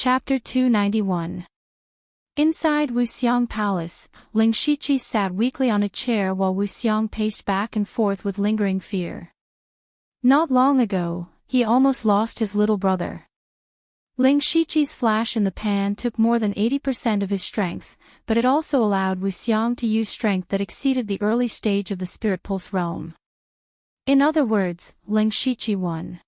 Chapter 291. Inside Wuxiang Palace, Ling Shiqi sat weakly on a chair while Wuxiang paced back and forth with lingering fear. Not long ago, he almost lost his little brother. Ling Shiqi's flash in the pan took more than 80% of his strength, but it also allowed Wuxiang to use strength that exceeded the early stage of the Spirit Pulse realm. In other words, Ling Shiqi won.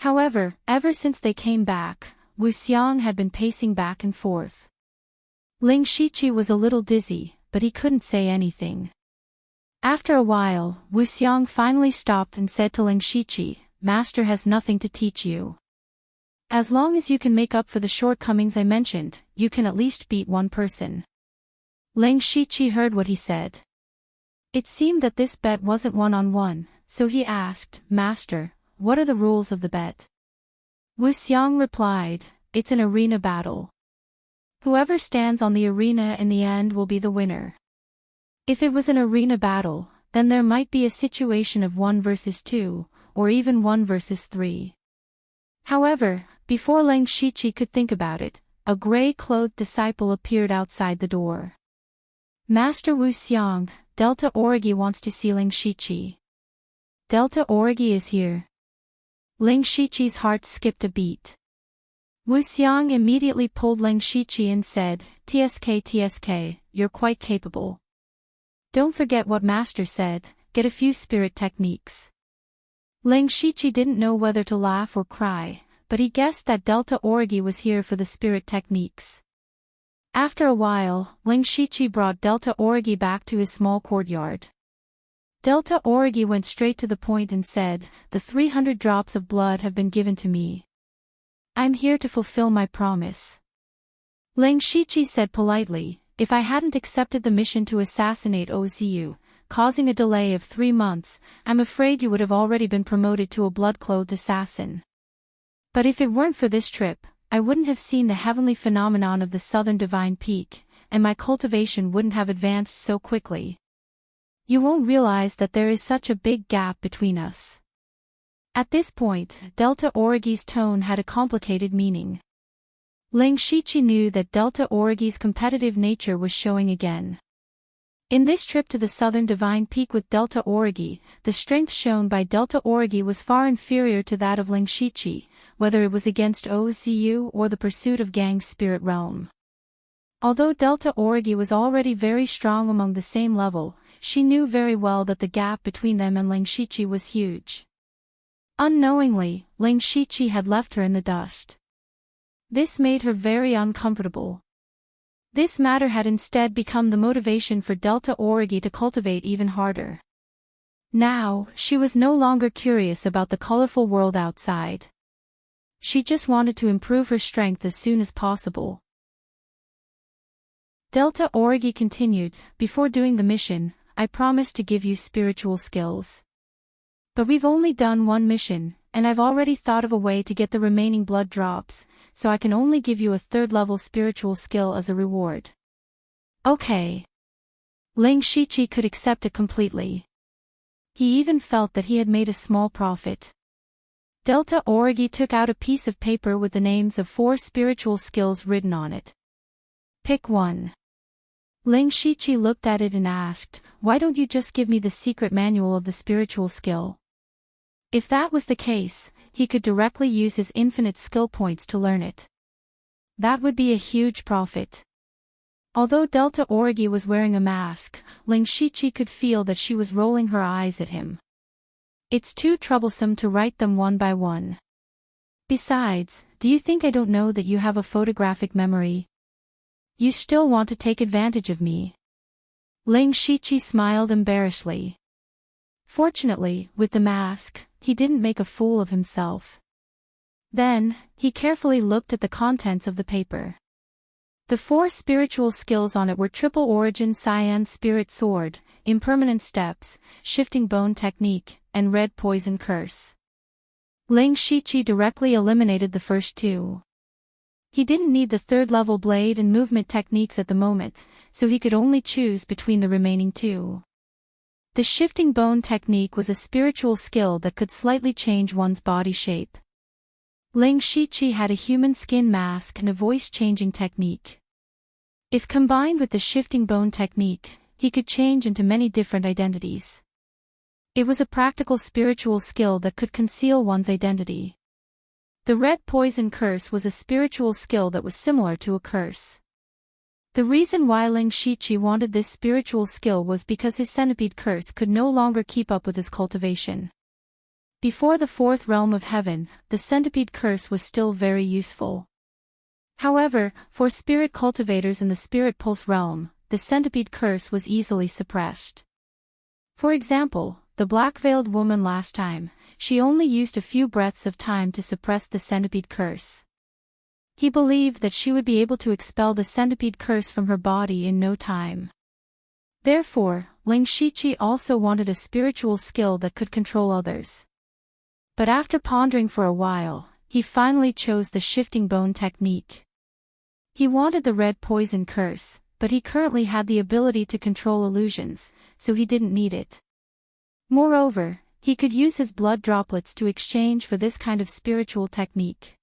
However, ever since they came back, Wuxiang had been pacing back and forth. Ling Shiqi was a little dizzy, but he couldn't say anything. After a while, Wuxiang finally stopped and said to Ling Shiqi, "Master has nothing to teach you. As long as you can make up for the shortcomings I mentioned, you can at least beat one person." Ling Shiqi heard what he said. It seemed that this bet wasn't one-on-one, so he asked, "Master, what are the rules of the bet?" Wuxiang replied, "It's an arena battle. Whoever stands on the arena in the end will be the winner. If it was an arena battle, then there might be a situation of 1 versus 2, or even 1 versus 3. However, before Ling Shiqi could think about it, a gray-clothed disciple appeared outside the door. "Master Wuxiang, Delta Origi wants to see Ling Shiqi." "Delta Origi is here." Ling Shiqi's heart skipped a beat. Wuxiang immediately pulled Ling Shiqi and said, TSK, you're quite capable. Don't forget what Master said, get a few spirit techniques." Ling Shiqi didn't know whether to laugh or cry, but he guessed that Delta Origi was here for the spirit techniques. After a while, Ling Shiqi brought Delta Origi back to his small courtyard. Delta Origi went straight to the point and said, "The 300 drops of blood have been given to me. I'm here to fulfill my promise." Ling Shiqi said politely, "If I hadn't accepted the mission to assassinate OZU, causing a delay of 3 months, I'm afraid you would have already been promoted to a blood-clothed assassin. But if it weren't for this trip, I wouldn't have seen the heavenly phenomenon of the Southern Divine Peak, and my cultivation wouldn't have advanced so quickly. You won't realize that there is such a big gap between us." At this point, Delta Origi's tone had a complicated meaning. Ling Shiqi knew that Delta Origi's competitive nature was showing again. In this trip to the Southern Divine Peak with Delta Origi, the strength shown by Delta Origi was far inferior to that of Ling Shiqi, whether it was against OZU or the pursuit of Gang's spirit realm. Although Delta Origi was already very strong among the same level, she knew very well that the gap between them and Ling Shiqi was huge. Unknowingly, Ling Shiqi had left her in the dust. This made her very uncomfortable. This matter had instead become the motivation for Delta Origi to cultivate even harder. Now, she was no longer curious about the colorful world outside. She just wanted to improve her strength as soon as possible. Delta Origi continued, "Before doing the mission, I promised to give you spiritual skills. But we've only done one mission, and I've already thought of a way to get the remaining blood drops, so I can only give you a 3rd-level spiritual skill as a reward." Okay. Ling Shiqi could accept it completely. He even felt that he had made a small profit. Delta Origi took out a piece of paper with the names of 4 spiritual skills written on it. "Pick one." Ling Shiqi looked at it and asked, "Why don't you just give me the secret manual of the spiritual skill?" If that was the case, he could directly use his infinite skill points to learn it. That would be a huge profit. Although Delta Origi was wearing a mask, Ling Shiqi could feel that she was rolling her eyes at him. It's too troublesome to write them one by one. Besides, do you think I don't know that you have a photographic memory? You still want to take advantage of me? Ling Shiqi smiled embarrassedly. Fortunately, with the mask, he didn't make a fool of himself. Then, he carefully looked at the contents of the paper. The 4 spiritual skills on it were Triple Origin Cyan Spirit Sword, Impermanent Steps, Shifting Bone Technique, and Red Poison Curse. Ling Shiqi directly eliminated the first 2. He didn't need the 3rd-level blade and movement techniques at the moment, so he could only choose between the remaining 2. The shifting bone technique was a spiritual skill that could slightly change one's body shape. Ling Shiqi had a human skin mask and a voice-changing technique. If combined with the shifting bone technique, he could change into many different identities. It was a practical spiritual skill that could conceal one's identity. The red poison curse was a spiritual skill that was similar to a curse. The reason why Ling Shiqi wanted this spiritual skill was because his centipede curse could no longer keep up with his cultivation. Before the fourth realm of heaven, the centipede curse was still very useful. However, for spirit cultivators in the spirit pulse realm, the centipede curse was easily suppressed. For example, the black-veiled woman last time, she only used a few breaths of time to suppress the centipede curse. He believed that she would be able to expel the centipede curse from her body in no time. Therefore, Ling Shiqi also wanted a spiritual skill that could control others. But after pondering for a while, he finally chose the shifting bone technique. He wanted the red poison curse, but he currently had the ability to control illusions, so he didn't need it. Moreover, he could use his blood droplets to exchange for this kind of spiritual technique.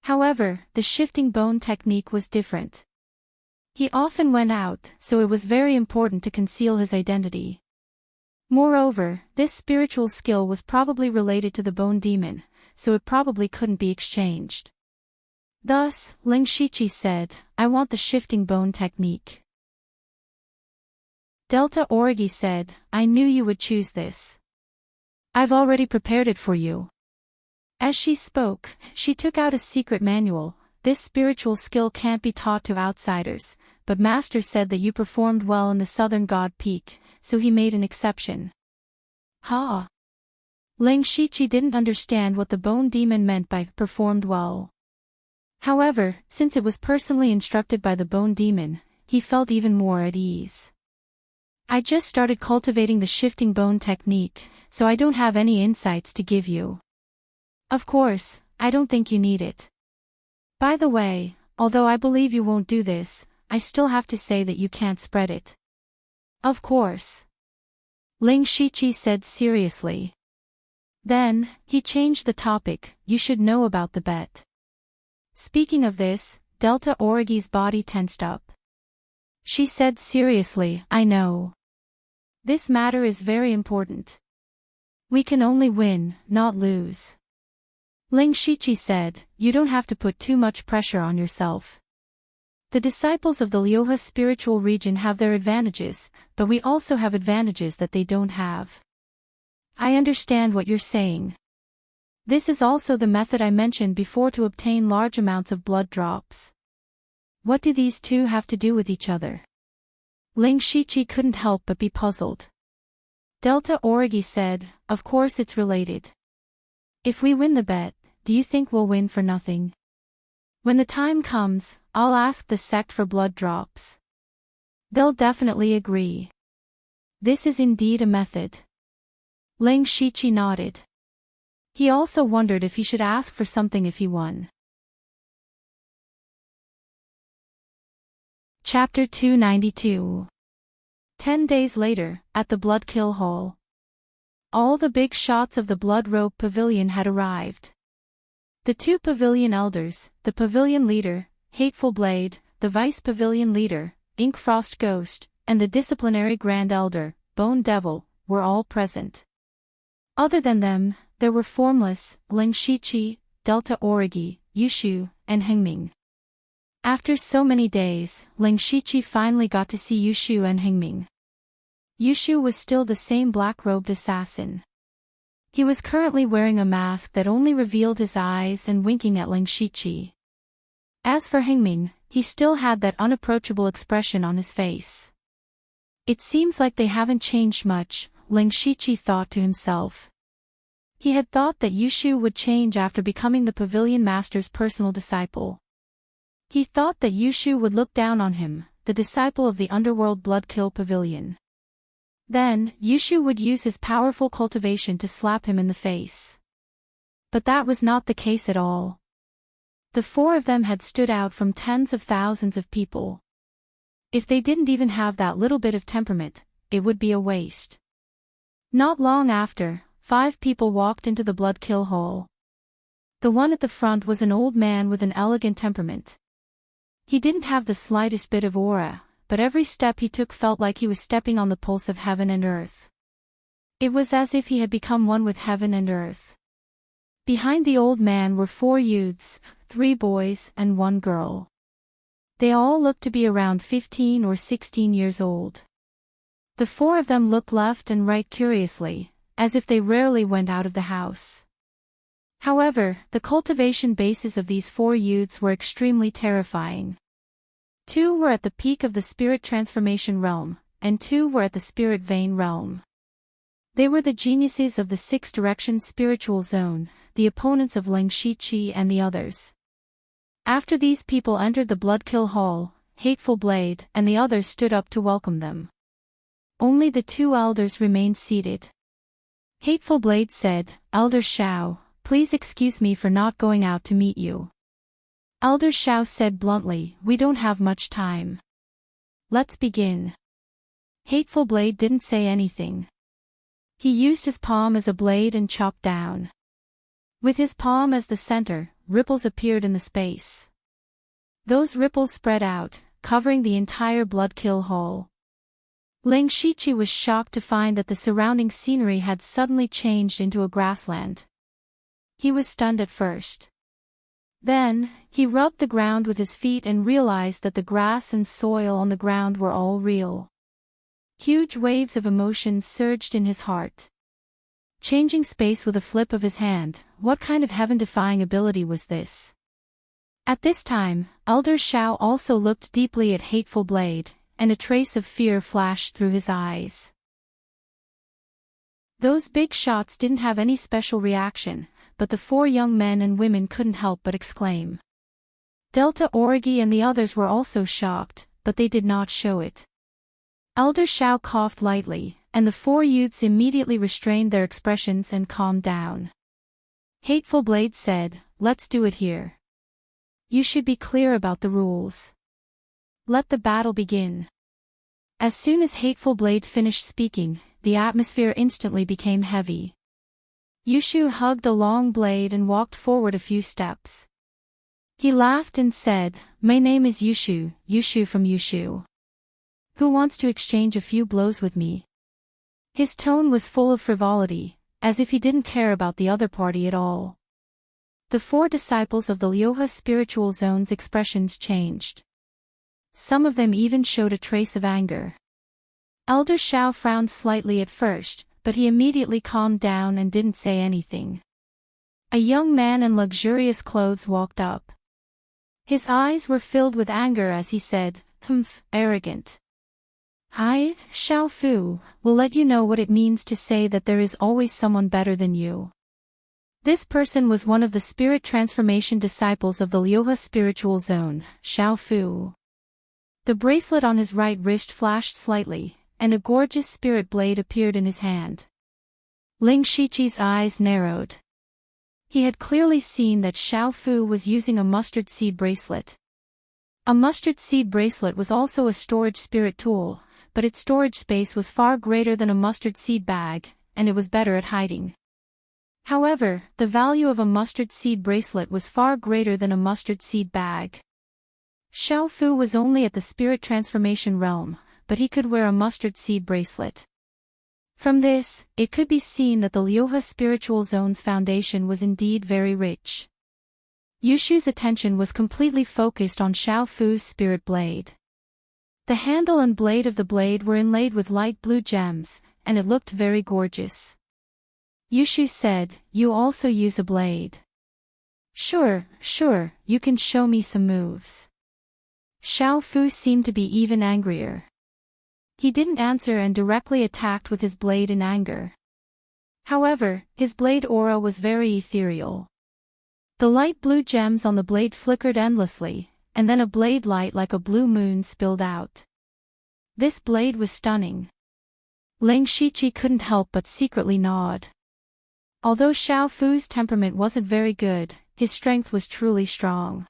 However, the shifting bone technique was different. He often went out, so it was very important to conceal his identity. Moreover, this spiritual skill was probably related to the bone demon, so it probably couldn't be exchanged. Thus, Ling Shiqi said, "I want the shifting bone technique." Delta Origi said, "I knew you would choose this. I've already prepared it for you." As she spoke, she took out a secret manual. This spiritual skill can't be taught to outsiders, but Master said that you performed well in the Southern God Peak, so he made an exception. Ha! Ling Shiqi didn't understand what the bone demon meant by performed well. However, since it was personally instructed by the bone demon, he felt even more at ease. "I just started cultivating the shifting bone technique, so I don't have any insights to give you. Of course, I don't think you need it. By the way, although I believe you won't do this, I still have to say that you can't spread it." "Of course," Ling Shiqi said seriously. Then, he changed the topic. "You should know about the bet." Speaking of this, Delta Origi's body tensed up. She said seriously, "I know. This matter is very important. We can only win, not lose." Ling Shiqi said, "You don't have to put too much pressure on yourself. The disciples of the Lioha spiritual region have their advantages, but we also have advantages that they don't have. I understand what you're saying. This is also the method I mentioned before to obtain large amounts of blood drops. What do these two have to do with each other?" Ling Shiqi couldn't help but be puzzled. Delta Origi said, "Of course it's related. If we win the bet, do you think we'll win for nothing? When the time comes, I'll ask the sect for blood drops. They'll definitely agree. This is indeed a method." Ling Shiqi nodded. He also wondered if he should ask for something if he won. Chapter 292. 10 days later, at the Bloodkill Hall. All the big shots of the Blood Robe Pavilion had arrived. The two pavilion elders, the pavilion leader, Hateful Blade, the vice pavilion leader, Inkfrost Ghost, and the disciplinary Grand Elder, Bone Devil, were all present. Other than them, there were Formless, Ling Shiqi, Delta Origi, Yushu, and Hengming. After so many days, Ling Shiqi finally got to see Yushu and Hengming. Yushu was still the same black-robed assassin. He was currently wearing a mask that only revealed his eyes and winking at Ling Shiqi. As for Hengming, he still had that unapproachable expression on his face. It seems like they haven't changed much, Ling Shiqi thought to himself. He had thought that Yushu would change after becoming the pavilion master's personal disciple. He thought that Yushu would look down on him, the disciple of the underworld Bloodkill Pavilion. Then, Yushu would use his powerful cultivation to slap him in the face. But that was not the case at all. The four of them had stood out from tens of thousands of people. If they didn't even have that little bit of temperament, it would be a waste. Not long after, 5 people walked into the Bloodkill Hall. The one at the front was an old man with an elegant temperament. He didn't have the slightest bit of aura, but every step he took felt like he was stepping on the pulse of heaven and earth. It was as if he had become one with heaven and earth. Behind the old man were 4 youths, 3 boys and 1 girl. They all looked to be around 15 or 16 years old. The 4 of them looked left and right curiously, as if they rarely went out of the house. However, the cultivation bases of these 4 youths were extremely terrifying. 2 were at the peak of the spirit transformation realm, and 2 were at the spirit vein realm. They were the geniuses of the 6 direction spiritual zone, the opponents of Ling Shiqi and the others. After these people entered the Bloodkill Hall, Hateful Blade and the others stood up to welcome them. Only the 2 elders remained seated. Hateful Blade said, "Elder Shao, please excuse me for not going out to meet you." Elder Shao said bluntly, "We don't have much time. Let's begin." Hateful Blade didn't say anything. He used his palm as a blade and chopped down. With his palm as the center, ripples appeared in the space. Those ripples spread out, covering the entire Bloodkill Hall. Ling Shiqi was shocked to find that the surrounding scenery had suddenly changed into a grassland. He was stunned at first. Then, he rubbed the ground with his feet and realized that the grass and soil on the ground were all real. Huge waves of emotion surged in his heart. Changing space with a flip of his hand, what kind of heaven-defying ability was this? At this time, Elder Shao also looked deeply at Hateful Blade, and a trace of fear flashed through his eyes. Those big shots didn't have any special reaction, but the 4 young men and women couldn't help but exclaim. Delta Origi and the others were also shocked, but they did not show it. Elder Shao coughed lightly, and the 4 youths immediately restrained their expressions and calmed down. Hateful Blade said, "Let's do it here. You should be clear about the rules. Let the battle begin." As soon as Hateful Blade finished speaking, the atmosphere instantly became heavy. Yushu hugged the long blade and walked forward a few steps. He laughed and said, "My name is Yushu, Yushu from Yushu. Who wants to exchange a few blows with me?" His tone was full of frivolity, as if he didn't care about the other party at all. The 4 disciples of the Lyoha spiritual zone's expressions changed. Some of them even showed a trace of anger. Elder Shao frowned slightly at first, but he immediately calmed down and didn't say anything. A young man in luxurious clothes walked up. His eyes were filled with anger as he said, "Humph, arrogant. I, Xiao Fu, will let you know what it means to say that there is always someone better than you." This person was one of the spirit transformation disciples of the Lyoha spiritual zone, Xiao Fu. The bracelet on his right wrist flashed slightly, and a gorgeous spirit blade appeared in his hand. Ling Shiqi's eyes narrowed. He had clearly seen that Xiao Fu was using a mustard seed bracelet. A mustard seed bracelet was also a storage spirit tool, but its storage space was far greater than a mustard seed bag, and it was better at hiding. However, the value of a mustard seed bracelet was far greater than a mustard seed bag. Xiao Fu was only at the spirit transformation realm, but he could wear a mustard seed bracelet. From this, it could be seen that the Lyoha spiritual zone's foundation was indeed very rich. Yushu's attention was completely focused on Xiao Fu's spirit blade. The handle and blade of the blade were inlaid with light blue gems, and it looked very gorgeous. Yushu said, "You also use a blade?" Sure, you can show me some moves." Xiao Fu seemed to be even angrier. He didn't answer and directly attacked with his blade in anger. However, his blade aura was very ethereal. The light blue gems on the blade flickered endlessly, and then a blade light like a blue moon spilled out. This blade was stunning. Ling Shiqi couldn't help but secretly nod. Although Xiao Fu's temperament wasn't very good, his strength was truly strong.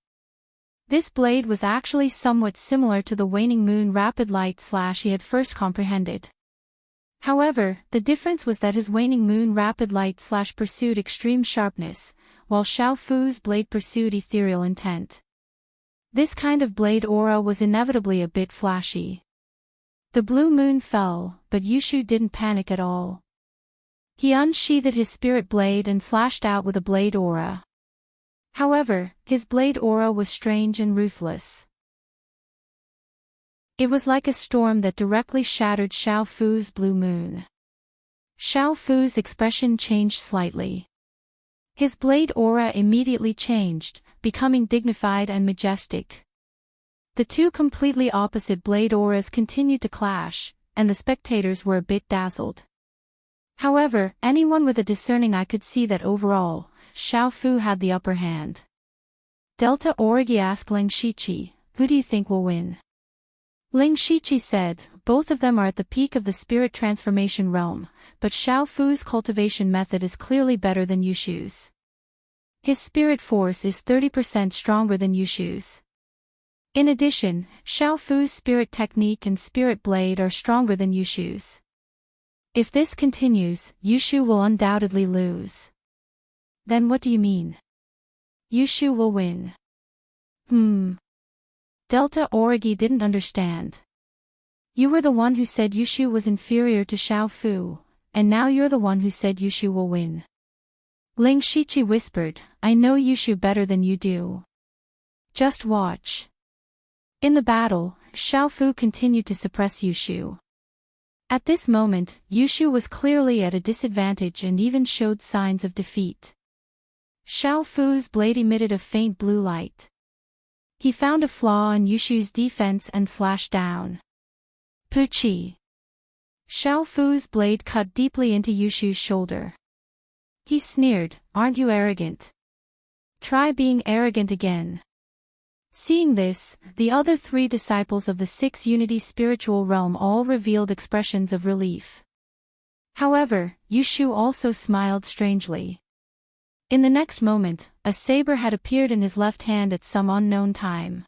This blade was actually somewhat similar to the waning moon rapid light slash he had first comprehended. However, the difference was that his waning moon rapid light / pursued extreme sharpness, while Xiao Fu's blade pursued ethereal intent. This kind of blade aura was inevitably a bit flashy. The blue moon fell, but Yushu didn't panic at all. He unsheathed his spirit blade and slashed out with a blade aura. However, his blade aura was strange and ruthless. It was like a storm that directly shattered Xiao Fu's blue moon. Xiao Fu's expression changed slightly. His blade aura immediately changed, becoming dignified and majestic. The two completely opposite blade auras continued to clash, and the spectators were a bit dazzled. However, anyone with a discerning eye could see that overall, Xiao Fu had the upper hand. Delta Origi asked Ling Shiqi, "Who do you think will win?" Ling Shiqi said, "Both of them are at the peak of the spirit transformation realm, but Xiao Fu's cultivation method is clearly better than Yushu's. His spirit force is 30% stronger than Yushu's. In addition, Xiao Fu's spirit technique and spirit blade are stronger than Yushu's. If this continues, Yushu will undoubtedly lose." "Then what do you mean?" "Yushu will win." Delta Origi didn't understand. "You were the one who said Yushu was inferior to Xiao Fu, and now you're the one who said Yushu will win." Ling Shiqi whispered, "I know Yushu better than you do. Just watch." In the battle, Xiao Fu continued to suppress Yushu. At this moment, Yushu was clearly at a disadvantage and even showed signs of defeat. Xiao Fu's blade emitted a faint blue light. He found a flaw in Yushu's defense and slashed down. Puchi! Xiao Fu's blade cut deeply into Yushu's shoulder. He sneered, "Aren't you arrogant? Try being arrogant again." Seeing this, the other three disciples of the Six Unity spiritual realm all revealed expressions of relief. However, Yushu also smiled strangely. In the next moment, a saber had appeared in his left hand at some unknown time.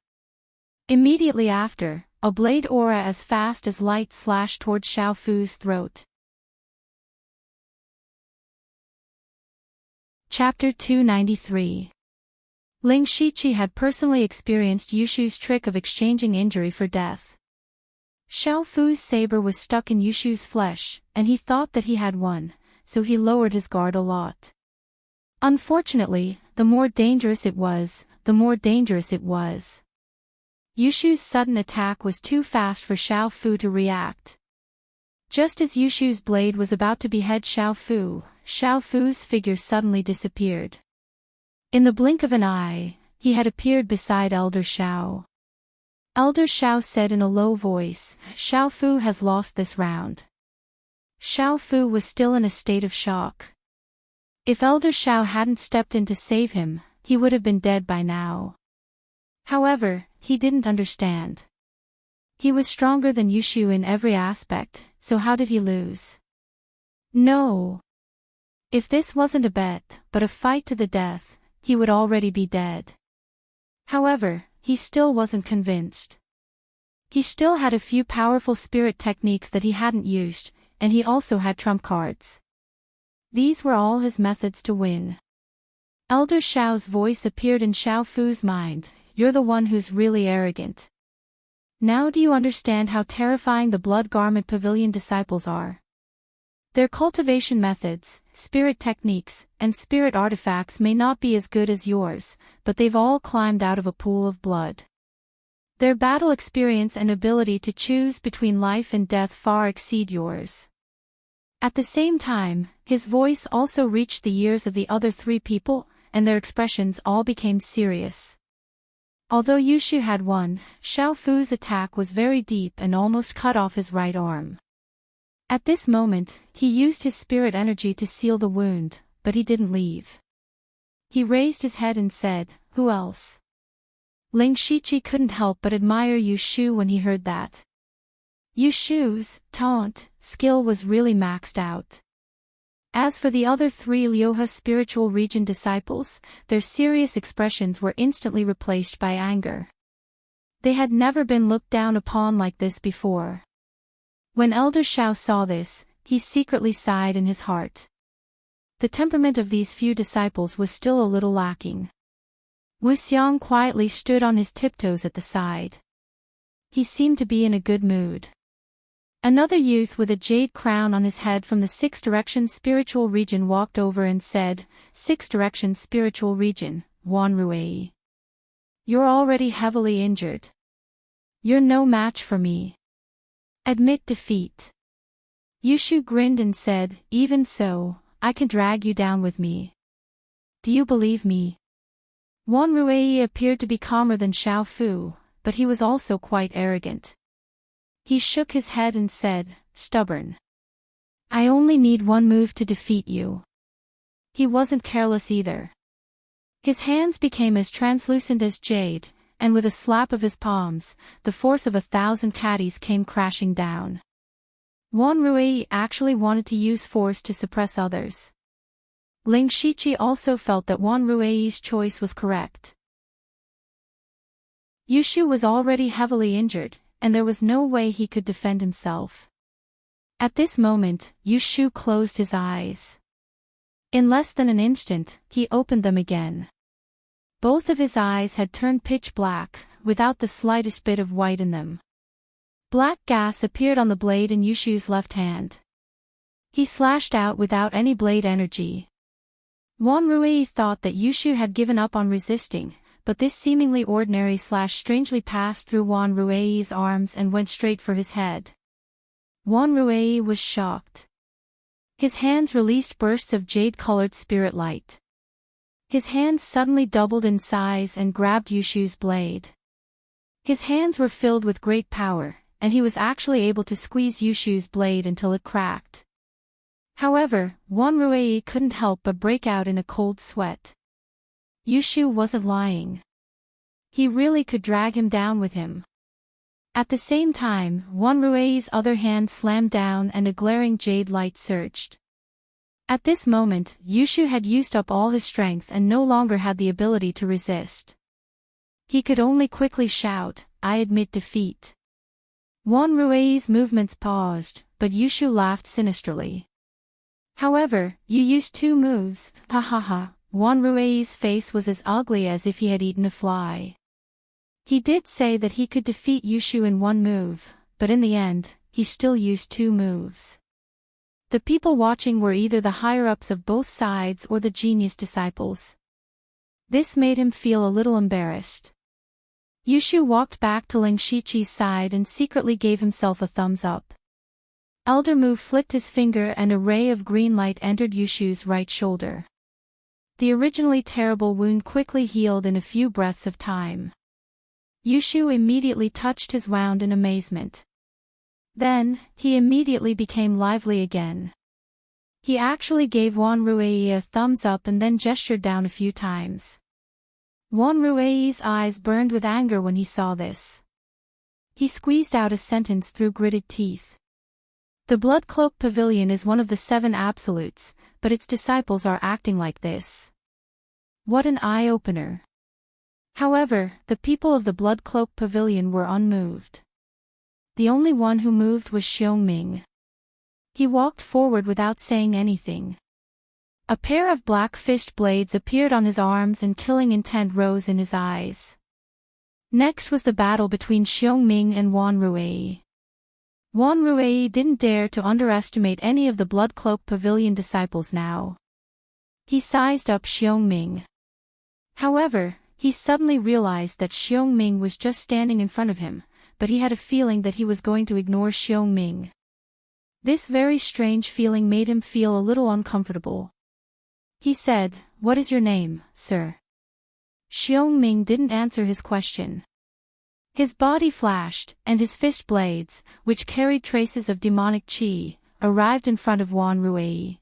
Immediately after, a blade aura as fast as light slashed toward Xiao Fu's throat. Chapter 293. Ling Shiqi had personally experienced Yushu's trick of exchanging injury for death. Xiao Fu's saber was stuck in Yushu's flesh, and he thought that he had won, so he lowered his guard a lot. Unfortunately, the more dangerous it was, the more dangerous it was. Yushu's sudden attack was too fast for Xiao Fu to react. Just as Yushu's blade was about to behead Xiao Fu's figure suddenly disappeared. In the blink of an eye, he had appeared beside Elder Xiao. Elder Xiao said in a low voice, "Xiao Fu has lost this round." Xiao Fu was still in a state of shock. If Elder Xiao hadn't stepped in to save him, he would have been dead by now. However, he didn't understand. He was stronger than Yushu in every aspect, so how did he lose? No. If this wasn't a bet, but a fight to the death, he would already be dead. However, he still wasn't convinced. He still had a few powerful spirit techniques that he hadn't used, and he also had trump cards. These were all his methods to win. Elder Xiao's voice appeared in Xiao Fu's mind, "You're the one who's really arrogant. Now do you understand how terrifying the Blood Garment Pavilion disciples are? Their cultivation methods, spirit techniques, and spirit artifacts may not be as good as yours, but they've all climbed out of a pool of blood. Their battle experience and ability to choose between life and death far exceed yours." At the same time, his voice also reached the ears of the other three people, and their expressions all became serious. Although Yushu had won, Xiao Fu's attack was very deep and almost cut off his right arm. At this moment, he used his spirit energy to seal the wound, but he didn't leave. He raised his head and said, "Who else?" Ling Shiqi couldn't help but admire Yushu when he heard that. Yushu's taunt skill was really maxed out. As for the other three Lyoha spiritual region disciples, their serious expressions were instantly replaced by anger. They had never been looked down upon like this before. When Elder Xiao saw this, he secretly sighed in his heart. The temperament of these few disciples was still a little lacking. Wu Xiong quietly stood on his tiptoes at the side. He seemed to be in a good mood. Another youth with a jade crown on his head from the Six Directions Spiritual Region walked over and said, "Six Directions Spiritual Region, Wan Ruei. You're already heavily injured. You're no match for me. Admit defeat." Yushu grinned and said, "Even so, I can drag you down with me. Do you believe me?" Wan Ruei appeared to be calmer than Xiao Fu, but he was also quite arrogant. He shook his head and said, "Stubborn. I only need one move to defeat you." He wasn't careless either. His hands became as translucent as jade, and with a slap of his palms, the force of 1,000 caddies came crashing down. Wan Ruei actually wanted to use force to suppress others. Ling Shiqi also felt that Wan Ruei's choice was correct. Yushu was already heavily injured, and there was no way he could defend himself. At this moment, Yushu closed his eyes. In less than an instant, he opened them again. Both of his eyes had turned pitch black, without the slightest bit of white in them. Black gas appeared on the blade in Yushu's left hand. He slashed out without any blade energy. Wan Ruei thought that Yushu had given up on resisting, but this seemingly ordinary slash strangely passed through Wan Ruei's arms and went straight for his head. Wan Ruei was shocked. His hands released bursts of jade-colored spirit light. His hands suddenly doubled in size and grabbed Yushu's blade. His hands were filled with great power, and he was actually able to squeeze Yushu's blade until it cracked. However, Wan Ruei couldn't help but break out in a cold sweat. Yushu wasn't lying. He really could drag him down with him. At the same time, Wan Ruei's other hand slammed down and a glaring jade light surged. At this moment, Yushu had used up all his strength and no longer had the ability to resist. He could only quickly shout, "I admit defeat." Wan Ruei's movements paused, but Yushu laughed sinisterly. "However, you used 2 moves, ha ha ha." Wan Ruei's face was as ugly as if he had eaten a fly. He did say that he could defeat Yushu in 1 move, but in the end, he still used 2 moves. The people watching were either the higher-ups of both sides or the genius disciples. This made him feel a little embarrassed. Yushu walked back to Ling Shiqi's side and secretly gave himself a thumbs up. Elder Mu flicked his finger and a ray of green light entered Yushu's right shoulder. The originally terrible wound quickly healed in a few breaths of time. Yushu immediately touched his wound in amazement. Then, he immediately became lively again. He actually gave Wan Ruei a thumbs up and then gestured down a few times. Wan Ruei's eyes burned with anger when he saw this. He squeezed out a sentence through gritted teeth. The Blood Cloak Pavilion is one of the 7 absolutes, but its disciples are acting like this. What an eye-opener. However, the people of the Blood Cloak Pavilion were unmoved. The only one who moved was Xiongming. He walked forward without saying anything. A pair of black-fished blades appeared on his arms and killing intent rose in his eyes. Next was the battle between Xiongming and Wan Ruei. Wan Ruei didn't dare to underestimate any of the Blood Cloak Pavilion disciples now. He sized up Xiongming. However, he suddenly realized that Xiongming was just standing in front of him, but he had a feeling that he was going to ignore Xiongming. This very strange feeling made him feel a little uncomfortable. He said, "What is your name, sir?" Xiongming didn't answer his question. His body flashed, and his fist blades, which carried traces of demonic qi, arrived in front of Wan Ruei.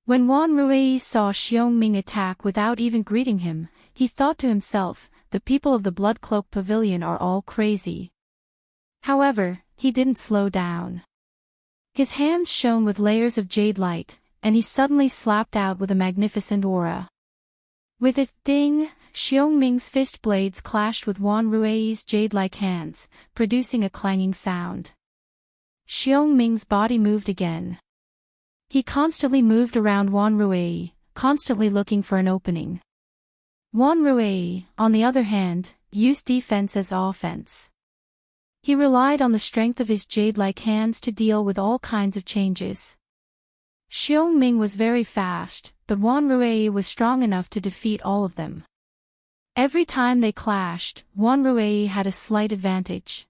When Wan Ruei saw Xiongming attack without even greeting him, he thought to himself, the people of the Blood Cloak Pavilion are all crazy. However, he didn't slow down. His hands shone with layers of jade light, and he suddenly slapped out with a magnificent aura. With a ding, Xiongming's fist blades clashed with Wan Ruei's jade-like hands, producing a clanging sound. Xiongming's body moved again. He constantly moved around Wanruei, constantly looking for an opening. Wanruei, on the other hand, used defense as offense. He relied on the strength of his jade-like hands to deal with all kinds of changes. Xiongming was very fast, but Wanruei was strong enough to defeat all of them. Every time they clashed, Wanruei had a slight advantage.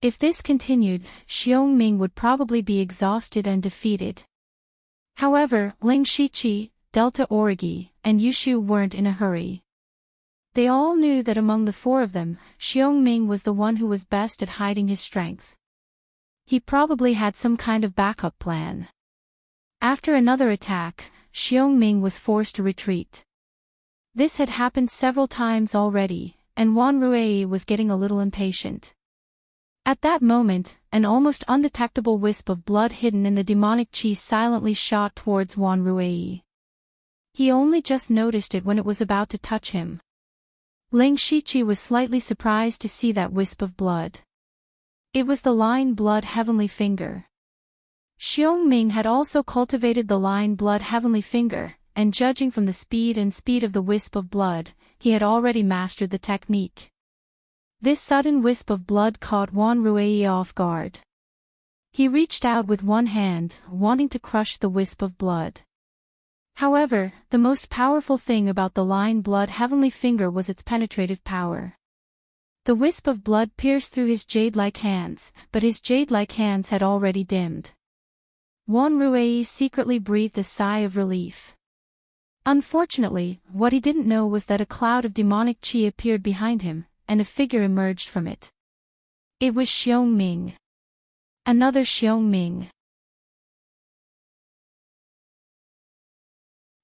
If this continued, Xiongming would probably be exhausted and defeated. However, Ling Shiqi, Delta Origi, and Yushu weren't in a hurry. They all knew that among the four of them, Xiongming was the one who was best at hiding his strength. He probably had some kind of backup plan. After another attack, Xiongming was forced to retreat. This had happened several times already, and Wanruei was getting a little impatient. At that moment, an almost undetectable wisp of blood hidden in the demonic chi silently shot towards Wanruei. He only just noticed it when it was about to touch him. Ling Shiqi was slightly surprised to see that wisp of blood. It was the Line Blood Heavenly Finger. Xiongming had also cultivated the Line Blood Heavenly Finger, and judging from the speed of the wisp of blood, he had already mastered the technique. This sudden wisp of blood caught Wanruei off guard. He reached out with one hand, wanting to crush the wisp of blood. However, the most powerful thing about the Line Blood Heavenly Finger was its penetrative power. The wisp of blood pierced through his jade-like hands, but his jade-like hands had already dimmed. Wanruei secretly breathed a sigh of relief. Unfortunately, what he didn't know was that a cloud of demonic chi appeared behind him, and a figure emerged from it. It was Xiongming. Another Xiongming.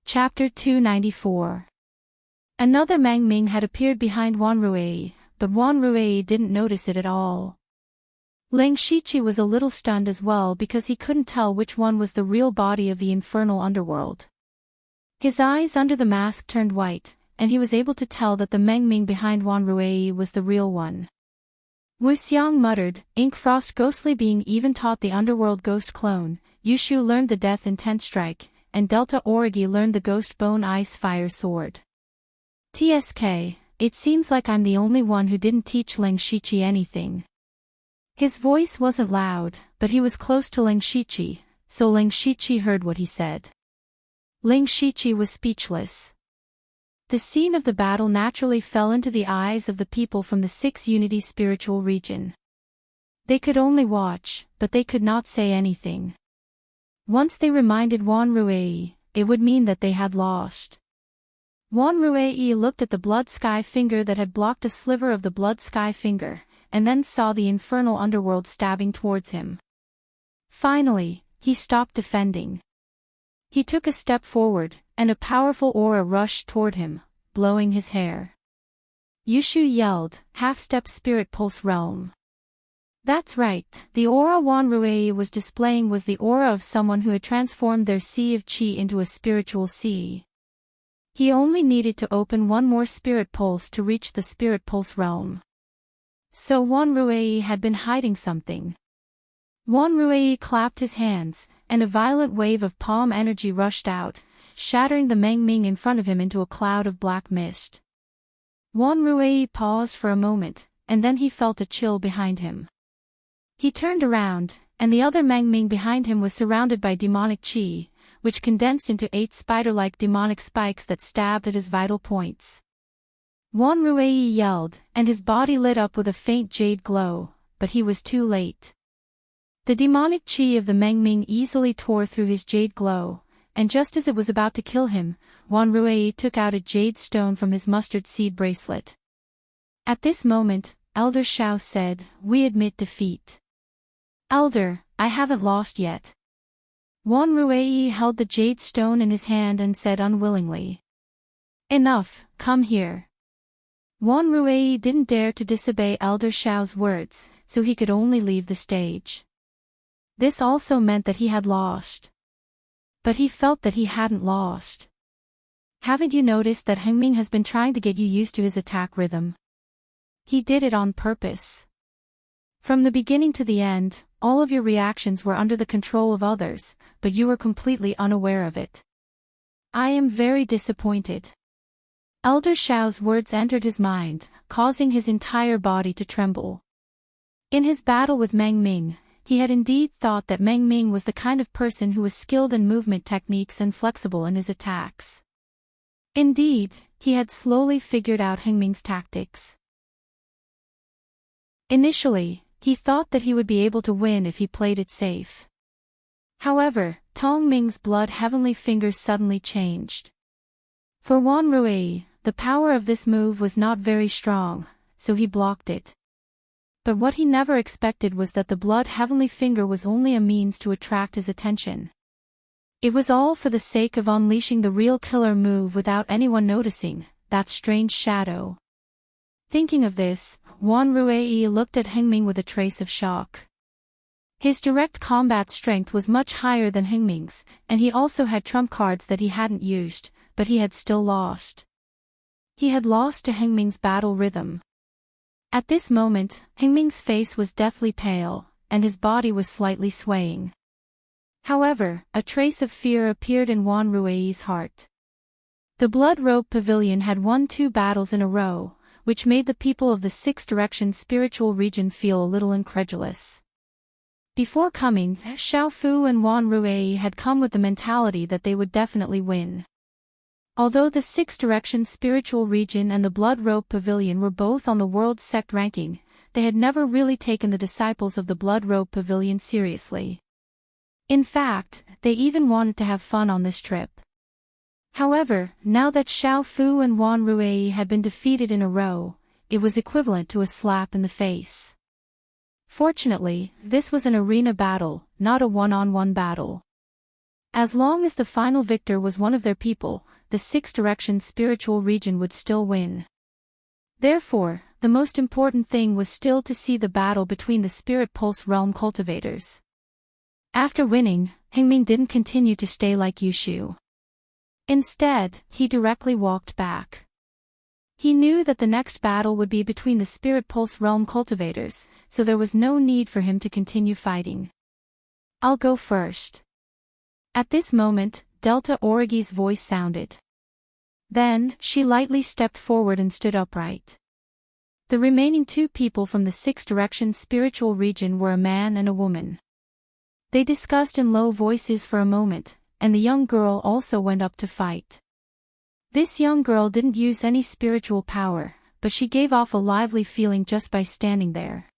Chapter 294. Another Mangming had appeared behind Wanruei, but Wanruei didn't notice it at all. Ling Shiqi was a little stunned as well because he couldn't tell which one was the real body of the infernal underworld. His eyes under the mask turned white, and he was able to tell that the Mengming behind Wanruei was the real one. Wu Xiang muttered, Ink Frost Ghostly Being even taught the underworld ghost clone, Yushu learned the Death Intent Strike, and Delta Origi learned the Ghost Bone Ice Fire Sword. TSK, it seems like I'm the only one who didn't teach Ling Shiqi anything. His voice wasn't loud, but he was close to Ling Shiqi, so Ling Shiqi heard what he said. Ling Shiqi was speechless. The scene of the battle naturally fell into the eyes of the people from the 6 Unity spiritual region. They could only watch, but they could not say anything. Once they reminded Wanruei, it would mean that they had lost. Wanruei looked at the blood sky finger that had blocked a sliver of the blood sky finger, and then saw the infernal underworld stabbing towards him. Finally, he stopped defending. He took a step forward, and a powerful aura rushed toward him, blowing his hair. Yushu yelled, Half-step Spirit Pulse Realm. That's right, the aura Wanruei was displaying was the aura of someone who had transformed their sea of chi into a spiritual sea. He only needed to open one more spirit pulse to reach the Spirit Pulse Realm. So Wanruei had been hiding something. Wanruei clapped his hands, and a violent wave of palm energy rushed out, shattering the Mengming in front of him into a cloud of black mist. Wanruei paused for a moment, and then he felt a chill behind him. He turned around, and the other Mengming behind him was surrounded by demonic chi, which condensed into 8 spider-like demonic spikes that stabbed at his vital points. Wanruei yelled, and his body lit up with a faint jade glow, but he was too late. The demonic chi of the Mengming easily tore through his jade glow, and just as it was about to kill him, Wanruei took out a jade stone from his mustard seed bracelet. At this moment, Elder Shao said, We admit defeat. Elder, I haven't lost yet. Wanruei held the jade stone in his hand and said unwillingly. Enough, come here. Wanruei didn't dare to disobey Elder Shao's words, so he could only leave the stage. This also meant that he had lost. But he felt that he hadn't lost. Haven't you noticed that Hengming has been trying to get you used to his attack rhythm? He did it on purpose. From the beginning to the end, all of your reactions were under the control of others, but you were completely unaware of it. I am very disappointed. Elder Xiao's words entered his mind, causing his entire body to tremble. In his battle with Meng Ming, he had indeed thought that Meng Ming was the kind of person who was skilled in movement techniques and flexible in his attacks. Indeed, he had slowly figured out Heng Ming's tactics. Initially, he thought that he would be able to win if he played it safe. However, Tong Ming's blood-heavenly fingers suddenly changed. For Wan Rui, the power of this move was not very strong, so he blocked it. But what he never expected was that the blood-heavenly finger was only a means to attract his attention. It was all for the sake of unleashing the real killer move without anyone noticing, that strange shadow. Thinking of this, Wan Rui looked at Heng Ming with a trace of shock. His direct combat strength was much higher than Heng Ming's, and he also had trump cards that he hadn't used, but he had still lost. He had lost to Heng Ming's battle rhythm. At this moment, Heng Ming's face was deathly pale, and his body was slightly swaying. However, a trace of fear appeared in Wan Rui's heart. The Blood Robe Pavilion had won 2 battles in a row, which made the people of the Six Directions spiritual region feel a little incredulous. Before coming, Xiao Fu and Wan Rui had come with the mentality that they would definitely win. Although the Six Directions spiritual region and the Blood Robe Pavilion were both on the world sect ranking, they had never really taken the disciples of the Blood Robe Pavilion seriously. In fact, they even wanted to have fun on this trip. However, now that Xiao Fu and Wan Rui had been defeated in a row, it was equivalent to a slap in the face. Fortunately, this was an arena battle, not a one-on-one battle. As long as the final victor was one of their people, the Six Directions spiritual region would still win. Therefore, the most important thing was still to see the battle between the Spirit Pulse Realm cultivators. After winning, Heng Ming didn't continue to stay like Yushu. Instead, he directly walked back. He knew that the next battle would be between the Spirit Pulse Realm cultivators, so there was no need for him to continue fighting. I'll go first. At this moment, Delta Origi's voice sounded. Then, she lightly stepped forward and stood upright. The remaining 2 people from the Six Directions spiritual region were a man and a woman. They discussed in low voices for a moment, and the young girl also went up to fight. This young girl didn't use any spiritual power, but she gave off a lively feeling just by standing there.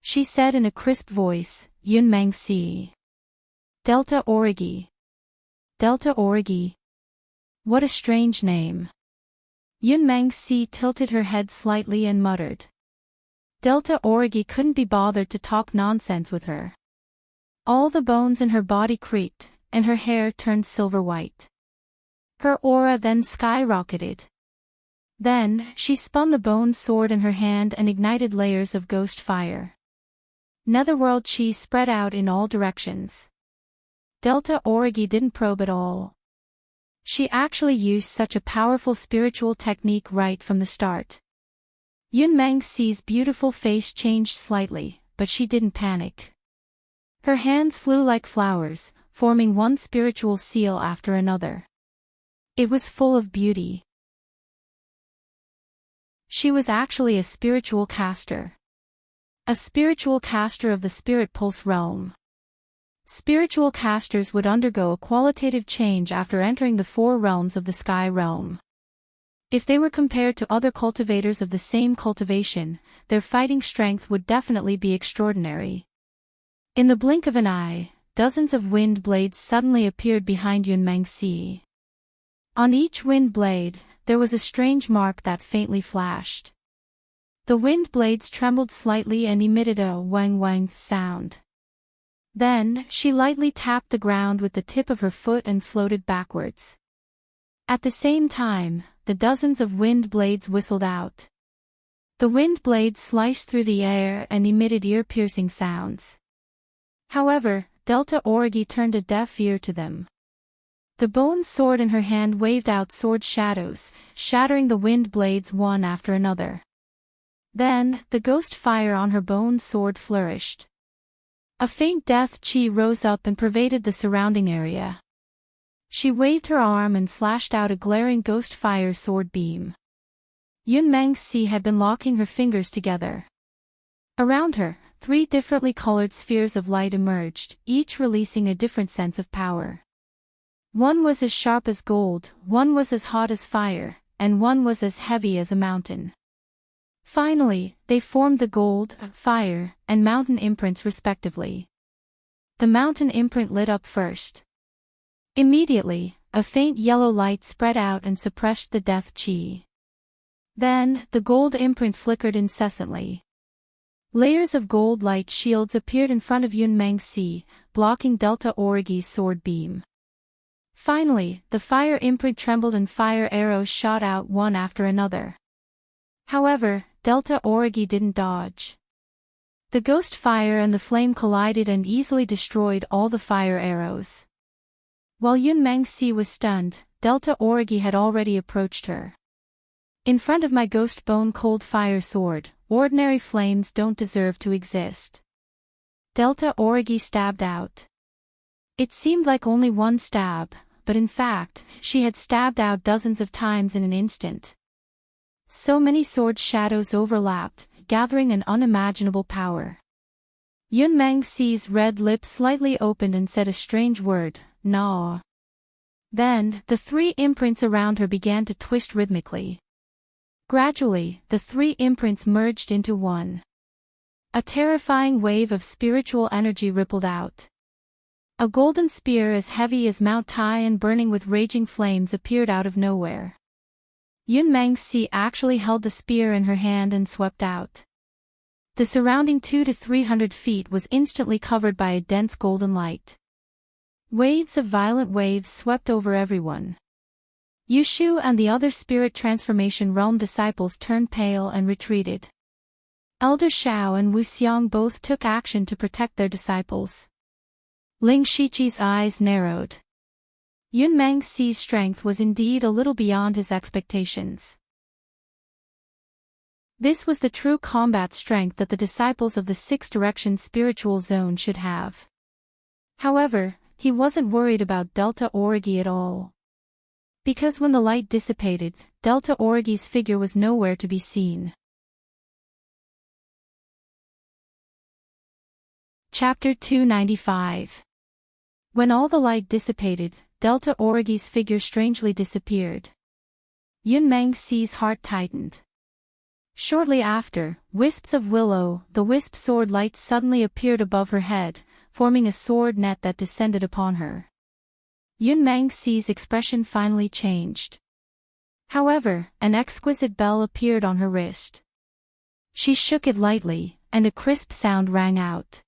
She said in a crisp voice, "Yun Mang Si." Delta Origi. Delta Origi. What a strange name. Yun Mang Si tilted her head slightly and muttered. Delta Origi couldn't be bothered to talk nonsense with her. All the bones in her body creaked, and her hair turned silver white. Her aura then skyrocketed. Then, she spun the bone sword in her hand and ignited layers of ghost fire. Netherworld chi spread out in all directions. Delta Origi didn't probe at all. She actually used such a powerful spiritual technique right from the start. Yun Mang Si's beautiful face changed slightly, but she didn't panic. Her hands flew like flowers, forming one spiritual seal after another. It was full of beauty. She was actually a spiritual caster. A spiritual caster of the Spirit Pulse realm. Spiritual casters would undergo a qualitative change after entering the 4 realms of the Sky realm. If they were compared to other cultivators of the same cultivation, their fighting strength would definitely be extraordinary. In the blink of an eye, dozens of wind blades suddenly appeared behind Yun Mang Si. On each wind blade, there was a strange mark that faintly flashed. The wind blades trembled slightly and emitted a wang-wang sound. Then, she lightly tapped the ground with the tip of her foot and floated backwards. At the same time, the dozens of wind blades whistled out. The wind blades sliced through the air and emitted ear-piercing sounds. However, Delta Origi turned a deaf ear to them. The bone sword in her hand waved out sword shadows, shattering the wind blades one after another. Then, the ghost fire on her bone sword flourished. A faint death chi rose up and pervaded the surrounding area. She waved her arm and slashed out a glaring ghost fire sword beam. Yun Mengsi had been locking her fingers together. Around her, 3 differently colored spheres of light emerged, each releasing a different sense of power. One was as sharp as gold, one was as hot as fire, and one was as heavy as a mountain. Finally, they formed the gold, fire, and mountain imprints respectively. The mountain imprint lit up first. Immediately, a faint yellow light spread out and suppressed the death chi. Then, the gold imprint flickered incessantly. Layers of gold light shields appeared in front of Yun Mengsi, blocking Delta Origi's sword beam. Finally, the fire imprint trembled and fire arrows shot out one after another. However, Delta Origi didn't dodge. The ghost fire and the flame collided and easily destroyed all the fire arrows. While Yun Mengsi was stunned, Delta Origi had already approached her. In front of my ghost bone cold fire sword, ordinary flames don't deserve to exist. Delta Origi stabbed out. It seemed like only one stab, but in fact, she had stabbed out dozens of times in an instant. So many sword shadows overlapped, gathering an unimaginable power. Yun Mengsi's red lips slightly opened and said a strange word, "Nah." Then, the 3 imprints around her began to twist rhythmically. Gradually, the 3 imprints merged into one. A terrifying wave of spiritual energy rippled out. A golden spear as heavy as Mount Tai and burning with raging flames appeared out of nowhere. Yun Mengsi actually held the spear in her hand and swept out. The surrounding 200 to 300 feet was instantly covered by a dense golden light. Waves of violent waves swept over everyone. Yushu and the other spirit transformation realm disciples turned pale and retreated. Elder Shao and Wu Xiang both took action to protect their disciples. Ling Shiqi's eyes narrowed. Yun Mengsi's strength was indeed a little beyond his expectations. This was the true combat strength that the disciples of the 6 Direction spiritual zone should have. However, he wasn't worried about Delta Origi at all. Because when the light dissipated, Delta Origi's figure was nowhere to be seen. Chapter 295. When all the light dissipated, Delta Origi's figure strangely disappeared. Yun Mengsi's heart tightened. Shortly after, wisps of willow, the wisp sword lights suddenly appeared above her head, forming a sword net that descended upon her. Yun Mengsi's expression finally changed. However, an exquisite bell appeared on her wrist. She shook it lightly, and a crisp sound rang out.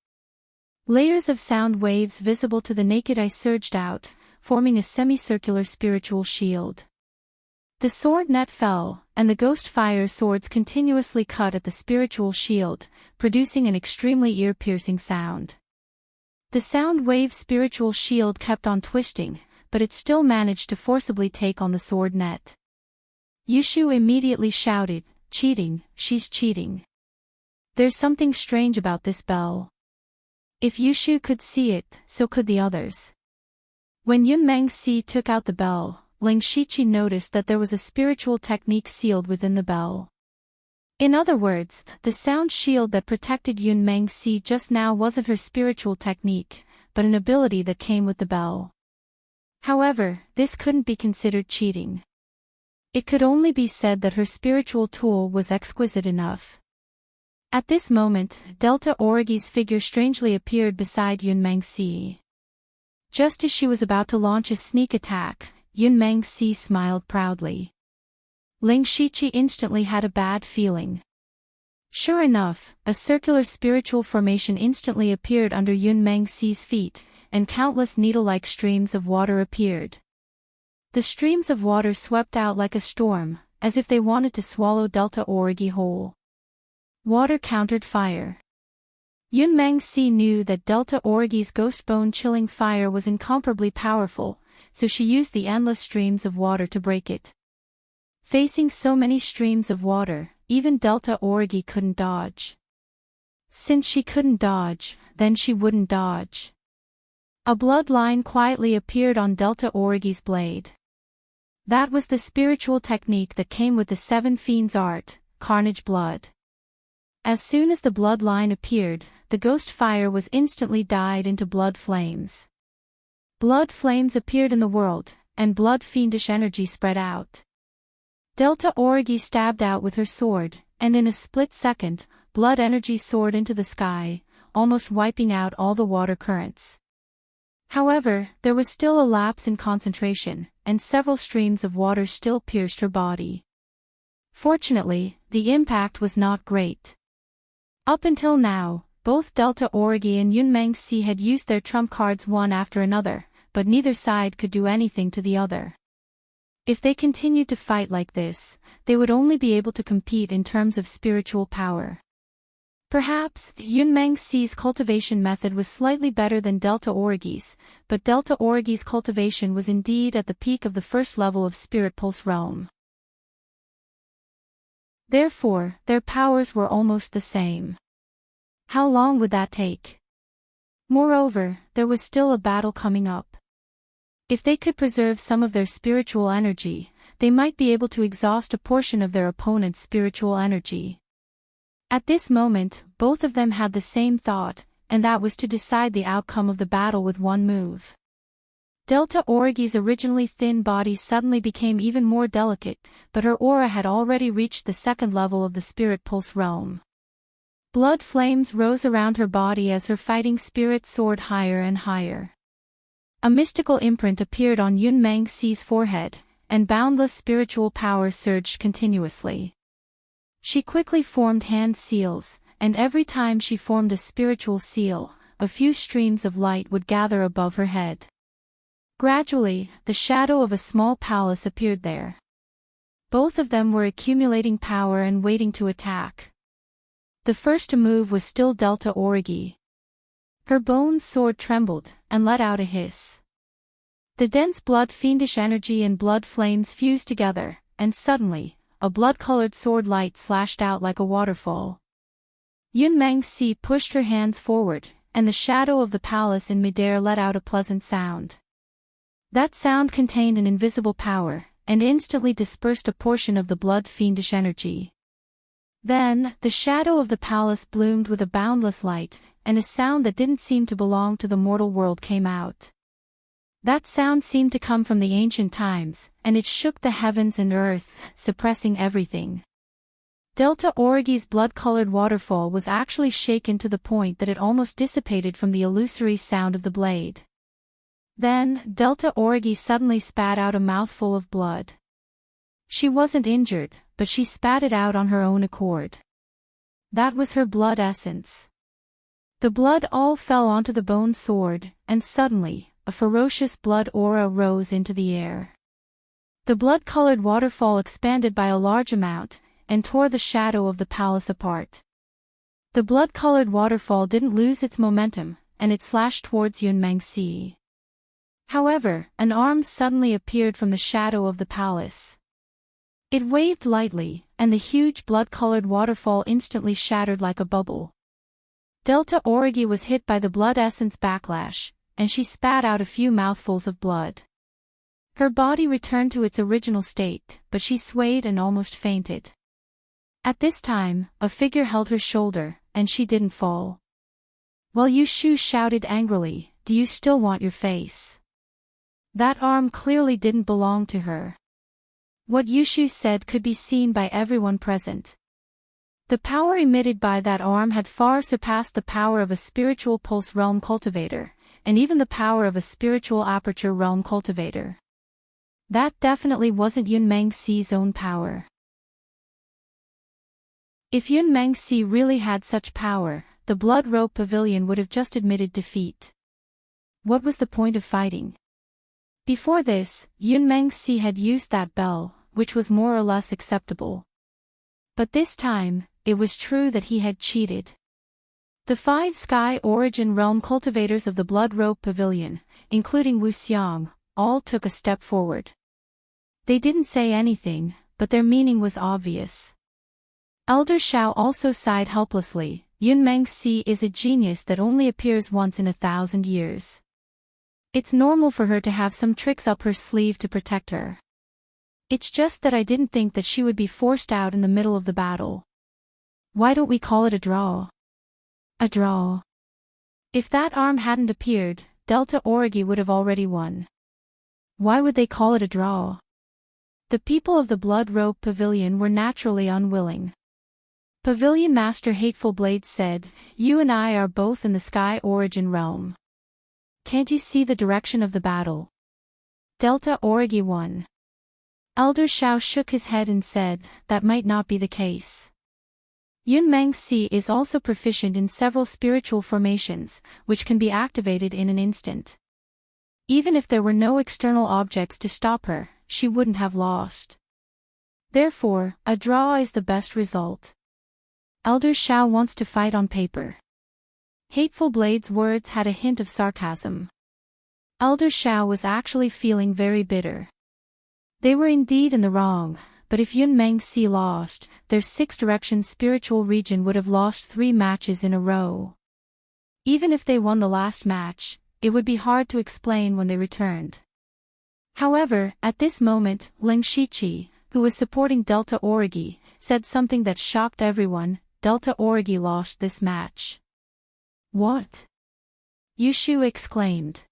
Layers of sound waves visible to the naked eye surged out, forming a semicircular spiritual shield. The sword net fell, and the ghost fire swords continuously cut at the spiritual shield, producing an extremely ear-piercing sound. The sound wave spiritual shield kept on twisting, but it still managed to forcibly take on the sword net. Yushu immediately shouted, "Cheating, she's cheating. There's something strange about this bell." If Yushu could see it, so could the others. When Yun Mengsi took out the bell, Ling Shiqi noticed that there was a spiritual technique sealed within the bell. In other words, the sound shield that protected Yun Mengsi just now wasn't her spiritual technique, but an ability that came with the bell. However, this couldn't be considered cheating. It could only be said that her spiritual tool was exquisite enough. At this moment, Delta Origi's figure strangely appeared beside Yun Mengsi. Just as she was about to launch a sneak attack, Yun Mengsi smiled proudly. Ling Shiqi instantly had a bad feeling. Sure enough, a circular spiritual formation instantly appeared under Yun Mengsi's feet, and countless needle-like streams of water appeared. The streams of water swept out like a storm, as if they wanted to swallow Delta Origi whole. Water countered fire. Yun Mengsi knew that Delta Origi's ghost bone-chilling fire was incomparably powerful, so she used the endless streams of water to break it. Facing so many streams of water, even Delta Origi couldn't dodge. Since she couldn't dodge, then she wouldn't dodge. A bloodline quietly appeared on Delta Origi's blade. That was the spiritual technique that came with the Seven Fiends art, Carnage Blood. As soon as the bloodline appeared, the ghost fire was instantly dyed into blood flames. Blood flames appeared in the world, and blood fiendish energy spread out. Delta Origi stabbed out with her sword, and in a split second, blood energy soared into the sky, almost wiping out all the water currents. However, there was still a lapse in concentration, and several streams of water still pierced her body. Fortunately, the impact was not great. Up until now, both Delta Origi and Yunmeng-Si had used their trump cards one after another, but neither side could do anything to the other. If they continued to fight like this, they would only be able to compete in terms of spiritual power. Perhaps, Yunmeng-Si's cultivation method was slightly better than Delta Origi's, but Delta Origi's cultivation was indeed at the peak of the first level of Spirit Pulse realm. Therefore, their powers were almost the same. How long would that take? Moreover, there was still a battle coming up. If they could preserve some of their spiritual energy, they might be able to exhaust a portion of their opponent's spiritual energy. At this moment, both of them had the same thought, and that was to decide the outcome of the battle with one move. Delta Origi's originally thin body suddenly became even more delicate, but her aura had already reached the second level of the Spirit Pulse realm. Blood flames rose around her body as her fighting spirit soared higher and higher. A mystical imprint appeared on Yunmeng-Si's forehead, and boundless spiritual power surged continuously. She quickly formed hand seals, and every time she formed a spiritual seal, a few streams of light would gather above her head. Gradually, the shadow of a small palace appeared there. Both of them were accumulating power and waiting to attack. The first to move was still Delta Origi. Her bone sword trembled, and let out a hiss. The dense blood fiendish energy and blood flames fused together, and suddenly, a blood-colored sword light slashed out like a waterfall. Yunmeng-Si pushed her hands forward, and the shadow of the palace in midair let out a pleasant sound. That sound contained an invisible power, and instantly dispersed a portion of the blood-fiendish energy. Then, the shadow of the palace bloomed with a boundless light, and a sound that didn't seem to belong to the mortal world came out. That sound seemed to come from the ancient times, and it shook the heavens and earth, suppressing everything. Delta Origi's blood-colored waterfall was actually shaken to the point that it almost dissipated from the illusory sound of the blade. Then, Delta Origi suddenly spat out a mouthful of blood. She wasn't injured, but she spat it out on her own accord. That was her blood essence. The blood all fell onto the bone sword, and suddenly, a ferocious blood aura rose into the air. The blood-colored waterfall expanded by a large amount, and tore the shadow of the palace apart. The blood-colored waterfall didn't lose its momentum, and it slashed towards Yunmeng-Si. However, an arm suddenly appeared from the shadow of the palace. It waved lightly, and the huge blood-colored waterfall instantly shattered like a bubble. Delta Origi was hit by the blood essence backlash, and she spat out a few mouthfuls of blood. Her body returned to its original state, but she swayed and almost fainted. At this time, a figure held her shoulder, and she didn't fall. While Yushu shouted angrily, "Do you still want your face?" That arm clearly didn't belong to her. What Yushu said could be seen by everyone present. The power emitted by that arm had far surpassed the power of a spiritual pulse realm cultivator, and even the power of a spiritual aperture realm cultivator. That definitely wasn't Yunmeng-Si's own power. If Yunmeng-Si really had such power, the Blood Rope Pavilion would have just admitted defeat. What was the point of fighting? Before this, Yunmeng-Si had used that bell, which was more or less acceptable. But this time, it was true that he had cheated. The 5 Sky Origin Realm cultivators of the Blood Rope Pavilion, including Wu Xiang, all took a step forward. They didn't say anything, but their meaning was obvious. Elder Shao also sighed helplessly, Yun Mengsi is a genius that only appears once in 1,000 years. It's normal for her to have some tricks up her sleeve to protect her. It's just that I didn't think that she would be forced out in the middle of the battle. Why don't we call it a draw? A draw. If that arm hadn't appeared, Delta Origi would have already won. Why would they call it a draw? The people of the Blood Robe Pavilion were naturally unwilling. Pavilion Master Hateful Blade said, "You and I are both in the Sky Origin realm. Can't you see the direction of the battle?" Delta Origi won. Elder Shao shook his head and said, "That might not be the case. Yun Mengsi is also proficient in several spiritual formations, which can be activated in an instant. Even if there were no external objects to stop her, she wouldn't have lost. Therefore, a draw is the best result. Elder Shao wants to fight on paper." Hateful Blade's words had a hint of sarcasm. Elder Shao was actually feeling very bitter. They were indeed in the wrong, but if Yun Mengsi lost, their six-direction spiritual region would have lost 3 matches in a row. Even if they won the last match, it would be hard to explain when they returned. However, at this moment, Ling Shiqi, who was supporting Delta Origi, said something that shocked everyone: Delta Origi lost this match. What? Yushu exclaimed.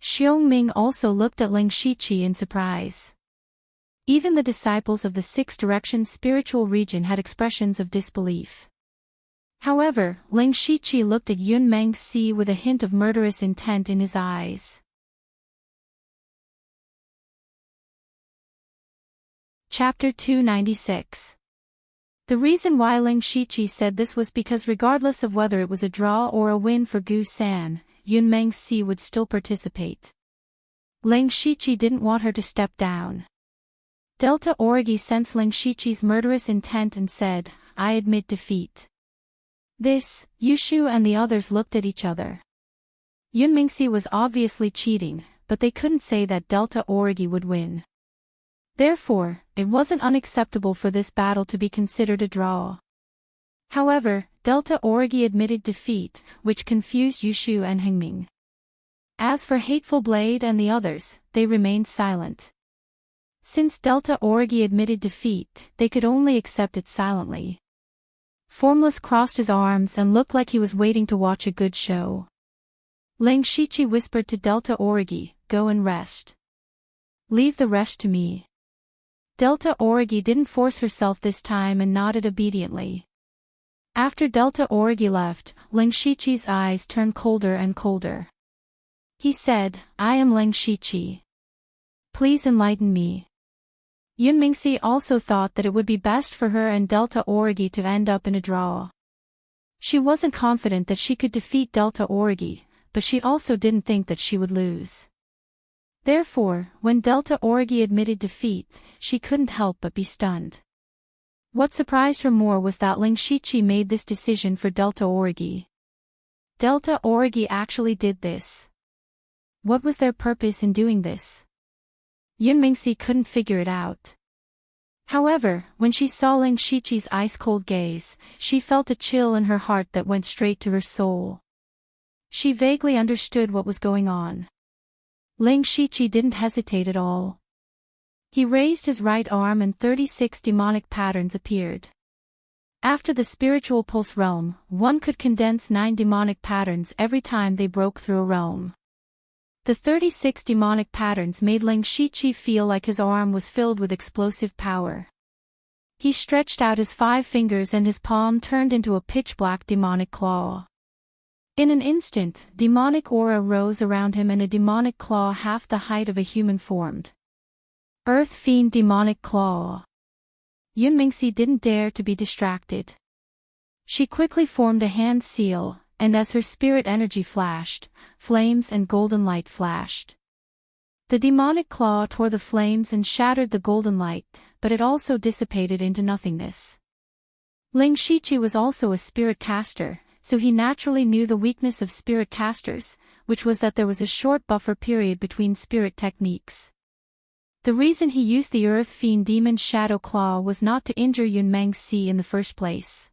Xiongming also looked at Ling Shiqi in surprise. Even the disciples of the six-direction spiritual region had expressions of disbelief. However, Ling Shiqi looked at Yun Mengsi with a hint of murderous intent in his eyes. Chapter 296. The reason why Ling Shiqi said this was because regardless of whether it was a draw or a win for Gu San, Yun Mengsi would still participate. Ling Shiqi didn't want her to step down. Delta Origi sensed Ling Shiqi's murderous intent and said, "I admit defeat." This, Yushu and the others looked at each other. Yun Mengsi was obviously cheating, but they couldn't say that Delta Origi would win. Therefore, it wasn't unacceptable for this battle to be considered a draw. However, Delta Origi admitted defeat, which confused Yushu and Hengming. As for Hateful Blade and the others, they remained silent. Since Delta Origi admitted defeat, they could only accept it silently. Formless crossed his arms and looked like he was waiting to watch a good show. Ling Shiqi whispered to Delta Origi, "Go and rest. Leave the rest to me." Delta Origi didn't force herself this time and nodded obediently. After Delta Origi left, Ling Shiqi's eyes turned colder and colder. He said, "I am Ling Shiqi. Please enlighten me." Yun Mengsi also thought that it would be best for her and Delta Origi to end up in a draw. She wasn't confident that she could defeat Delta Origi, but she also didn't think that she would lose. Therefore, when Delta Origi admitted defeat, she couldn't help but be stunned. What surprised her more was that Ling Shiqi made this decision for Delta Origi. Delta Origi actually did this. What was their purpose in doing this? Yun Mengsi couldn't figure it out. However, when she saw Ling Shiqi's ice-cold gaze, she felt a chill in her heart that went straight to her soul. She vaguely understood what was going on. Ling Shiqi didn't hesitate at all. He raised his right arm and 36 demonic patterns appeared. After the spiritual pulse realm, one could condense 9 demonic patterns every time they broke through a realm. The 36 demonic patterns made Ling Shiqi feel like his arm was filled with explosive power. He stretched out his 5 fingers and his palm turned into a pitch-black demonic claw. In an instant, demonic aura rose around him and a demonic claw half the height of a human formed. Earth Fiend Demonic Claw. Yun Mengsi didn't dare to be distracted. She quickly formed a hand seal, and as her spirit energy flashed, flames and golden light flashed. The demonic claw tore the flames and shattered the golden light, but it also dissipated into nothingness. Ling Shiqi was also a spirit caster, so he naturally knew the weakness of spirit casters, which was that there was a short buffer period between spirit techniques. The reason he used the Earth Fiend Demon Shadow Claw was not to injure Yun Mengsi in the first place.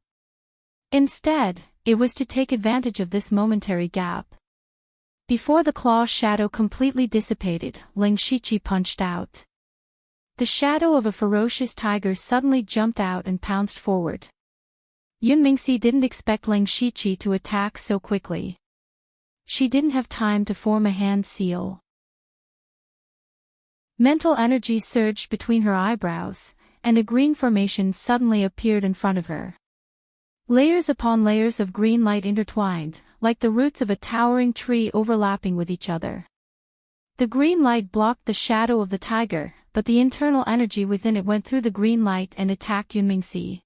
Instead, it was to take advantage of this momentary gap. Before the claw shadow completely dissipated, Ling Shiqi punched out. The shadow of a ferocious tiger suddenly jumped out and pounced forward. Yun Mingxi didn't expect Ling Shiqi to attack so quickly. She didn't have time to form a hand seal. Mental energy surged between her eyebrows, and a green formation suddenly appeared in front of her. Layers upon layers of green light intertwined, like the roots of a towering tree overlapping with each other. The green light blocked the shadow of the tiger, but the internal energy within it went through the green light and attacked Yun Mingxi.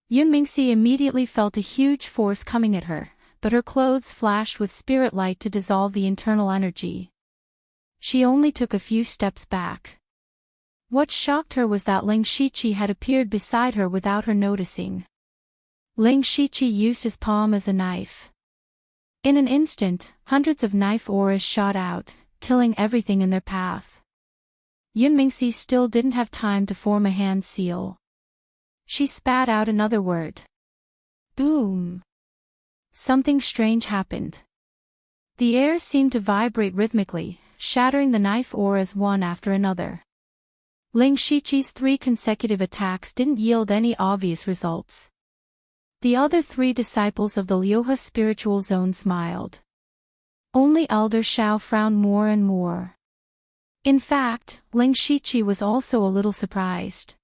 Yun Mingxi immediately felt a huge force coming at her, but her clothes flashed with spirit light to dissolve the internal energy. She only took a few steps back. What shocked her was that Ling Shiqi had appeared beside her without her noticing. Ling Shiqi used his palm as a knife. In an instant, hundreds of knife auras shot out, killing everything in their path. Yun Mingxi still didn't have time to form a hand seal. She spat out another word. Boom! Something strange happened. The air seemed to vibrate rhythmically, shattering the knife auras one after another. Ling Shiqi's 3 consecutive attacks didn't yield any obvious results. The other 3 disciples of the Liuhe spiritual zone smiled. Only Elder Shao frowned more and more. In fact, Ling Shiqi was also a little surprised.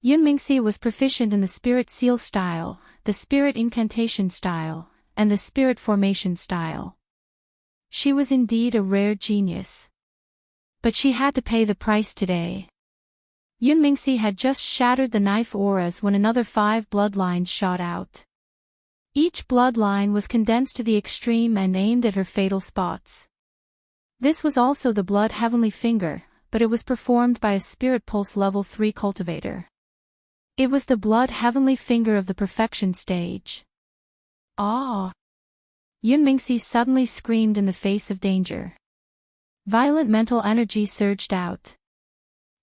Yun Mingxi was proficient in the Spirit Seal style, the Spirit Incantation style, and the Spirit Formation style. She was indeed a rare genius. But she had to pay the price today. Yun Mingxi had just shattered the knife auras when another 5 bloodlines shot out. Each bloodline was condensed to the extreme and aimed at her fatal spots. This was also the Blood Heavenly Finger, but it was performed by a Spirit Pulse Level 3 cultivator. It was the Blood Heavenly Finger of the Perfection stage. Ah! Yun Mingxi suddenly screamed in the face of danger. Violent mental energy surged out.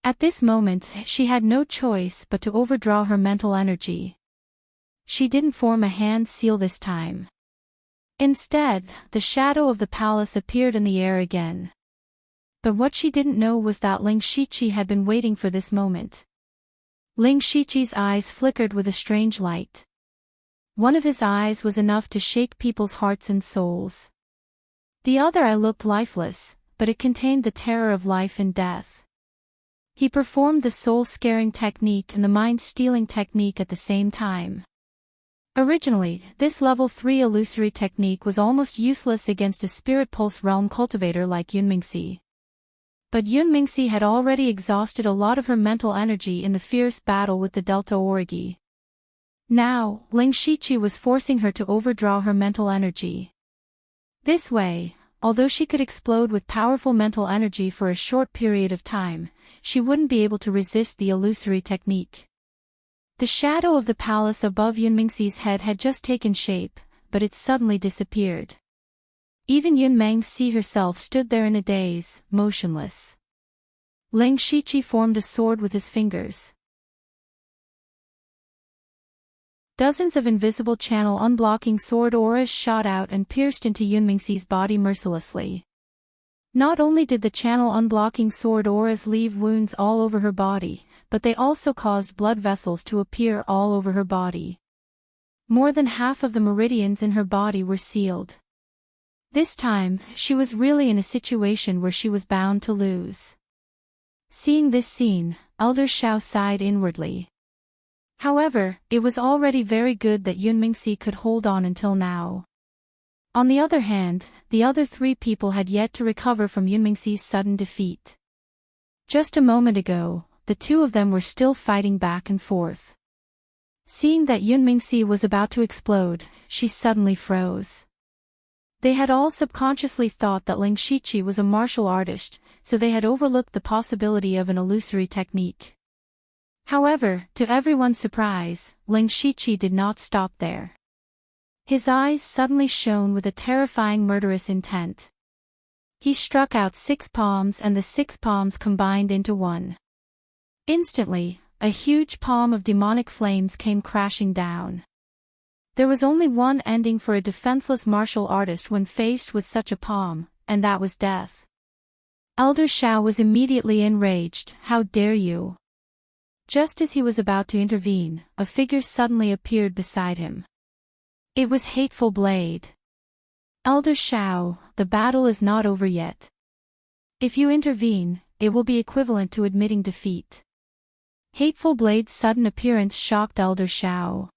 At this moment, she had no choice but to overdraw her mental energy. She didn't form a hand seal this time. Instead, the shadow of the palace appeared in the air again. But what she didn't know was that Ling Shiqi had been waiting for this moment. Ling Shiqi's eyes flickered with a strange light. One of his eyes was enough to shake people's hearts and souls. The other eye looked lifeless, but it contained the terror of life and death. He performed the soul-scaring technique and the mind-stealing technique at the same time. Originally, this level 3 illusory technique was almost useless against a Spirit Pulse Realm cultivator like Yun Mingxi. But Yun Mingxi had already exhausted a lot of her mental energy in the fierce battle with the Delta Origi. Now, Ling Shiqi was forcing her to overdraw her mental energy. This way, although she could explode with powerful mental energy for a short period of time, she wouldn't be able to resist the illusory technique. The shadow of the palace above Yun Mingxi's head had just taken shape, but it suddenly disappeared. Even Yun Mingxi herself stood there in a daze, motionless. Ling Shiqi formed a sword with his fingers. Dozens of invisible channel unblocking sword auras shot out and pierced into Yun Mingxi's body mercilessly. Not only did the channel unblocking sword auras leave wounds all over her body, but they also caused blood vessels to appear all over her body. More than half of the meridians in her body were sealed. This time, she was really in a situation where she was bound to lose. Seeing this scene, Elder Shao sighed inwardly. However, it was already very good that Yun Mingxi could hold on until now. On the other hand, the other 3 people had yet to recover from Yun Mingxi's sudden defeat. Just a moment ago, the 2 of them were still fighting back and forth. Seeing that Yun Mingxi was about to explode, she suddenly froze. They had all subconsciously thought that Ling Shiqi was a martial artist, so they had overlooked the possibility of an illusory technique. However, to everyone's surprise, Ling Shiqi did not stop there. His eyes suddenly shone with a terrifying murderous intent. He struck out 6 palms and the 6 palms combined into one. Instantly, a huge palm of demonic flames came crashing down. There was only one ending for a defenseless martial artist when faced with such a palm, and that was death. Elder Shao was immediately enraged. How dare you? Just as he was about to intervene, a figure suddenly appeared beside him. It was Hateful Blade. Elder Shao, the battle is not over yet. If you intervene, it will be equivalent to admitting defeat. Hateful Blade's sudden appearance shocked Elder Shao.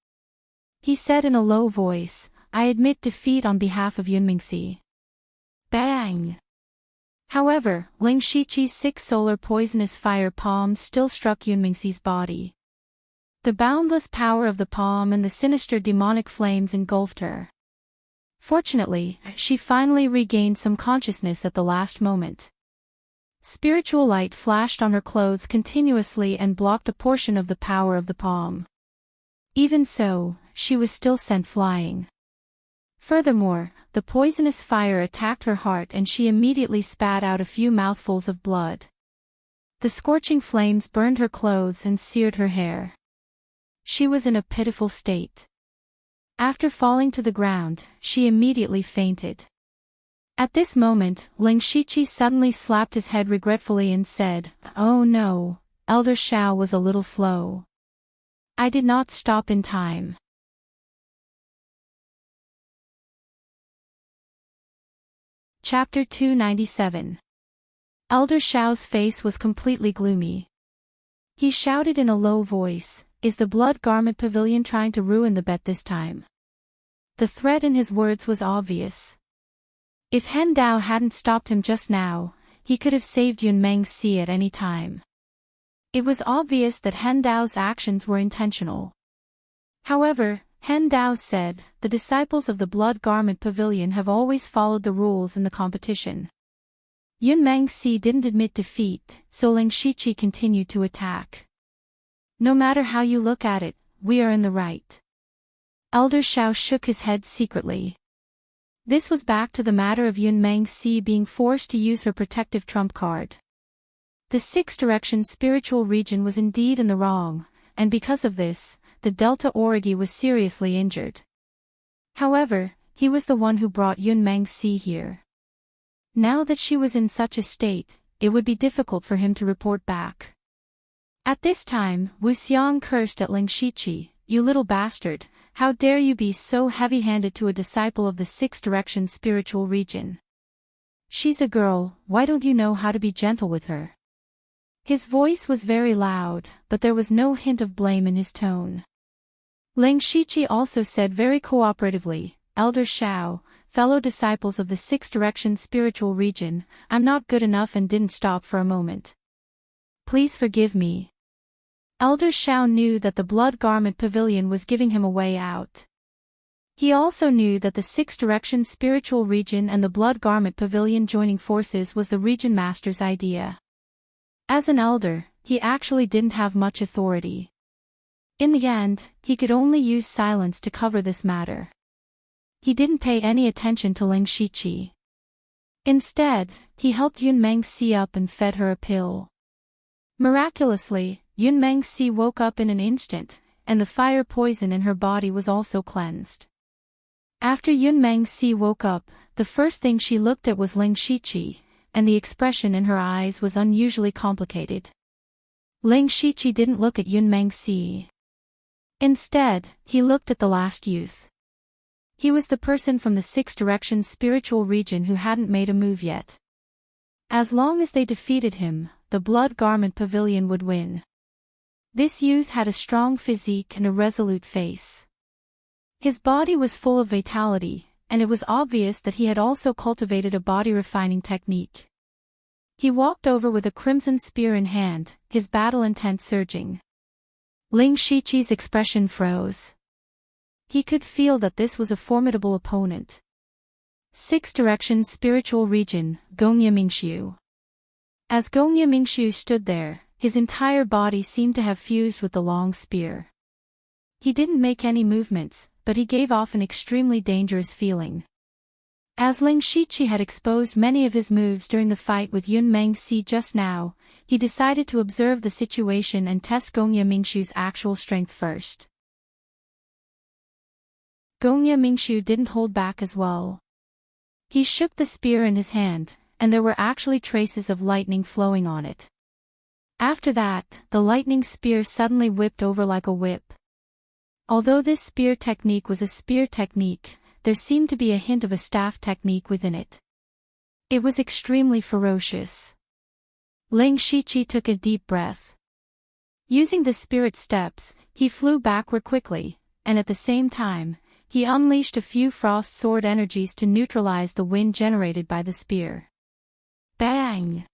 He said in a low voice, I admit defeat on behalf of Yunmingxi. Bang! However, Ling Shiqi's 6 solar poisonous fire palms still struck Yunmingxi's body. The boundless power of the palm and the sinister demonic flames engulfed her. Fortunately, she finally regained some consciousness at the last moment. Spiritual light flashed on her clothes continuously and blocked a portion of the power of the palm. Even so, she was still sent flying. Furthermore, the poisonous fire attacked her heart and she immediately spat out a few mouthfuls of blood. The scorching flames burned her clothes and seared her hair. She was in a pitiful state. After falling to the ground, she immediately fainted. At this moment, Ling Shiqi suddenly slapped his head regretfully and said, Oh no, Elder Shao was a little slow. I did not stop in time. Chapter 297. Elder Shao's face was completely gloomy. He shouted in a low voice, Is the Blood Garment Pavilion trying to ruin the bet this time? The threat in his words was obvious. If Hen Dao hadn't stopped him just now, he could have saved Yunmingxi at any time. It was obvious that Hen Dao's actions were intentional. However, Hen Dao said, the disciples of the Blood Garment Pavilion have always followed the rules in the competition. Yunmingxi didn't admit defeat, so Ling Shiqi continued to attack. No matter how you look at it, we are in the right. Elder Shao shook his head secretly. This was back to the matter of Yunmingxi being forced to use her protective trump card. The 6 direction spiritual region was indeed in the wrong, and because of this, the Delta Origi was seriously injured. However, he was the one who brought Yunmingxi here. Now that she was in such a state, it would be difficult for him to report back. At this time, Wu Xiang cursed at Ling Shiqi, You little bastard, how dare you be so heavy-handed to a disciple of the 6 direction spiritual region? She's a girl, why don't you know how to be gentle with her? His voice was very loud, but there was no hint of blame in his tone. Ling Shiqi also said very cooperatively, Elder Shao, fellow disciples of the 6 direction spiritual region, I'm not good enough and didn't stop for a moment. Please forgive me. Elder Shao knew that the Blood Garment Pavilion was giving him a way out. He also knew that the 6 direction spiritual region and the Blood Garment Pavilion joining forces was the region master's idea. As an elder, he actually didn't have much authority. In the end, he could only use silence to cover this matter. He didn't pay any attention to Ling Shiqi. Instead, he helped Yunmingxi up and fed her a pill. Miraculously, Yunmingxi woke up in an instant, and the fire poison in her body was also cleansed. After Yunmingxi woke up, the first thing she looked at was Ling Shiqi, and the expression in her eyes was unusually complicated. Ling Shiqi didn't look at Yunmingxi. Instead, he looked at the last youth. He was the person from the 6 direction spiritual region who hadn't made a move yet. As long as they defeated him, the Blood Garment Pavilion would win. This youth had a strong physique and a resolute face. His body was full of vitality, and it was obvious that he had also cultivated a body-refining technique. He walked over with a crimson spear in hand, his battle intent surging. Ling Shiqi's expression froze. He could feel that this was a formidable opponent. 6 direction spiritual region, Gongye Mingxiu. As Gongye Mingxiu stood there, his entire body seemed to have fused with the long spear. He didn't make any movements, but he gave off an extremely dangerous feeling. As Ling Shiqi had exposed many of his moves during the fight with Yunmingxi just now, he decided to observe the situation and test Gongye Mingxiu's actual strength first. Gongye Mingshu didn't hold back as well. He shook the spear in his hand, and there were actually traces of lightning flowing on it. After that, the lightning spear suddenly whipped over like a whip. Although this spear technique was a spear technique, there seemed to be a hint of a staff technique within it. It was extremely ferocious. Ling Shiqi took a deep breath. Using the spirit steps, he flew backward quickly, and at the same time, he unleashed a few frost sword energies to neutralize the wind generated by the spear. Bang!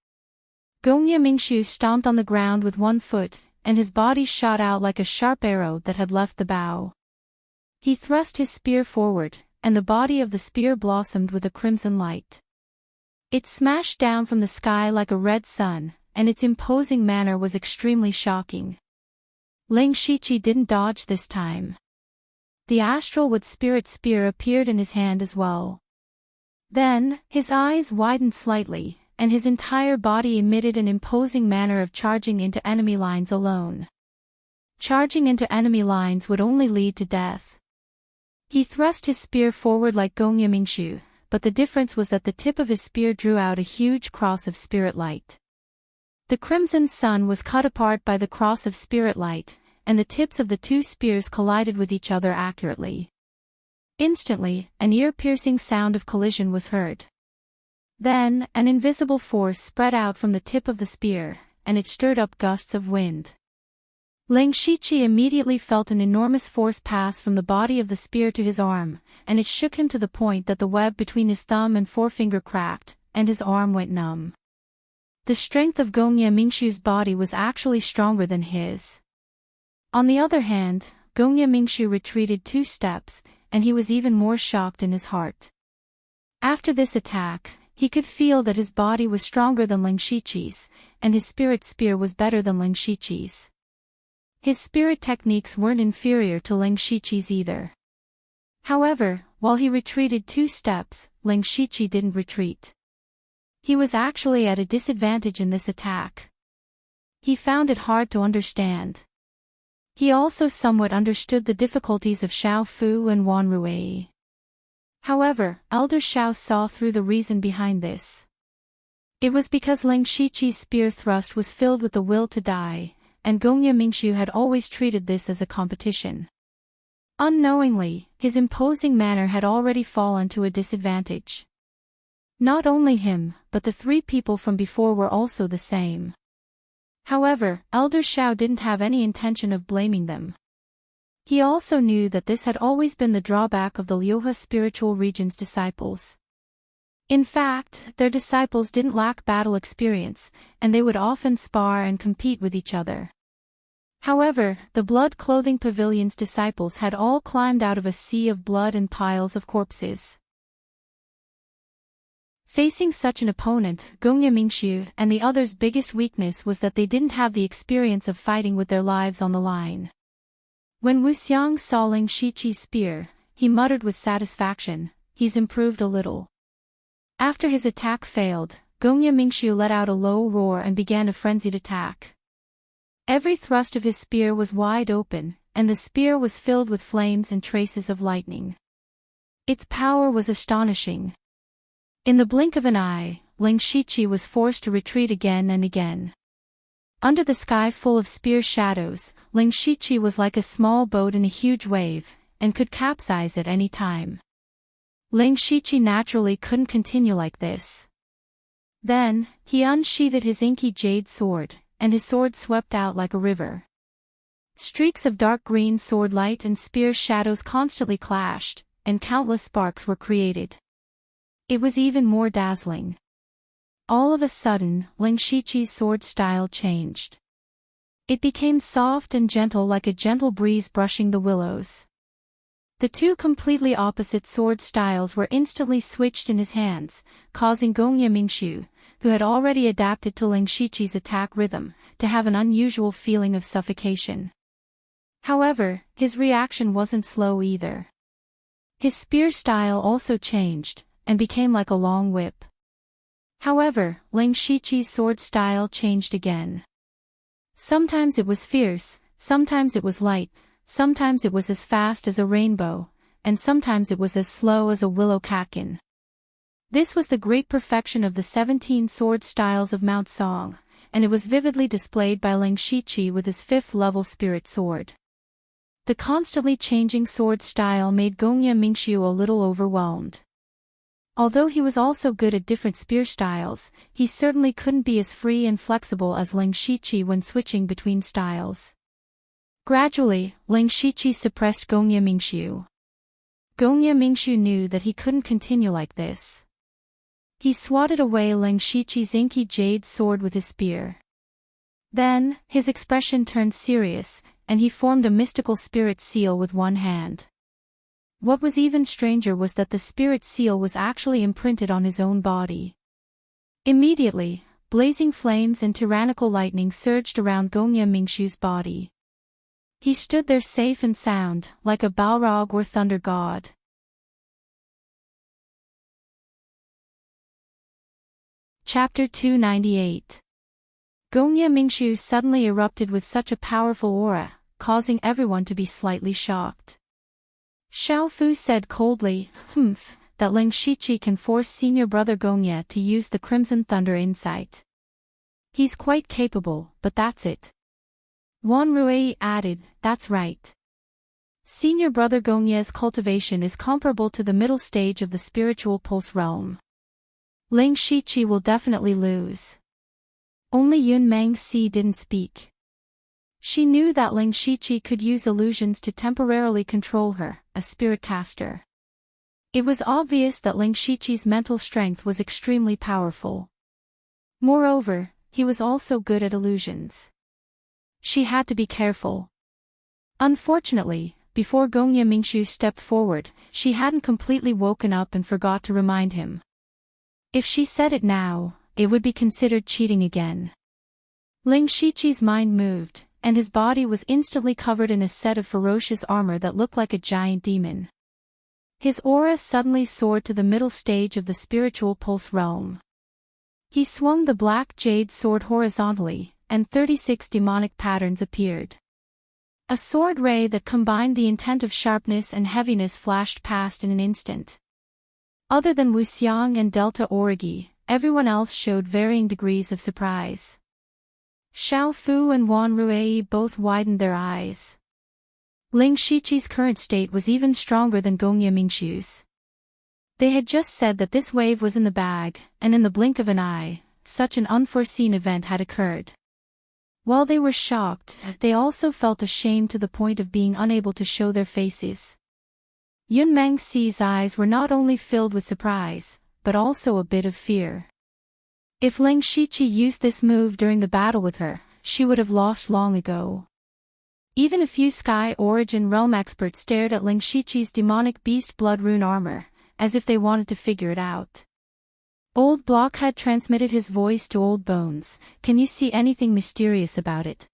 Gongye Mingshu stomped on the ground with one foot, and his body shot out like a sharp arrow that had left the bow. He thrust his spear forward, and the body of the spear blossomed with a crimson light. It smashed down from the sky like a red sun, and its imposing manner was extremely shocking. Ling Shiqi didn't dodge this time. The astral wood spirit spear appeared in his hand as well. Then, his eyes widened slightly, and his entire body emitted an imposing manner of charging into enemy lines alone. Charging into enemy lines would only lead to death. He thrust his spear forward like Gongye Mingshu, but the difference was that the tip of his spear drew out a huge cross of spirit light. The crimson sun was cut apart by the cross of spirit light, and the tips of the two spears collided with each other accurately. Instantly, an ear-piercing sound of collision was heard. Then, an invisible force spread out from the tip of the spear, and it stirred up gusts of wind. Ling Shiqi immediately felt an enormous force pass from the body of the spear to his arm, and it shook him to the point that the web between his thumb and forefinger cracked, and his arm went numb. The strength of Gongye Mingshu's body was actually stronger than his. On the other hand, Gongye Mingshu retreated 2 steps, and he was even more shocked in his heart. After this attack, he could feel that his body was stronger than Ling Shiqi's, and his spirit spear was better than Ling Shiqi's. His spirit techniques weren't inferior to Ling Shiqi's either. However, while he retreated 2 steps, Ling Shiqi didn't retreat. He was actually at a disadvantage in this attack. He found it hard to understand. He also somewhat understood the difficulties of Xiao Fu and Wan Ruei. However, Elder Xiao saw through the reason behind this. It was because Ling Shiqi's spear thrust was filled with the will to die, and Gongye Mingshu had always treated this as a competition. Unknowingly, his imposing manner had already fallen to a disadvantage. Not only him, but the 3 people from before were also the same. However, Elder Xiao didn't have any intention of blaming them. He also knew that this had always been the drawback of the Liuhe spiritual region's disciples. In fact, their disciples didn't lack battle experience, and they would often spar and compete with each other. However, the Blood Clothing Pavilion's disciples had all climbed out of a sea of blood and piles of corpses. Facing such an opponent, Gongye Mingshu and the others' biggest weakness was that they didn't have the experience of fighting with their lives on the line. When Wu Xiang saw Ling Shiqi's spear, he muttered with satisfaction, "He's improved a little." After his attack failed, Gongye Mingshu let out a low roar and began a frenzied attack. Every thrust of his spear was wide open, and the spear was filled with flames and traces of lightning. Its power was astonishing. In the blink of an eye, Ling Shiqi was forced to retreat again and again. Under the sky full of spear shadows, Ling Shiqi was like a small boat in a huge wave, and could capsize at any time. Ling Shiqi naturally couldn't continue like this. Then, he unsheathed his inky jade sword, and his sword swept out like a river. Streaks of dark green sword light and spear shadows constantly clashed, and countless sparks were created. It was even more dazzling. All of a sudden, Ling Shiqi's sword style changed. It became soft and gentle like a gentle breeze brushing the willows. The 2 completely opposite sword styles were instantly switched in his hands, causing Gongye Mingshu, who had already adapted to Ling Shiqi's attack rhythm, to have an unusual feeling of suffocation. However, his reaction wasn't slow either. His spear style also changed, and became like a long whip. However, Ling Shiqi's sword style changed again. Sometimes it was fierce, sometimes it was light, sometimes it was as fast as a rainbow, and sometimes it was as slow as a willow catkin. This was the great perfection of the 17 sword styles of Mount Song, and it was vividly displayed by Ling Shiqi with his 5th-level spirit sword. The constantly changing sword style made Gongye Mingxiu a little overwhelmed. Although he was also good at different spear styles, he certainly couldn't be as free and flexible as Ling Shiqi when switching between styles. Gradually, Ling Shiqi suppressed Gongye Mingxiu. Gongye Mingxiu knew that he couldn't continue like this. He swatted away Ling Shiqi's inky jade sword with his spear. Then, his expression turned serious, and he formed a mystical spirit seal with one hand. What was even stranger was that the spirit seal was actually imprinted on his own body. Immediately, blazing flames and tyrannical lightning surged around Gongye Mingxiu's body. He stood there safe and sound, like a Balrog or thunder god. Chapter 298. Gongye Mingxiu suddenly erupted with such a powerful aura, causing everyone to be slightly shocked. Xiao Fu said coldly, that Ling Shiqi can force senior brother Gongye to use the Crimson Thunder insight. He's quite capable, but that's it. Wan Rui added, that's right. Senior brother Gongye's cultivation is comparable to the middle stage of the spiritual pulse realm. Ling Shiqi will definitely lose. Only Yun Mengxi didn't speak. She knew that Ling Shiqi could use illusions to temporarily control her, a spirit caster. It was obvious that Ling Shiqi's mental strength was extremely powerful. Moreover, he was also good at illusions. She had to be careful. Unfortunately, before Gongye Mingxiu stepped forward, she hadn't completely woken up and forgot to remind him. If she said it now, it would be considered cheating again. Ling Shiqi's mind moved, and his body was instantly covered in a set of ferocious armor that looked like a giant demon. His aura suddenly soared to the middle stage of the spiritual pulse realm. He swung the black jade sword horizontally, and 36 demonic patterns appeared. A sword ray that combined the intent of sharpness and heaviness flashed past in an instant. Other than Wuxiang and Delta Origi, everyone else showed varying degrees of surprise. Xiao Fu and Wan Rui both widened their eyes. Ling Shiqi's current state was even stronger than Gongye Mingxiu's. They had just said that this wave was in the bag, and in the blink of an eye, such an unforeseen event had occurred. While they were shocked, they also felt ashamed to the point of being unable to show their faces. Yun Mengxi's eyes were not only filled with surprise, but also a bit of fear. If Ling Shiqi used this move during the battle with her, she would have lost long ago. Even a few Sky Origin Realm experts stared at Ling Shiqi's demonic beast blood rune armor, as if they wanted to figure it out. Old Blockhead transmitted his voice to Old Bones. Can you see anything mysterious about it?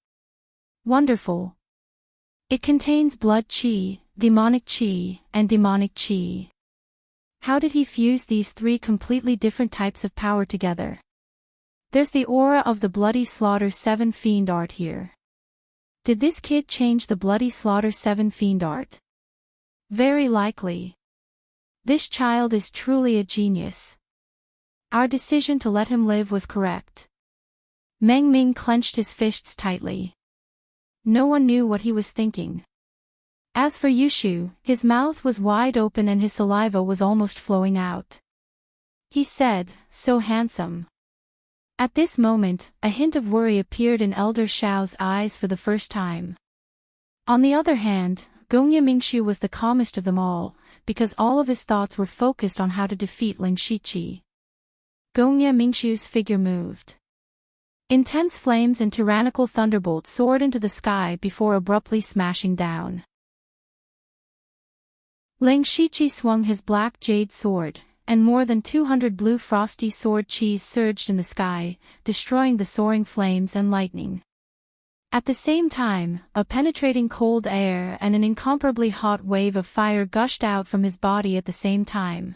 Wonderful. It contains blood chi, demonic chi, and demonic chi. How did he fuse these 3 completely different types of power together? There's the aura of the Bloody Slaughter 7 Fiend art here. Did this kid change the Bloody Slaughter 7 Fiend art? Very likely. This child is truly a genius. Our decision to let him live was correct. Meng Ming clenched his fists tightly. No one knew what he was thinking. As for Yushu, his mouth was wide open and his saliva was almost flowing out. He said, so handsome. At this moment, a hint of worry appeared in Elder Xiao's eyes for the first time. On the other hand, Gongye Mingxiu was the calmest of them all, because all of his thoughts were focused on how to defeat Ling Shiqi. Gongye Mingxiu's figure moved. Intense flames and tyrannical thunderbolts soared into the sky before abruptly smashing down. Ling Shiqi swung his black jade sword, and more than 200 blue frosty sword chis surged in the sky, destroying the soaring flames and lightning. At the same time, a penetrating cold air and an incomparably hot wave of fire gushed out from his body at the same time.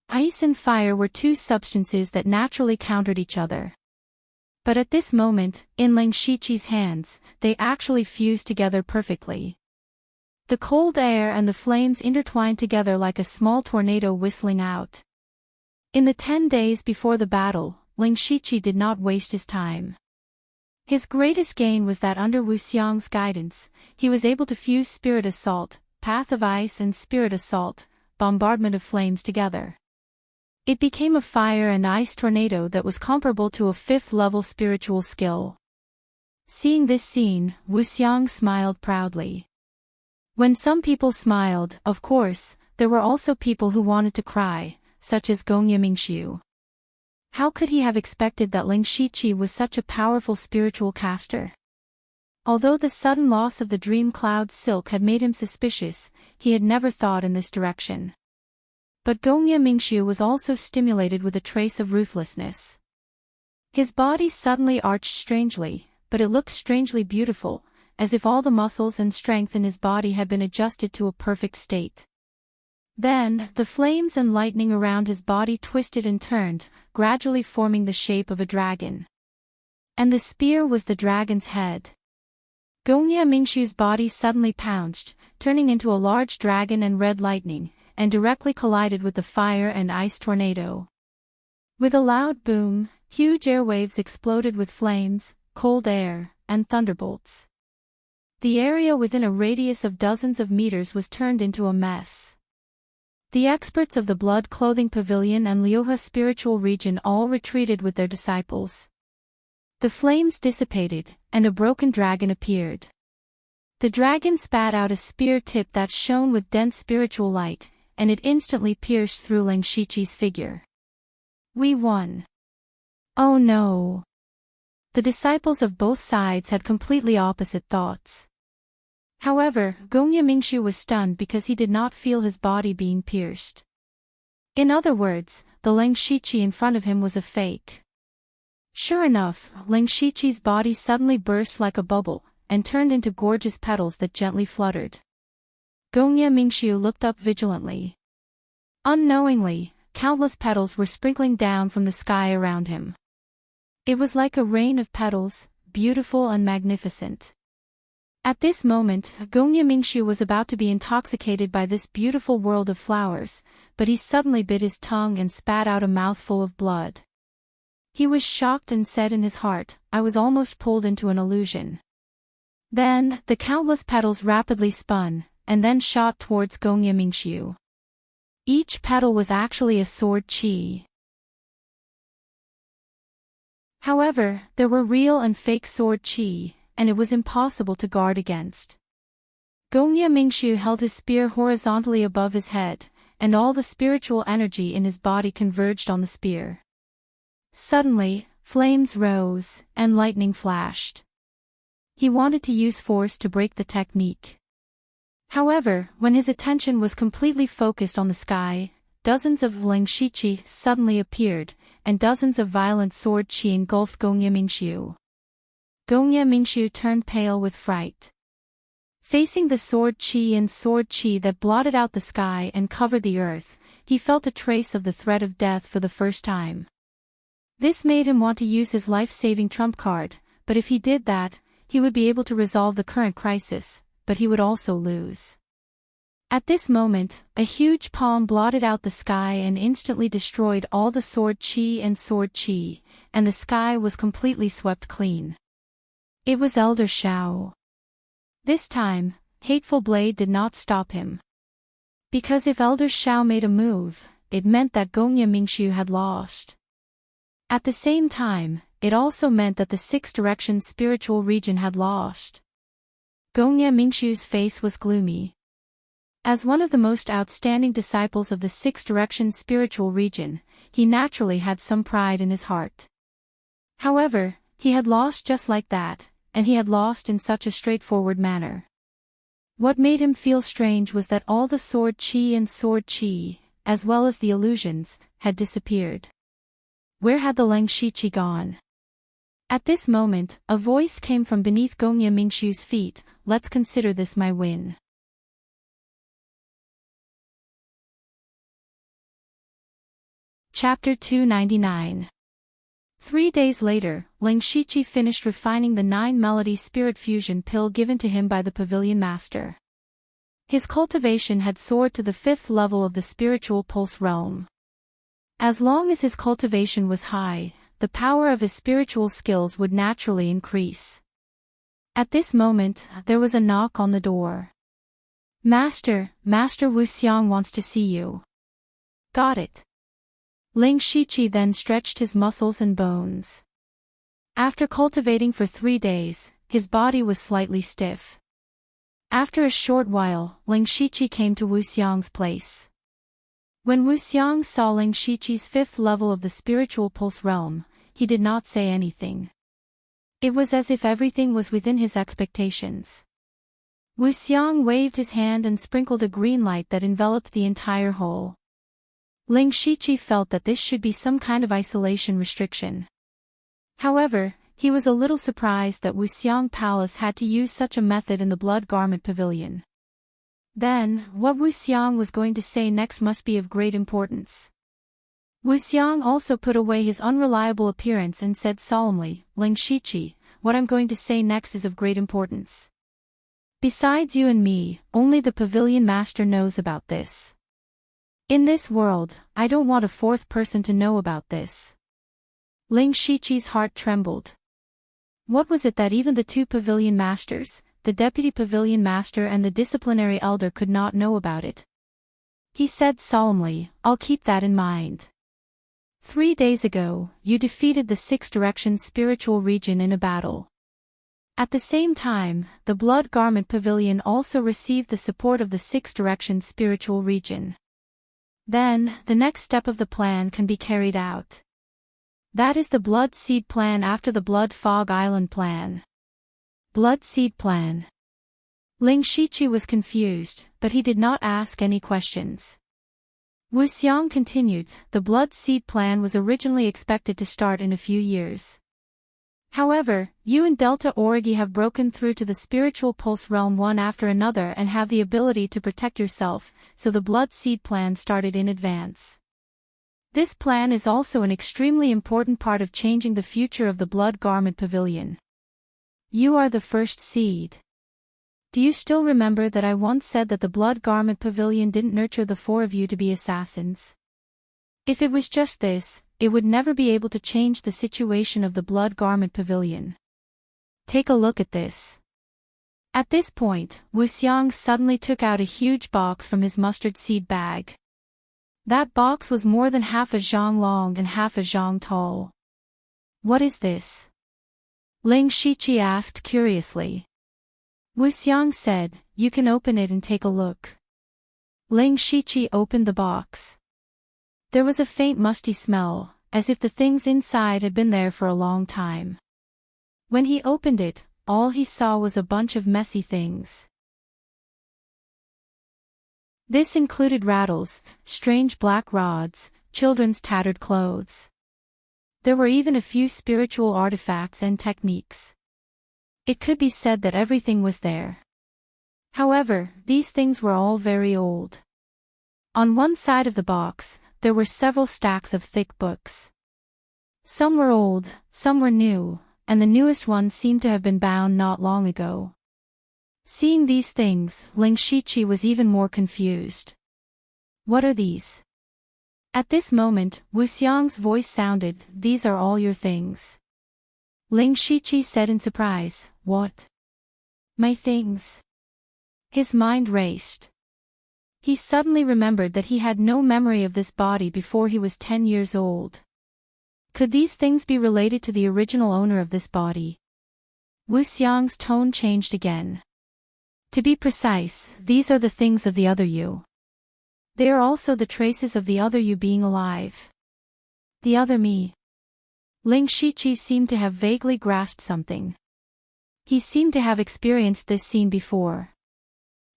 Ice and fire were 2 substances that naturally countered each other. But at this moment, in Ling Shiqi's hands, they actually fused together perfectly. The cold air and the flames intertwined together like a small tornado whistling out. In the 10 days before the battle, Ling Shiqi did not waste his time. His greatest gain was that under Wu Xiang's guidance, he was able to fuse Spirit Assault, Path of Ice and Spirit Assault, Bombardment of Flames together. It became a fire and ice tornado that was comparable to a 5th-level spiritual skill. Seeing this scene, Wu Xiang smiled proudly. When some people smiled, of course, there were also people who wanted to cry, such as Gongye Mingxiu. How could he have expected that Ling Shiqi was such a powerful spiritual caster? Although the sudden loss of the Dream Cloud Silk had made him suspicious, he had never thought in this direction. But Gongye Mingxiu was also stimulated with a trace of ruthlessness. His body suddenly arched strangely, but it looked strangely beautiful, as if all the muscles and strength in his body had been adjusted to a perfect state. Then, the flames and lightning around his body twisted and turned, gradually forming the shape of a dragon. And the spear was the dragon's head. Gongye Mingxiu's body suddenly pounced, turning into a large dragon and red lightning, and directly collided with the fire and ice tornado. With a loud boom, huge airwaves exploded with flames, cold air, and thunderbolts. The area within a radius of dozens of meters was turned into a mess. The experts of the Blood Clothing Pavilion and Liuhe spiritual region all retreated with their disciples. The flames dissipated, and a broken dragon appeared. The dragon spat out a spear tip that shone with dense spiritual light, and it instantly pierced through Ling Shiqi's figure. We won. Oh no. The disciples of both sides had completely opposite thoughts. However, Gongye Mingxiu was stunned because he did not feel his body being pierced. In other words, the Ling Shiqi in front of him was a fake. Sure enough, Ling Shiqi's body suddenly burst like a bubble, and turned into gorgeous petals that gently fluttered. Gongye Mingxiu looked up vigilantly. Unknowingly, countless petals were sprinkling down from the sky around him. It was like a rain of petals, beautiful and magnificent. At this moment, Gongye Mingxiu was about to be intoxicated by this beautiful world of flowers, but he suddenly bit his tongue and spat out a mouthful of blood. He was shocked and said in his heart, I was almost pulled into an illusion. Then, the countless petals rapidly spun, and then shot towards Gongye Mingxiu. Each petal was actually a sword chi. However, there were real and fake sword chi, and it was impossible to guard against. Gongye Mingxiu held his spear horizontally above his head, and all the spiritual energy in his body converged on the spear. Suddenly, flames rose, and lightning flashed. He wanted to use force to break the technique. However, when his attention was completely focused on the sky, dozens of Ling Shiqi suddenly appeared, and dozens of violent sword chi engulfed Gongye Mingxiu. Gongye Mingxiu turned pale with fright. Facing the sword chi that blotted out the sky and covered the earth, he felt a trace of the threat of death for the first time. This made him want to use his life-saving trump card, but if he did that, he would be able to resolve the current crisis, but he would also lose. At this moment, a huge palm blotted out the sky and instantly destroyed all the sword chi, and the sky was completely swept clean. It was Elder Shao. This time, Hateful Blade did not stop him. Because if Elder Shao made a move, it meant that Gongye Mingxiu had lost. At the same time, it also meant that the Sixth Direction spiritual region had lost. Gongye Mingxiu's face was gloomy. As one of the most outstanding disciples of the Sixth Direction spiritual region, he naturally had some pride in his heart. However, he had lost just like that, and he had lost in such a straightforward manner. What made him feel strange was that all the sword chi, as well as the illusions, had disappeared. Where had the Ling Shiqi gone? At this moment, a voice came from beneath Gongye Mingxiu's feet, let's consider this my win. Chapter 299. 3 days later, Ling Shiqi finished refining the 9-melody spirit fusion pill given to him by the pavilion master. His cultivation had soared to the 5th level of the spiritual pulse realm. As long as his cultivation was high, the power of his spiritual skills would naturally increase. At this moment, there was a knock on the door. Master Wuxiang wants to see you. Got it. Ling Shiqi then stretched his muscles and bones. After cultivating for 3 days, his body was slightly stiff. After a short while, Ling Shiqi came to Wuxiang's place. When Wuxiang saw Ling Shiqi's 5th level of the spiritual pulse realm, he did not say anything. It was as if everything was within his expectations. Wuxiang waved his hand and sprinkled a green light that enveloped the entire hole. Ling Shiqi felt that this should be some kind of isolation restriction. However, he was a little surprised that Wuxiang Palace had to use such a method in the Blood Garment Pavilion. Then, what Wuxiang was going to say next must be of great importance. Wuxiang also put away his unreliable appearance and said solemnly, Ling Shiqi, what I'm going to say next is of great importance. Besides you and me, only the pavilion master knows about this. In this world, I don't want a 4th person to know about this. Ling Shiqi's heart trembled. What was it that even the 2 pavilion masters, the deputy pavilion master and the disciplinary elder could not know about it? He said solemnly, I'll keep that in mind. 3 days ago, you defeated the 6 Directions spiritual region in a battle. At the same time, the Blood Garment Pavilion also received the support of the 6 Directions spiritual region. Then, the next step of the plan can be carried out. That is the Blood Seed Plan after the Blood Fog Island Plan. Blood Seed Plan. Ling Shiqi was confused, but he did not ask any questions. Wuxiang continued, the Blood Seed Plan was originally expected to start in a few years. However, you and Delta Origi have broken through to the spiritual pulse realm one after another and have the ability to protect yourself, so the Blood Seed Plan started in advance. This plan is also an extremely important part of changing the future of the Blood Garment Pavilion. You are the first seed. Do you still remember that I once said that the Blood Garment Pavilion didn't nurture the 4 of you to be assassins? If it was just this, it would never be able to change the situation of the Blood Garment Pavilion. Take a look at this. At this point, Wuxiang suddenly took out a huge box from his mustard seed bag. That box was more than half a zhang long and half a zhang tall. What is this? Ling Shiqi asked curiously. Wuxiang said, you can open it and take a look. Ling Shiqi opened the box. There was a faint musty smell, as if the things inside had been there for a long time. When he opened it, all he saw was a bunch of messy things. This included rattles, strange black rods, children's tattered clothes. There were even a few spiritual artifacts and techniques. It could be said that everything was there. However, these things were all very old. On one side of the box, there were several stacks of thick books. Some were old, some were new, and the newest one seemed to have been bound not long ago. Seeing these things, Ling Shiqi was even more confused. What are these? At this moment, Wuxiang's voice sounded, these are all your things. Ling Shiqi said in surprise, what? My things? His mind raced. He suddenly remembered that he had no memory of this body before he was 10 years old. Could these things be related to the original owner of this body? Wuxiang's tone changed again. To be precise, these are the things of the other you. They are also the traces of the other you being alive. The other me. Ling Shiqi seemed to have vaguely grasped something. He seemed to have experienced this scene before.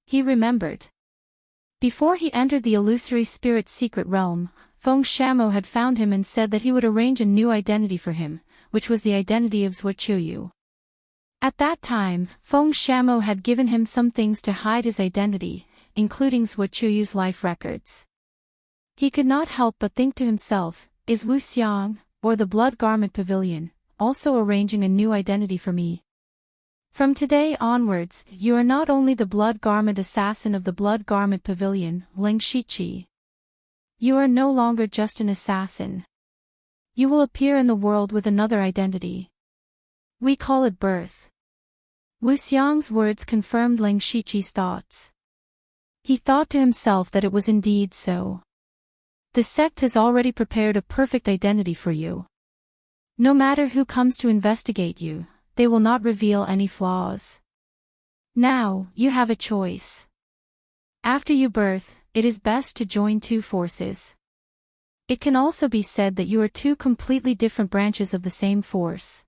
He remembered. Before he entered the illusory spirit secret realm, Feng Shamo had found him and said that he would arrange a new identity for him, which was the identity of Zhuochuyu. At that time, Feng Shamo had given him some things to hide his identity, including Zhuochuyu's life records. He could not help but think to himself, is Wuxiang, or the Blood Garment Pavilion, also arranging a new identity for me? From today onwards, you are not only the Blood Garment Assassin of the Blood Garment Pavilion, Ling Shichi. You are no longer just an assassin. You will appear in the world with another identity. We call it birth. Wu Xiang's words confirmed Ling Shichi's thoughts. He thought to himself that it was indeed so. The sect has already prepared a perfect identity for you. No matter who comes to investigate you, they will not reveal any flaws. Now, you have a choice. After you birth, it is best to join two forces. It can also be said that you are two completely different branches of the same force.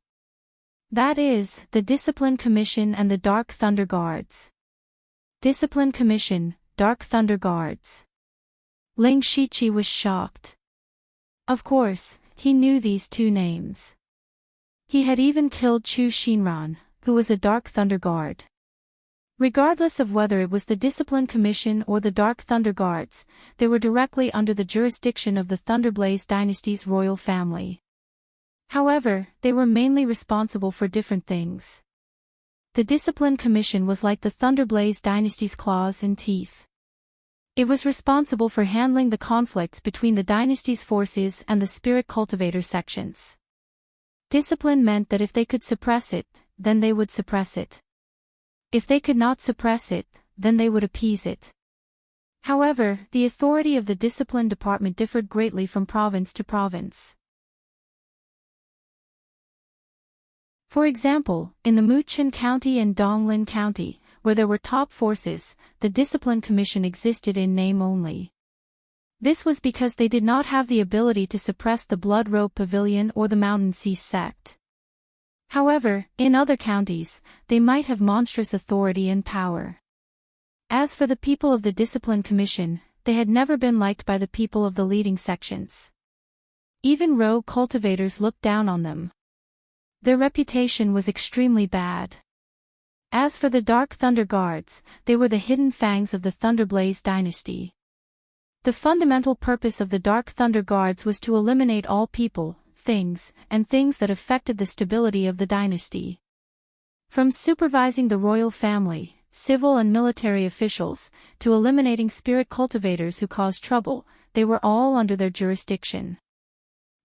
That is, the Discipline Commission and the Dark Thunder Guards. Discipline Commission, Dark Thunder Guards. Ling Shichi was shocked. Of course, he knew these two names. He had even killed Chu Xinran, who was a Dark Thunder Guard. Regardless of whether it was the Discipline Commission or the Dark Thunder Guards, they were directly under the jurisdiction of the Thunderblaze dynasty's royal family. However, they were mainly responsible for different things. The Discipline Commission was like the Thunderblaze dynasty's claws and teeth. It was responsible for handling the conflicts between the dynasty's forces and the spirit cultivator sections. Discipline meant that if they could suppress it, then they would suppress it. If they could not suppress it, then they would appease it. However, the authority of the Discipline Department differed greatly from province to province. For example, in the Muqin County and Donglin County, where there were top forces, the Discipline Commission existed in name only. This was because they did not have the ability to suppress the Blood Robe Pavilion or the Mountain Sea sect. However, in other counties, they might have monstrous authority and power. As for the people of the Discipline Commission, they had never been liked by the people of the leading sections. Even rogue cultivators looked down on them. Their reputation was extremely bad. As for the Dark Thunder Guards, they were the hidden fangs of the Thunderblaze dynasty. The fundamental purpose of the Dark Thunder Guards was to eliminate all people, things, and things that affected the stability of the dynasty. From supervising the royal family, civil and military officials, to eliminating spirit cultivators who caused trouble, they were all under their jurisdiction.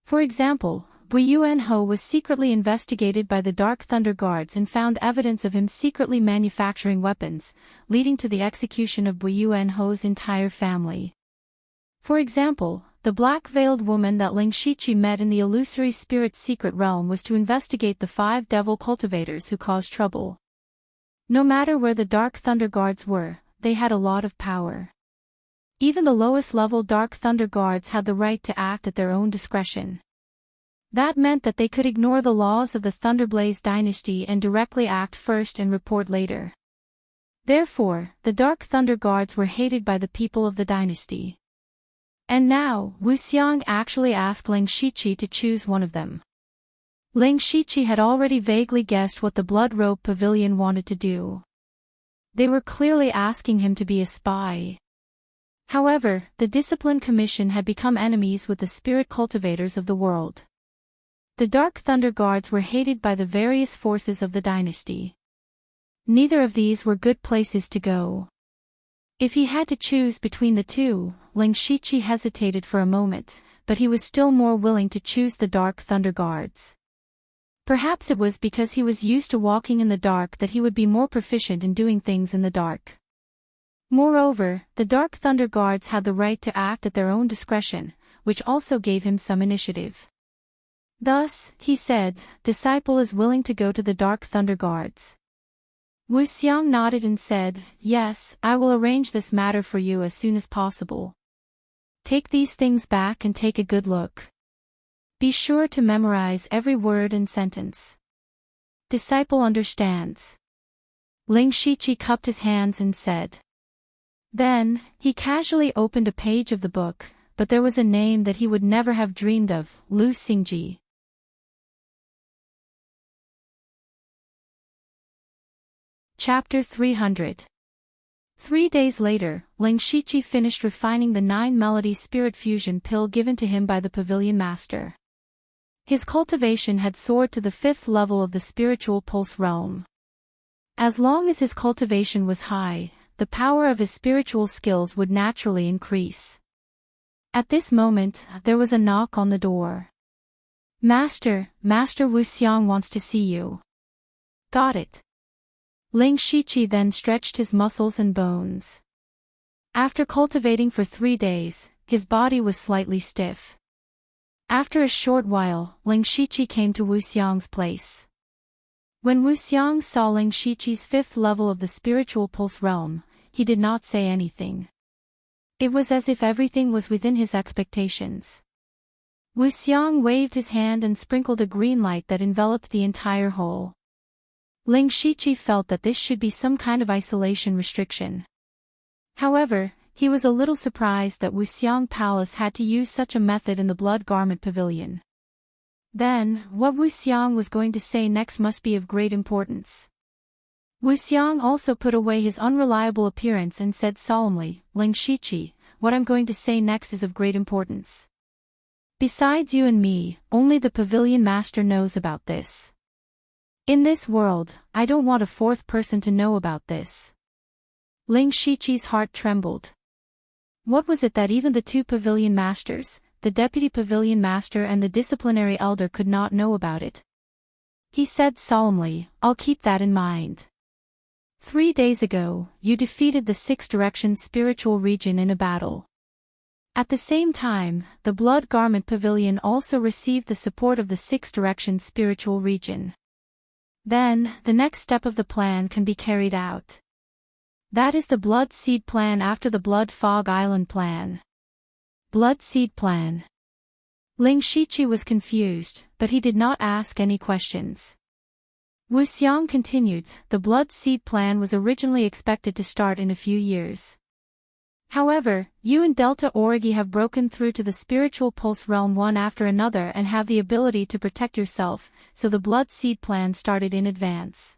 For example, Bu Yuanho was secretly investigated by the Dark Thunder Guards and found evidence of him secretly manufacturing weapons, leading to the execution of Bu Yuanho's entire family. For example, the black-veiled woman that Ling Shichi met in the illusory spirit secret realm was to investigate the 5 devil cultivators who caused trouble. No matter where the Dark Thunder Guards were, they had a lot of power. Even the lowest-level Dark Thunder Guards had the right to act at their own discretion. That meant that they could ignore the laws of the Thunderblaze dynasty and directly act first and report later. Therefore, the Dark Thunder Guards were hated by the people of the dynasty. And now, Wu Xiang actually asked Ling Shichi to choose one of them. Ling Shichi had already vaguely guessed what the Blood Robe Pavilion wanted to do. They were clearly asking him to be a spy. However, the Discipline Commission had become enemies with the spirit cultivators of the world. The Dark Thunder Guards were hated by the various forces of the dynasty. Neither of these were good places to go. If he had to choose between the two, Ling Shichi hesitated for a moment, but he was still more willing to choose the Dark Thunder Guards. Perhaps it was because he was used to walking in the dark that he would be more proficient in doing things in the dark. Moreover, the Dark Thunder Guards had the right to act at their own discretion, which also gave him some initiative. Thus, he said, "Disciple is willing to go to the Dark Thunder Guards." Wu Xiang nodded and said, "Yes, I will arrange this matter for you as soon as possible. Take these things back and take a good look. Be sure to memorize every word and sentence." Disciple understands. Ling Shichi cupped his hands and said. Then, he casually opened a page of the book, but there was a name that he would never have dreamed of, Lu Xingji. Chapter 300. 3 days later, Ling Shichi finished refining the 9-melody spirit fusion pill given to him by the pavilion master. His cultivation had soared to the 5th level of the spiritual pulse realm. As long as his cultivation was high, the power of his spiritual skills would naturally increase. At this moment, there was a knock on the door. Master Wuxiang wants to see you. Got it. Ling Shiqi then stretched his muscles and bones. After cultivating for 3 days, his body was slightly stiff. After a short while, Ling Shiqi came to Wuxiang's place. When Wuxiang saw Ling Shiqi's 5th level of the spiritual pulse realm, he did not say anything. It was as if everything was within his expectations. Wuxiang waved his hand and sprinkled a green light that enveloped the entire hole. Ling Shiqi felt that this should be some kind of isolation restriction. However, he was a little surprised that Wuxiang Palace had to use such a method in the Blood Garment Pavilion. Then, what Wuxiang was going to say next must be of great importance. Wuxiang also put away his unreliable appearance and said solemnly, Ling Shiqi, what I'm going to say next is of great importance. Besides you and me, only the pavilion master knows about this. In this world, I don't want a 4th person to know about this. Ling Shiqi's heart trembled. What was it that even the 2 pavilion masters, the deputy pavilion master and the disciplinary elder could not know about it? He said solemnly, I'll keep that in mind. 3 days ago, you defeated the 6 Directions spiritual region in a battle. At the same time, the Blood Garment Pavilion also received the support of the 6 Directions spiritual region. Then, the next step of the plan can be carried out. That is the Blood Seed Plan after the Blood Fog Island Plan. Blood Seed Plan. Ling Shiqi was confused, but he did not ask any questions. Wuxiang continued, the Blood Seed Plan was originally expected to start in a few years. However, you and Delta Origi have broken through to the spiritual pulse realm one after another and have the ability to protect yourself, so the Blood Seed Plan started in advance.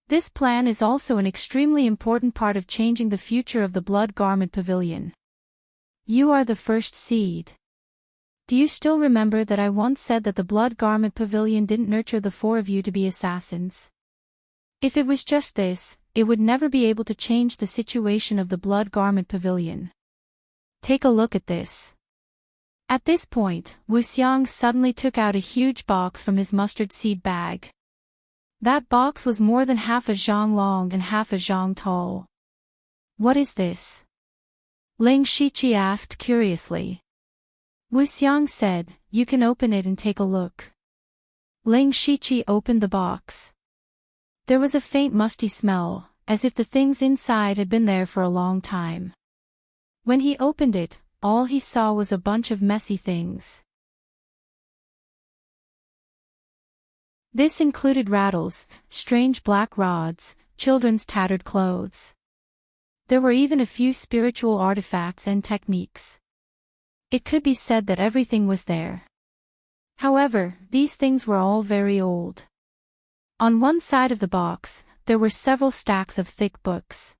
This plan is also an extremely important part of changing the future of the Blood Garment Pavilion. You are the first seed. Do you still remember that I once said that the Blood Garment Pavilion didn't nurture the 4 of you to be assassins? If it was just this, it would never be able to change the situation of the Blood Garment Pavilion. Take a look at this. At this point, Wuxiang suddenly took out a huge box from his mustard seed bag. That box was more than half a zhang long and half a zhang tall. What is this? Ling Shiqi asked curiously. Wuxiang said, you can open it and take a look. Ling Shiqi opened the box. There was a faint musty smell, as if the things inside had been there for a long time. When he opened it, all he saw was a bunch of messy things. This included rattles, strange black rods, children's tattered clothes. There were even a few spiritual artifacts and techniques. It could be said that everything was there. However, these things were all very old. On one side of the box, there were several stacks of thick books.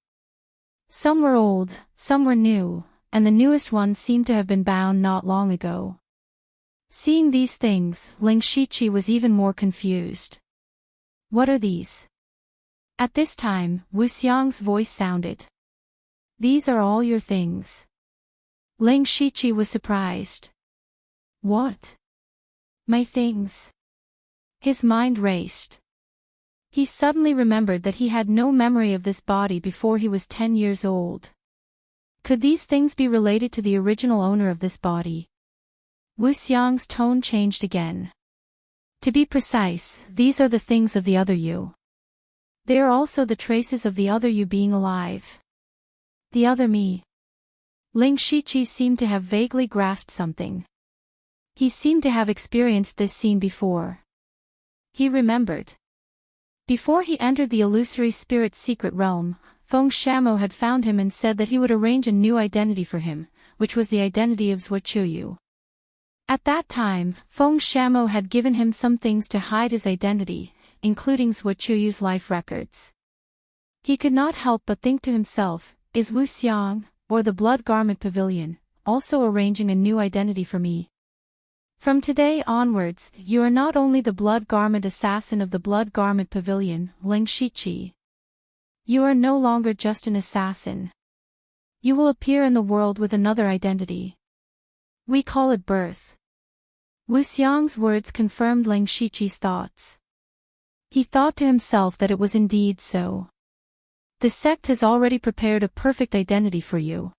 Some were old, some were new, and the newest ones seemed to have been bound not long ago. Seeing these things, Ling Shiqi was even more confused. What are these? At this time, Wuxiang's voice sounded. These are all your things. Ling Shiqi was surprised. What? My things? His mind raced. He suddenly remembered that he had no memory of this body before he was 10 years old. Could these things be related to the original owner of this body? Wuxiang's tone changed again. To be precise, these are the things of the other you. They are also the traces of the other you being alive. The other me. Ling Shiqi seemed to have vaguely grasped something. He seemed to have experienced this scene before. He remembered. Before he entered the illusory spirit secret realm, Feng Shamo had found him and said that he would arrange a new identity for him, which was the identity of Zhuochuyu. At that time, Feng Shamo had given him some things to hide his identity, including Zhuochuyu's life records. He could not help but think to himself, is Wuxiang, or the Blood Garment Pavilion, also arranging a new identity for me? From today onwards, you are not only the Blood Garment Assassin of the Blood Garment Pavilion, Ling Shiqi, You are no longer just an assassin. You will appear in the world with another identity. We call it birth. Wu Xiang's words confirmed Ling Shiqi's thoughts. He thought to himself that it was indeed so. The sect has already prepared a perfect identity for you.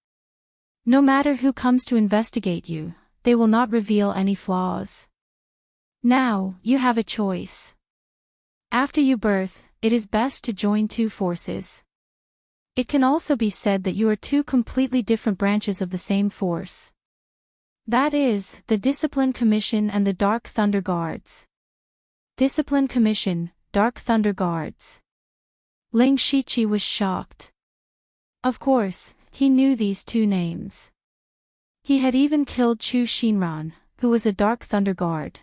No matter who comes to investigate you, they will not reveal any flaws. Now, you have a choice. After you birth, it is best to join two forces. It can also be said that you are two completely different branches of the same force. That is, the Discipline Commission and the Dark Thunder Guards. Discipline Commission, Dark Thunder Guards. Ling Shiqi was shocked. Of course, he knew these two names. He had even killed Chu Xinran, who was a Dark Thunder Guard.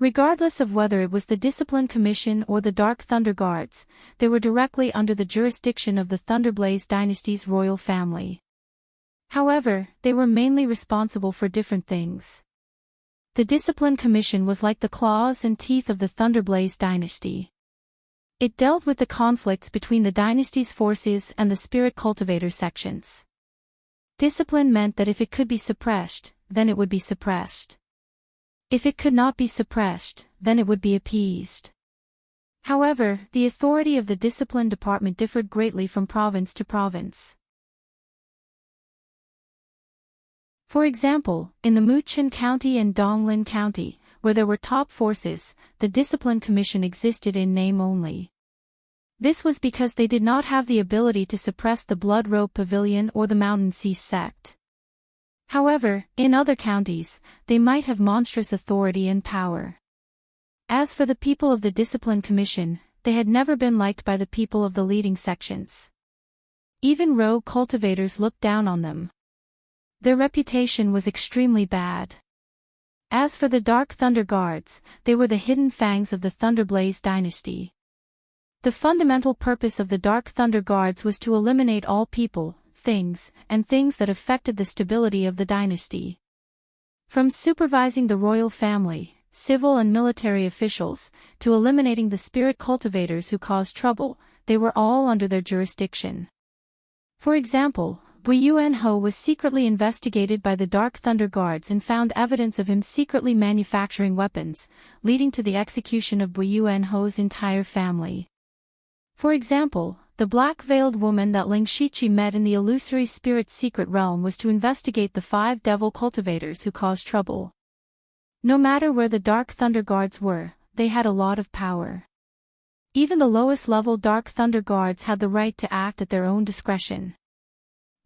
Regardless of whether it was the Discipline Commission or the Dark Thunder Guards, they were directly under the jurisdiction of the Thunderblaze dynasty's royal family. However, they were mainly responsible for different things. The Discipline Commission was like the claws and teeth of the Thunderblaze dynasty. It dealt with the conflicts between the dynasty's forces and the spirit cultivator sections. Discipline meant that if it could be suppressed, then it would be suppressed. If it could not be suppressed, then it would be appeased. However, the authority of the discipline department differed greatly from province to province. For example, in the Muqin County and Donglin County, where there were top forces, the Discipline Commission existed in name only. This was because they did not have the ability to suppress the Blood Robe Pavilion or the Mountain Sea sect. However, in other counties, they might have monstrous authority and power. As for the people of the Discipline Commission, they had never been liked by the people of the leading sections. Even rogue cultivators looked down on them. Their reputation was extremely bad. As for the Dark Thunder Guards, they were the hidden fangs of the Thunderblaze dynasty. The fundamental purpose of the Dark Thunder Guards was to eliminate all people, things, and things that affected the stability of the dynasty. From supervising the royal family, civil and military officials, to eliminating the spirit cultivators who caused trouble, they were all under their jurisdiction. For example, Buyuan Ho was secretly investigated by the Dark Thunder Guards and found evidence of him secretly manufacturing weapons, leading to the execution of Buyuan Ho's entire family. For example, the black-veiled woman that Ling Shiqi met in the illusory spirit secret realm was to investigate the 5 devil cultivators who caused trouble. No matter where the Dark Thunder Guards were, they had a lot of power. Even the lowest-level Dark Thunder Guards had the right to act at their own discretion.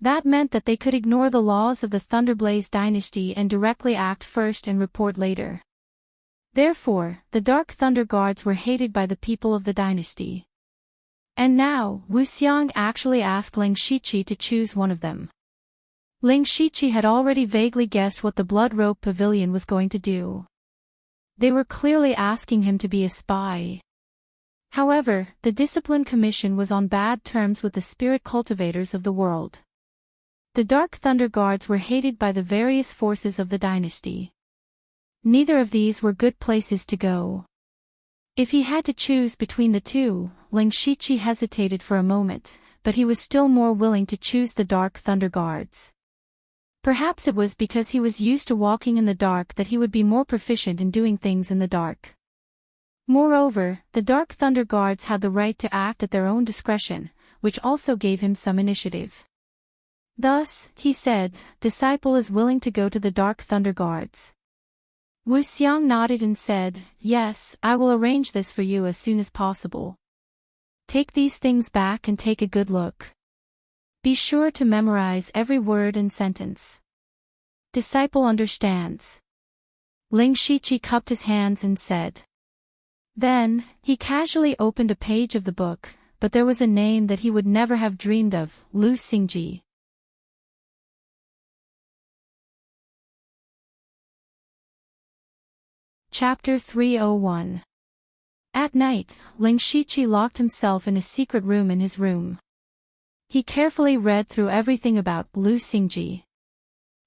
That meant that they could ignore the laws of the Thunderblaze dynasty and directly act first and report later. Therefore, the Dark Thunder Guards were hated by the people of the dynasty. And now, Wu Xiang actually asked Ling Shiqi to choose one of them. Ling Shiqi had already vaguely guessed what the Blood Robe Pavilion was going to do. They were clearly asking him to be a spy. However, the Discipline Commission was on bad terms with the spirit cultivators of the world. The Dark Thunder Guards were hated by the various forces of the dynasty. Neither of these were good places to go. If he had to choose between the two, Ling Shiqi hesitated for a moment, but he was still more willing to choose the Dark Thunder Guards. Perhaps it was because he was used to walking in the dark that he would be more proficient in doing things in the dark. Moreover, the Dark Thunder Guards had the right to act at their own discretion, which also gave him some initiative. Thus, he said, "Disciple is willing to go to the Dark Thunder Guards." Wu Xiang nodded and said, "Yes, I will arrange this for you as soon as possible. Take these things back and take a good look. Be sure to memorize every word and sentence." Disciple understands. Ling Shiqi cupped his hands and said. Then, he casually opened a page of the book, but there was a name that he would never have dreamed of, Lu Xingji. Chapter 301. At night, Ling Shiqi locked himself in a secret room in his room. He carefully read through everything about Lu Xingji.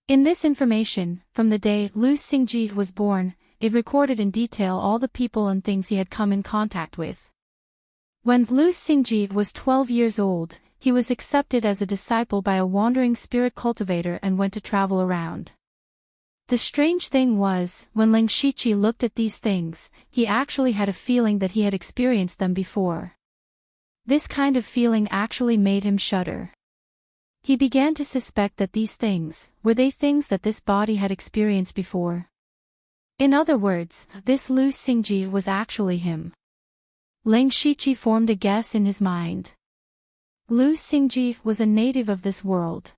In this information, from the day Lu Xingji was born, it recorded in detail all the people and things he had come in contact with. When Lu Xingji was 12 years old, he was accepted as a disciple by a wandering spirit cultivator and went to travel around. The strange thing was, when Ling Shiqi looked at these things, he actually had a feeling that he had experienced them before. This kind of feeling actually made him shudder. He began to suspect that these things, were they things that this body had experienced before? In other words, this Lu Xingji was actually him. Ling Shiqi formed a guess in his mind. Lu Xingji was a native of this world.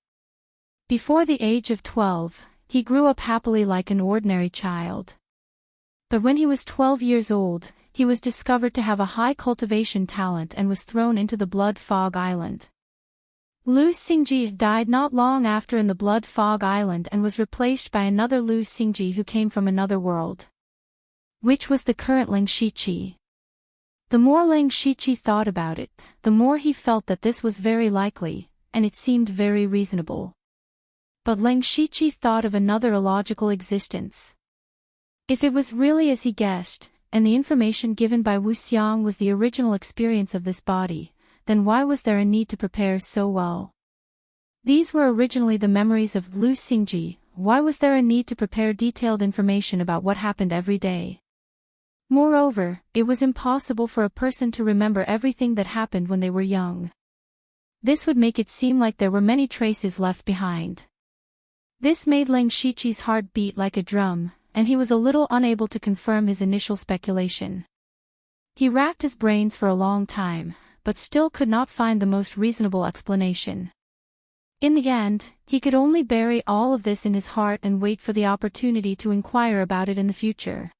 Before the age of 12, he grew up happily like an ordinary child. But when he was 12 years old, he was discovered to have a high cultivation talent and was thrown into the Blood Fog Island. Lu Xingji died not long after in the Blood Fog Island and was replaced by another Lu Xingji who came from another world, which was the current Ling Shiqi. The more Ling Shiqi thought about it, the more he felt that this was very likely, and it seemed very reasonable. But Ling Shiqi thought of another illogical existence. If it was really as he guessed, and the information given by Wu Xiang was the original experience of this body, then why was there a need to prepare so well? These were originally the memories of Lu Xingji. Why was there a need to prepare detailed information about what happened every day? Moreover, it was impossible for a person to remember everything that happened when they were young. This would make it seem like there were many traces left behind. This made Ling Shiqi's heart beat like a drum, and he was a little unable to confirm his initial speculation. He racked his brains for a long time, but still could not find the most reasonable explanation. In the end, he could only bury all of this in his heart and wait for the opportunity to inquire about it in the future.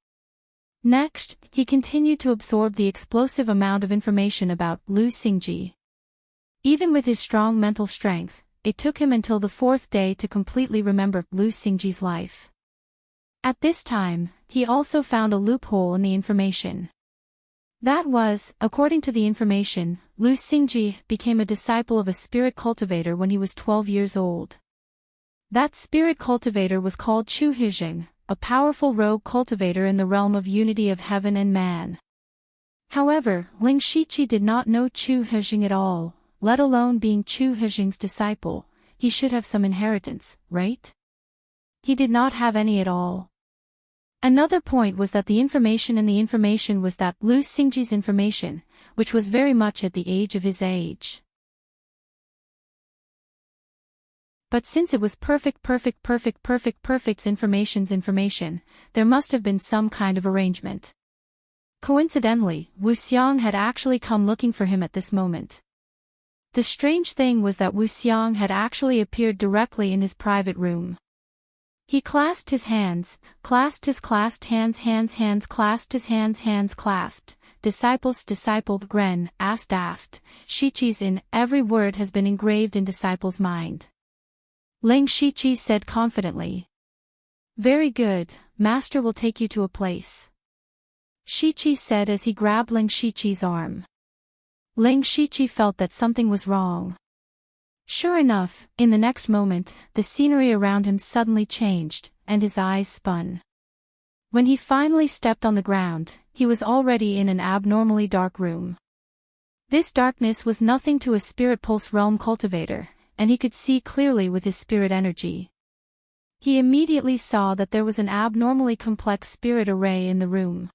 Next, he continued to absorb the explosive amount of information about Lu Xingji. Even with his strong mental strength, it took him until the fourth day to completely remember Lu Xingji's life. At this time, he also found a loophole in the information. That was, according to the information, Lu Xingji became a disciple of a spirit cultivator when he was 12 years old. That spirit cultivator was called Chu Huzheng, a powerful rogue cultivator in the realm of unity of heaven and man. However, Ling Shiqi did not know Chu Huzheng at all, let alone being Chu Huzheng's disciple. He should have some inheritance, right? He did not have any at all. Another point was that the information in the information was that Lu Xingji's information, which was very much at the age of his age. But since it was perfect information, there must have been some kind of arrangement. Coincidentally, Wu Xiang had actually come looking for him at this moment. The strange thing was that Wu Xiang had actually appeared directly in his private room. He clasped his hands, clasped his clasped hands, clasped his hands clasped, disciples Gren, asked, Shiqi's in, every word has been engraved in disciples' mind. Ling Shiqi said confidently. Very good, master will take you to a place. Shiqi said as he grabbed Ling Shiqi's arm. Ling Shiqi felt that something was wrong. Sure enough, in the next moment, the scenery around him suddenly changed, and his eyes spun. When he finally stepped on the ground, he was already in an abnormally dark room. This darkness was nothing to a spirit pulse realm cultivator, and he could see clearly with his spirit energy. He immediately saw that there was an abnormally complex spirit array in the room.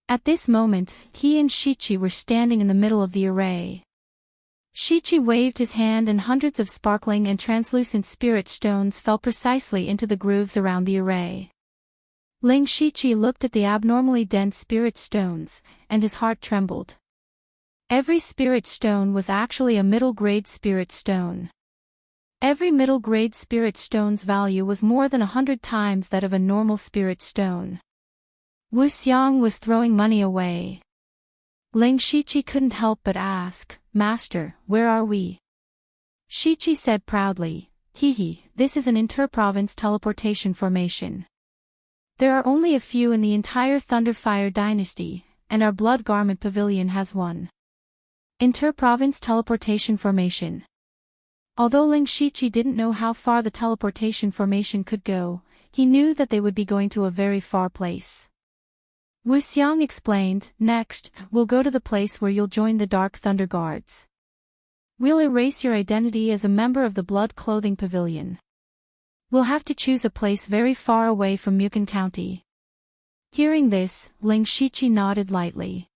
At this moment, he and Shiqi were standing in the middle of the array. Shiqi waved his hand and hundreds of sparkling and translucent spirit stones fell precisely into the grooves around the array. Ling Shiqi looked at the abnormally dense spirit stones, and his heart trembled. Every spirit stone was actually a middle-grade spirit stone. Every middle-grade spirit stone's value was more than 100 times that of a normal spirit stone. Wu Xiang was throwing money away. Ling Shiqi couldn't help but ask, Master, where are we? Shiqi said proudly, this is an inter-province teleportation formation. There are only a few in the entire Thunderfire dynasty, and our Blood Garment Pavilion has one. Inter-province teleportation formation. Although Ling Shiqi didn't know how far the teleportation formation could go, he knew that they would be going to a very far place. Wu Xiang explained, next, we'll go to the place where you'll join the Dark Thunder Guards. We'll erase your identity as a member of the Blood Clothing Pavilion. We'll have to choose a place very far away from Mukan County. Hearing this, Ling Shiqi nodded lightly.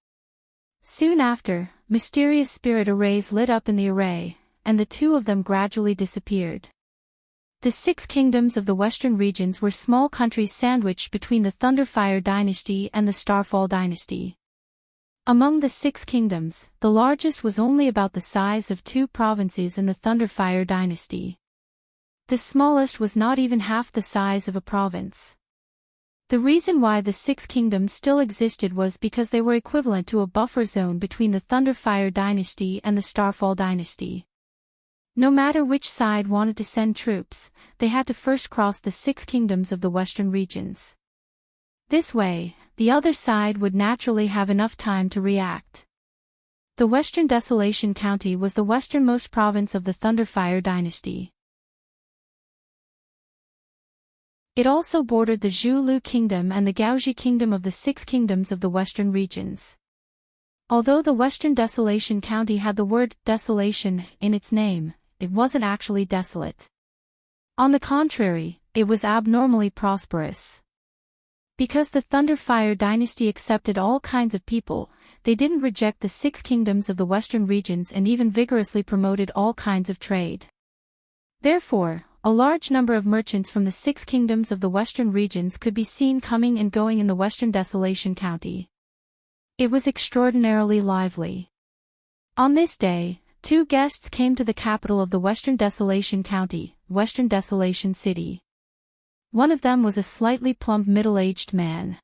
Soon after, mysterious spirit arrays lit up in the array, and the two of them gradually disappeared. The 6 kingdoms of the western regions were small countries sandwiched between the Thunderfire dynasty and the Starfall dynasty. Among the 6 kingdoms, the largest was only about the size of 2 provinces in the Thunderfire dynasty. The smallest was not even half the size of a province. The reason why the 6 kingdoms still existed was because they were equivalent to a buffer zone between the Thunderfire dynasty and the Starfall dynasty. No matter which side wanted to send troops, they had to first cross the 6 kingdoms of the western regions. This way, the other side would naturally have enough time to react. The Western Desolation County was the westernmost province of the Thunderfire dynasty. It also bordered the Zhulu Kingdom and the Gaoji Kingdom of the 6 kingdoms of the western regions. Although the Western Desolation County had the word desolation in its name, it wasn't actually desolate. On the contrary, it was abnormally prosperous. Because the Thunderfire dynasty accepted all kinds of people, they didn't reject the 6 kingdoms of the western regions and even vigorously promoted all kinds of trade. Therefore, a large number of merchants from the 6 kingdoms of the western regions could be seen coming and going in the Western Desolation County. It was extraordinarily lively. On this day, 2 guests came to the capital of the Western Desolation County, Western Desolation City. One of them was a slightly plump middle-aged man.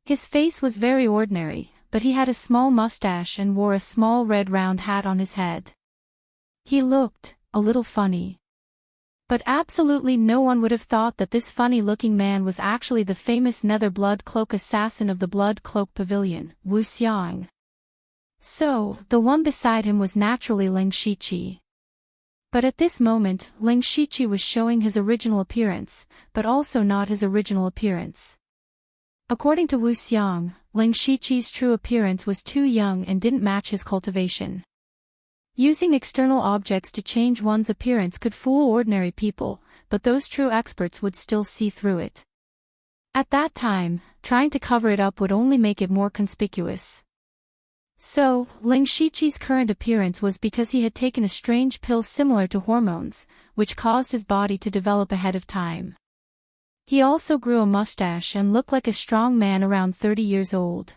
His face was very ordinary, but he had a small mustache and wore a small red round hat on his head. He looked a little funny. But absolutely no one would have thought that this funny-looking man was actually the famous Nether Blood Cloak assassin of the Blood Cloak Pavilion, Wu Xiang. So, the one beside him was naturally Ling Shiqi. But at this moment, Ling Shiqi was showing his original appearance, but also not his original appearance. According to Wu Xiang, Ling Shiqi's true appearance was too young and didn't match his cultivation. Using external objects to change one's appearance could fool ordinary people, but those true experts would still see through it. At that time, trying to cover it up would only make it more conspicuous. So, Ling Shiqi's current appearance was because he had taken a strange pill similar to hormones, which caused his body to develop ahead of time. He also grew a mustache and looked like a strong man around 30 years old.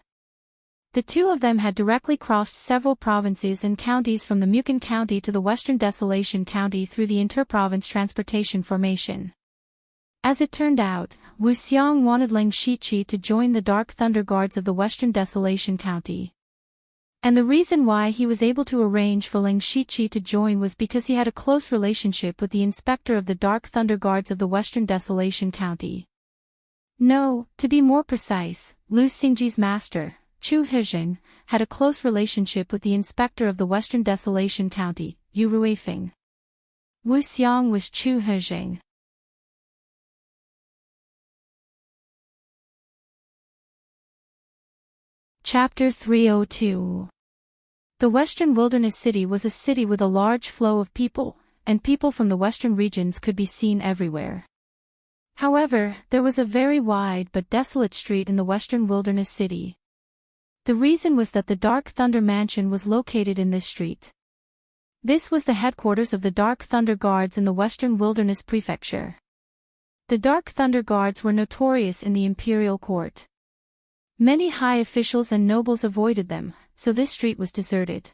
The two of them had directly crossed several provinces and counties from the Mukan County to the Western Desolation County through the Interprovince Transportation Formation. As it turned out, Wu Xiang wanted Ling Shiqi to join the Dark Thunder Guards of the Western Desolation County. And the reason why he was able to arrange for Ling Shiqi to join was because he had a close relationship with the inspector of the Dark Thunder Guards of the Western Desolation County. No, to be more precise, Lu Xingji's master, Chu Hezheng, had a close relationship with the inspector of the Western Desolation County, Yu Ruifeng. Wu Xiang was Chu Hezheng. Chapter 302. The Western Wilderness City was a city with a large flow of people, and people from the western regions could be seen everywhere. However, there was a very wide but desolate street in the Western Wilderness City. The reason was that the Dark Thunder Mansion was located in this street. This was the headquarters of the Dark Thunder Guards in the Western Wilderness Prefecture. The Dark Thunder Guards were notorious in the imperial court. Many high officials and nobles avoided them, so this street was deserted.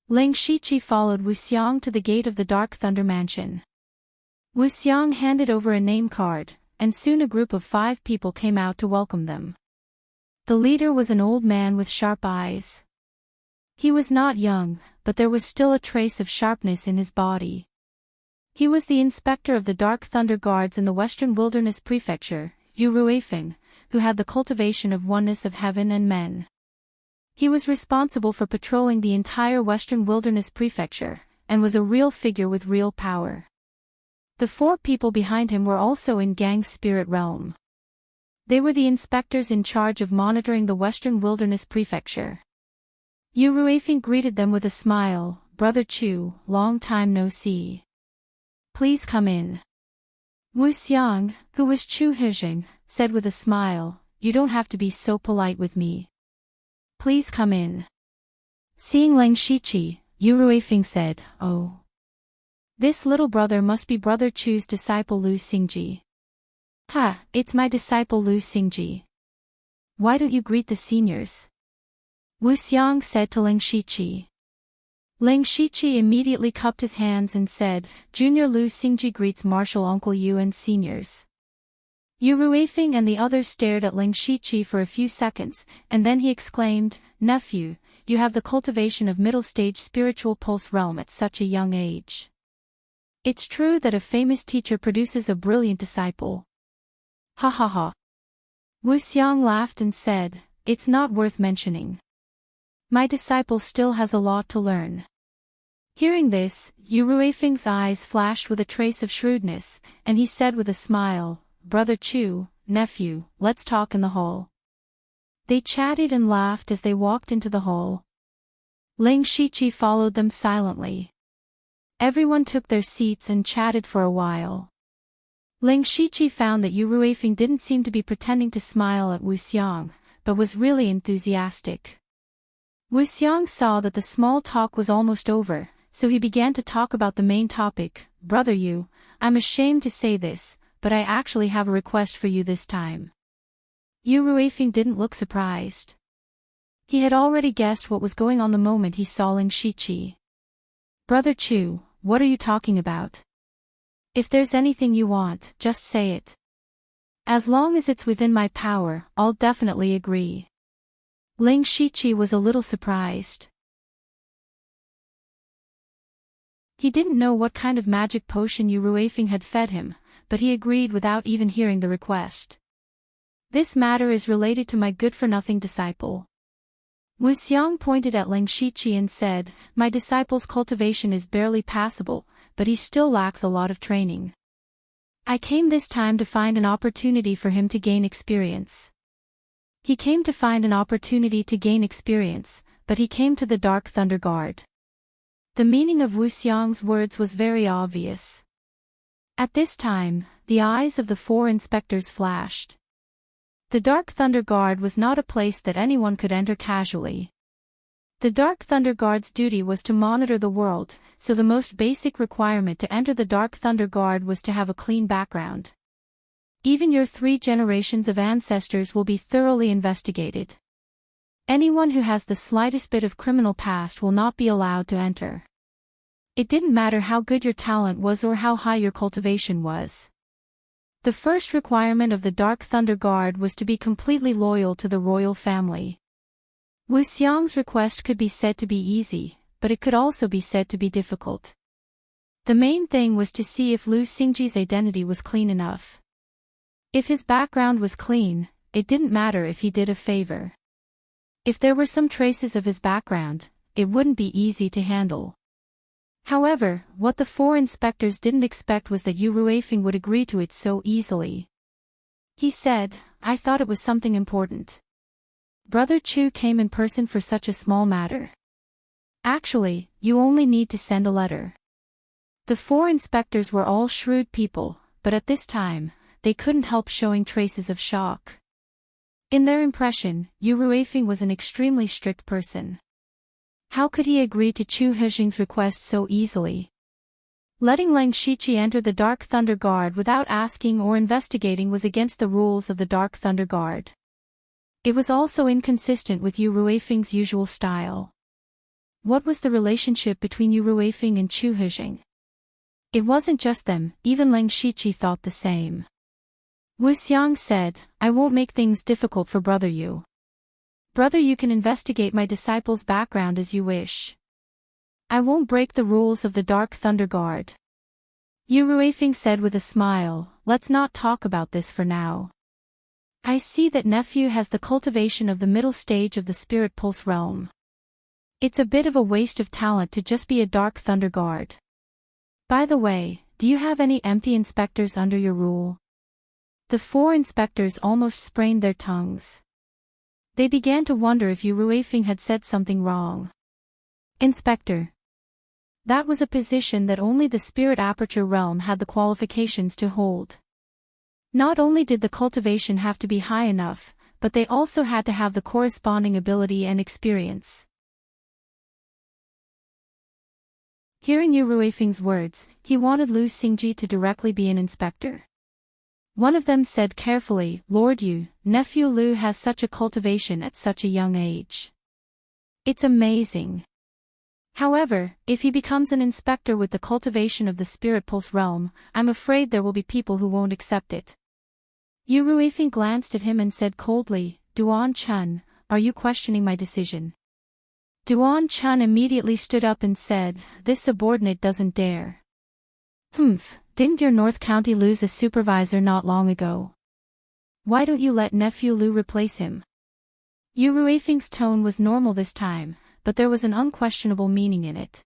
Ling Shiqi followed Wu Xiang to the gate of the Dark Thunder Mansion. Wu Xiang handed over a name card, and soon a group of 5 people came out to welcome them. The leader was an old man with sharp eyes. He was not young, but there was still a trace of sharpness in his body. He was the inspector of the Dark Thunder Guards in the Western Wilderness Prefecture, Yu Ruifeng, who had the cultivation of oneness of heaven and men. He was responsible for patrolling the entire Western Wilderness Prefecture, and was a real figure with real power. The 4 people behind him were also in Gang's spirit realm. They were the inspectors in charge of monitoring the Western Wilderness Prefecture. Yu Ruifeng greeted them with a smile. "Brother Chu, long time no see. Please come in." Wu Xiang, who was Chu Hijing, said with a smile, "You don't have to be so polite with me. Please come in." Seeing Lang Shiqi, Yu Ruifeng said, "Oh. This little brother must be Brother Chu's disciple Lu Xingji." "Ha, it's my disciple Lu Xingji. Why don't you greet the seniors?" Wu Xiang said to Lang Shiqi. Lang Shiqi immediately cupped his hands and said, "Junior Lu Xingji greets Marshal Uncle Yu and seniors." Yu Ruifeng and the others stared at Lang Shiqi for a few seconds, and then he exclaimed, "Nephew, you have the cultivation of middle-stage spiritual pulse realm at such a young age. It's true that a famous teacher produces a brilliant disciple." "Ha ha ha." Wu Xiang laughed and said, "It's not worth mentioning. My disciple still has a lot to learn." Hearing this, Yu Ruifeng's eyes flashed with a trace of shrewdness, and he said with a smile, "Brother Chu, nephew, let's talk in the hall." They chatted and laughed as they walked into the hall. Lang Shiqi followed them silently. Everyone took their seats and chatted for a while. Lang Shiqi found that Yu Ruifeng didn't seem to be pretending to smile at Wu Xiang, but was really enthusiastic. Wu Xiang saw that the small talk was almost over, so he began to talk about the main topic. "Brother Yu, I'm ashamed to say this, but I actually have a request for you this time." Yu Ruifeng didn't look surprised. He had already guessed what was going on the moment he saw Lang Shiqi. "Brother Chu, what are you talking about? If there's anything you want, just say it. As long as it's within my power, I'll definitely agree." Lang Shiqi was a little surprised. He didn't know what kind of magic potion Yu Ruifeng had fed him, but he agreed without even hearing the request. "This matter is related to my good-for-nothing disciple." Wu Xiang pointed at Lang Shiqi and said, "My disciple's cultivation is barely passable, but he still lacks a lot of training. I came this time to find an opportunity for him to gain experience." He came to find an opportunity to gain experience, but he came to the Dark Thunder Guard. The meaning of Wu Xiang's words was very obvious. At this time, the eyes of the four inspectors flashed. The Dark Thunder Guard was not a place that anyone could enter casually. The Dark Thunder Guard's duty was to monitor the world, so the most basic requirement to enter the Dark Thunder Guard was to have a clean background. Even your 3 generations of ancestors will be thoroughly investigated. Anyone who has the slightest bit of criminal past will not be allowed to enter. It didn't matter how good your talent was or how high your cultivation was. The first requirement of the Dark Thunder Guard was to be completely loyal to the royal family. Wu Xiang's request could be said to be easy, but it could also be said to be difficult. The main thing was to see if Lu Xingji's identity was clean enough. If his background was clean, it didn't matter if he did a favor. If there were some traces of his background, it wouldn't be easy to handle. However, what the 4 inspectors didn't expect was that Yu Ruifeng would agree to it so easily. He said, "I thought it was something important. Brother Chu came in person for such a small matter. Actually, you only need to send a letter." The 4 inspectors were all shrewd people, but at this time, they couldn't help showing traces of shock. In their impression, Yu Ruifeng was an extremely strict person. How could he agree to Chu Hijing's request so easily? Letting Lang Shiqi enter the Dark Thunder Guard without asking or investigating was against the rules of the Dark Thunder Guard. It was also inconsistent with Yu Ruifeng's usual style. What was the relationship between Yu Ruifeng and Chu Hijing? It wasn't just them, even Lang Shiqi thought the same. Wu Xiang said, "I won't make things difficult for Brother Yu. Brother Yu can investigate my disciple's background as you wish. I won't break the rules of the Dark Thunder Guard." Yu Ruifeng said with a smile, "Let's not talk about this for now. I see that nephew has the cultivation of the middle stage of the Spirit Pulse realm. It's a bit of a waste of talent to just be a Dark Thunder Guard. By the way, do you have any empty inspectors under your rule?" The 4 inspectors almost sprained their tongues. They began to wonder if Yu Ruifeng had said something wrong. Inspector. That was a position that only the Spirit Aperture realm had the qualifications to hold. Not only did the cultivation have to be high enough, but they also had to have the corresponding ability and experience. Hearing Yu Ruifeng's words, he wanted Lu Xingji to directly be an inspector. One of them said carefully, "Lord Yu, nephew Lu has such a cultivation at such a young age. It's amazing. However, if he becomes an inspector with the cultivation of the Spirit Pulse realm, I'm afraid there will be people who won't accept it." Yu Ruifeng glanced at him and said coldly, "Duan Chun, are you questioning my decision?" Duan Chun immediately stood up and said, "This subordinate doesn't dare." "Humph, didn't your North County lose a supervisor not long ago? Why don't you let nephew Lu replace him?" Yu Ruifeng's tone was normal this time, but there was an unquestionable meaning in it.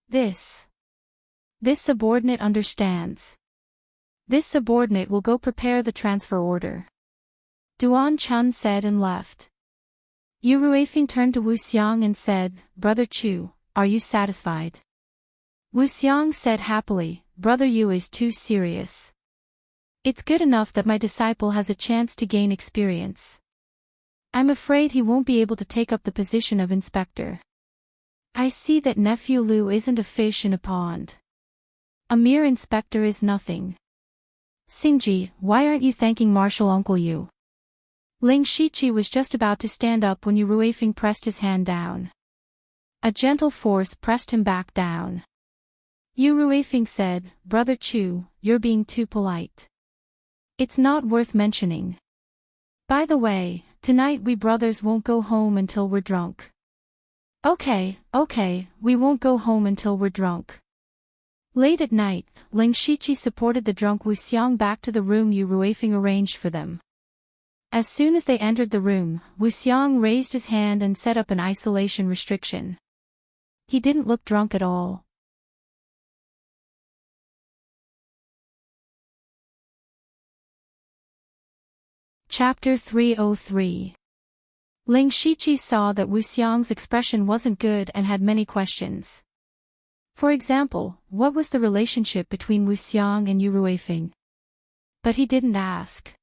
This subordinate understands. This subordinate will go prepare the transfer order." Duan Chun said and left. Yu Ruifeng turned to Wu Xiang and said, "Brother Chu, are you satisfied?" Wu Xiang said happily, "Brother Yu is too serious. It's good enough that my disciple has a chance to gain experience. I'm afraid he won't be able to take up the position of inspector. I see that nephew Lu isn't a fish in a pond. A mere inspector is nothing. Xingji, why aren't you thanking Marshal Uncle Yu?" Ling Shiqi was just about to stand up when Yu Ruifeng pressed his hand down. A gentle force pressed him back down. Yu Ruifeng said, "Brother Chu, you're being too polite. It's not worth mentioning. By the way, tonight we brothers won't go home until we're drunk." Okay, we won't go home until we're drunk." Late at night, Ling Shiqi supported the drunk Wu Xiang back to the room Yu Ruifeng arranged for them. As soon as they entered the room, Wu Xiang raised his hand and set up an isolation restriction. He didn't look drunk at all. Chapter 303. Ling Shiqi saw that Wu Xiang's expression wasn't good and had many questions. For example, what was the relationship between Wu Xiang and Yu Ruifeng? But he didn't ask.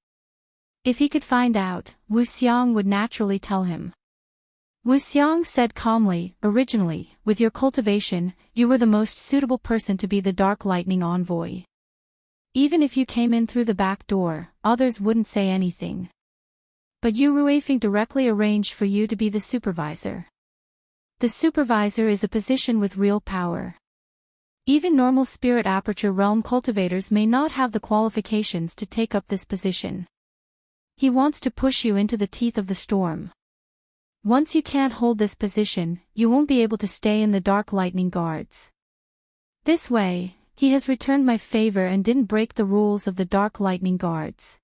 If he could find out, Wu Xiang would naturally tell him. Wu Xiang said calmly, "Originally, with your cultivation, you were the most suitable person to be the Dark Lightning envoy. Even if you came in through the back door, others wouldn't say anything. But Yu Ruifeng directly arranged for you to be the supervisor. The supervisor is a position with real power. Even normal Spirit Aperture realm cultivators may not have the qualifications to take up this position. He wants to push you into the teeth of the storm. Once you can't hold this position, you won't be able to stay in the Dark Lightning Guards. This way, he has returned my favor and didn't break the rules of the Dark Lightning Guards.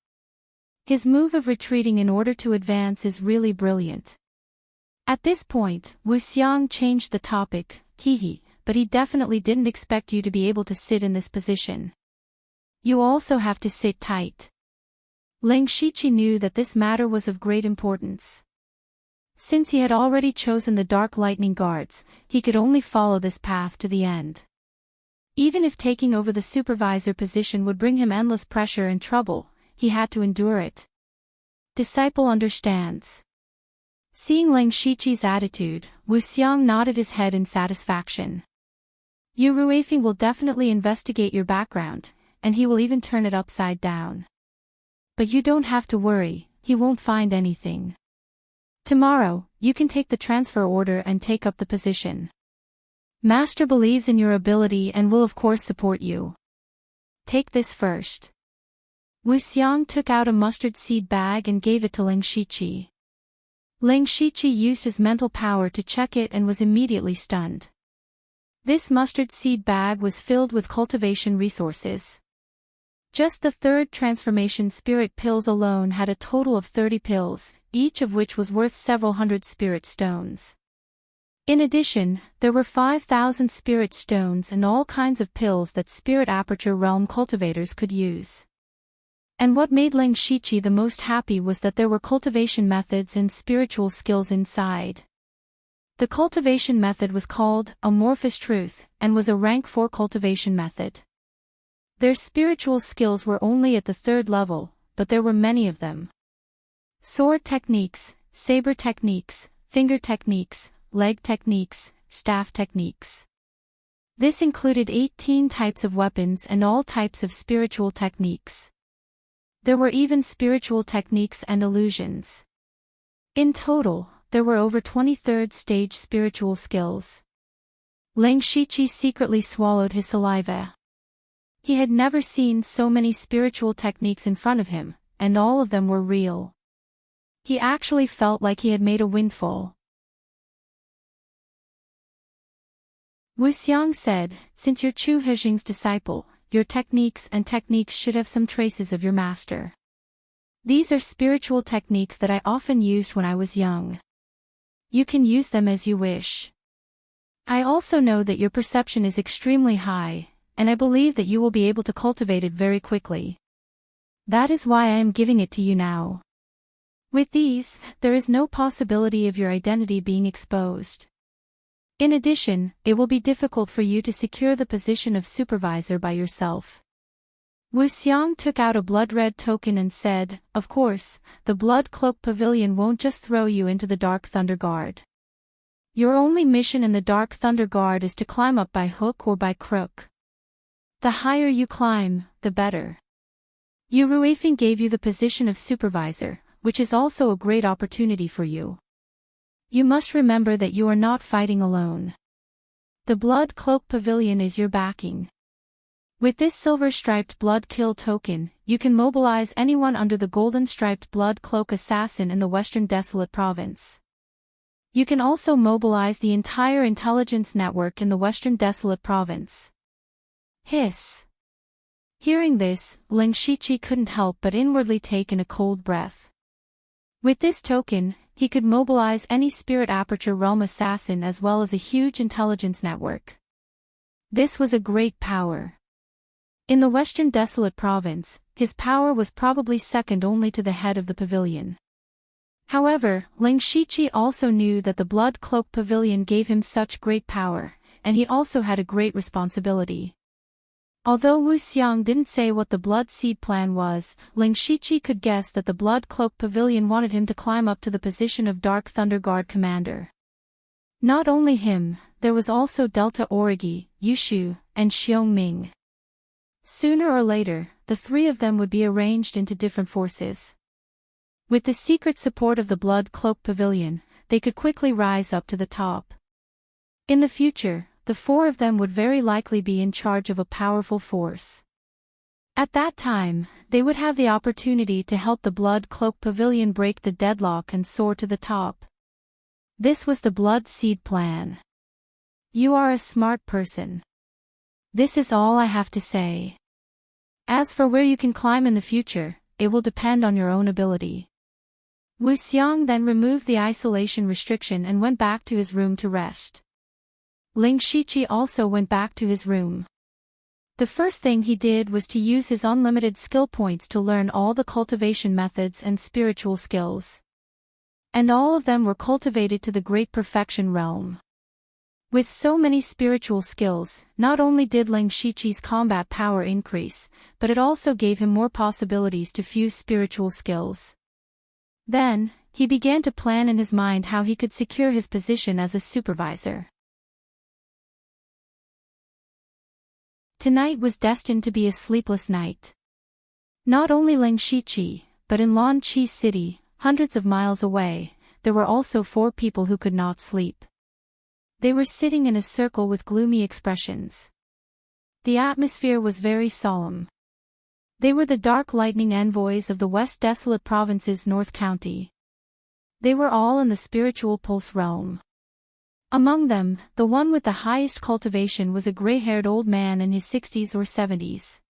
His move of retreating in order to advance is really brilliant." At this point, Wu Xiang changed the topic, "Hehe, but he definitely didn't expect you to be able to sit in this position. You also have to sit tight." Ling Shiqi knew that this matter was of great importance. Since he had already chosen the Dark Lightning Guards, he could only follow this path to the end. Even if taking over the supervisor position would bring him endless pressure and trouble, he had to endure it. Disciple understands. Seeing Ling Shiqi's attitude, Wu Xiang nodded his head in satisfaction. Yu Ruifeng will definitely investigate your background, and he will even turn it upside down. But you don't have to worry, he won't find anything. Tomorrow, you can take the transfer order and take up the position. Master believes in your ability and will of course support you. Take this first. Wu Xiang took out a mustard seed bag and gave it to Ling Shiqi. Ling Shiqi used his mental power to check it and was immediately stunned. This mustard seed bag was filled with cultivation resources. Just the 3rd transformation spirit pills alone had a total of 30 pills, each of which was worth several hundred spirit stones. In addition, there were 5,000 spirit stones and all kinds of pills that Spirit Aperture realm cultivators could use. And what made Ling Shiqi the most happy was that there were cultivation methods and spiritual skills inside. The cultivation method was called Amorphous Truth, and was a rank 4 cultivation method. Their spiritual skills were only at the 3rd level, but there were many of them. Sword techniques, saber techniques, finger techniques, leg techniques, staff techniques. This included 18 types of weapons and all types of spiritual techniques. There were even spiritual techniques and illusions. In total, there were over 23rd stage spiritual skills. Ling Shiqi secretly swallowed his saliva. He had never seen so many spiritual techniques in front of him, and all of them were real. He actually felt like he had made a windfall. Wu Xiang said, "Since you're Chu Hejing's disciple, your techniques should have some traces of your master. These are spiritual techniques that I often used when I was young. You can use them as you wish. I also know that your perception is extremely high, and I believe that you will be able to cultivate it very quickly. That is why I am giving it to you now. With these, there is no possibility of your identity being exposed. In addition, it will be difficult for you to secure the position of supervisor by yourself." Wu Xiang took out a blood-red token and said, "Of course, the Blood Cloak Pavilion won't just throw you into the Dark Thunder Guard. Your only mission in the Dark Thunder Guard is to climb up by hook or by crook. The higher you climb, the better. Yu Ruifeng gave you the position of supervisor, which is also a great opportunity for you. You must remember that you are not fighting alone. The Blood Cloak Pavilion is your backing. With this silver-striped Blood Kill token, you can mobilize anyone under the golden-striped Blood Cloak Assassin in the Western Desolate Province. You can also mobilize the entire intelligence network in the Western Desolate Province." Hiss. Hearing this, Ling Shiqi couldn't help but inwardly take in a cold breath. With this token, he could mobilize any Spirit Aperture Realm assassin as well as a huge intelligence network. This was a great power. In the Western Desolate Province, his power was probably second only to the head of the pavilion. However, Ling Shiqi also knew that the Blood Cloak Pavilion gave him such great power, and he also had a great responsibility. Although Wu Xiang didn't say what the Blood Seed plan was, Ling Shiqi could guess that the Blood Cloak Pavilion wanted him to climb up to the position of Dark Thunder Guard commander. Not only him, there was also Delta Origi, Yushu, and Xiong Ming. Sooner or later, the 3 of them would be arranged into different forces. With the secret support of the Blood Cloak Pavilion, they could quickly rise up to the top. In the future, the 4 of them would very likely be in charge of a powerful force. At that time, they would have the opportunity to help the Blood Cloak Pavilion break the deadlock and soar to the top. This was the Blood Seed plan. You are a smart person. This is all I have to say. As for where you can climb in the future, it will depend on your own ability." Wu Xiang then removed the isolation restriction and went back to his room to rest. Ling Shiqi also went back to his room. The first thing he did was to use his unlimited skill points to learn all the cultivation methods and spiritual skills. And all of them were cultivated to the Great Perfection realm. With so many spiritual skills, not only did Ling Shiqi's combat power increase, but it also gave him more possibilities to fuse spiritual skills. Then, he began to plan in his mind how he could secure his position as a supervisor. Tonight was destined to be a sleepless night. Not only Ling Shiqi, but in Lan Chi City, hundreds of miles away, there were also 4 people who could not sleep. They were sitting in a circle with gloomy expressions. The atmosphere was very solemn. They were the Dark Lightning envoys of the West Desolate Province's North County. They were all in the spiritual pulse realm. Among them, the one with the highest cultivation was a gray-haired old man in his 60s or 70s.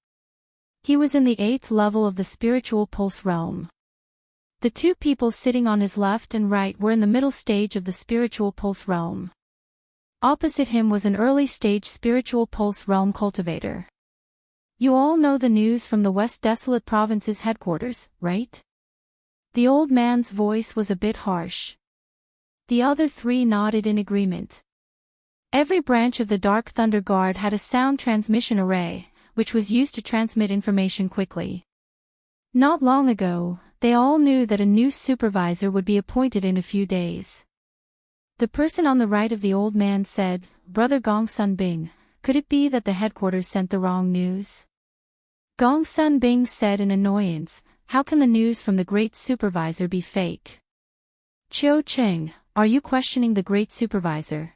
He was in the 8th level of the spiritual pulse realm. The 2 people sitting on his left and right were in the middle stage of the spiritual pulse realm. Opposite him was an early-stage spiritual pulse realm cultivator. You all know the news from the West Desolate Province's headquarters, right? The old man's voice was a bit harsh. The other three nodded in agreement. Every branch of the Dark Thunder Guard had a sound transmission array, which was used to transmit information quickly. Not long ago, they all knew that a new supervisor would be appointed in a few days. The person on the right of the old man said, "Brother Gong Sun Bing, could it be that the headquarters sent the wrong news?" Gong Sun Bing said in annoyance, "How can the news from the great supervisor be fake?" "Chiu Cheng, are you questioning the great supervisor?"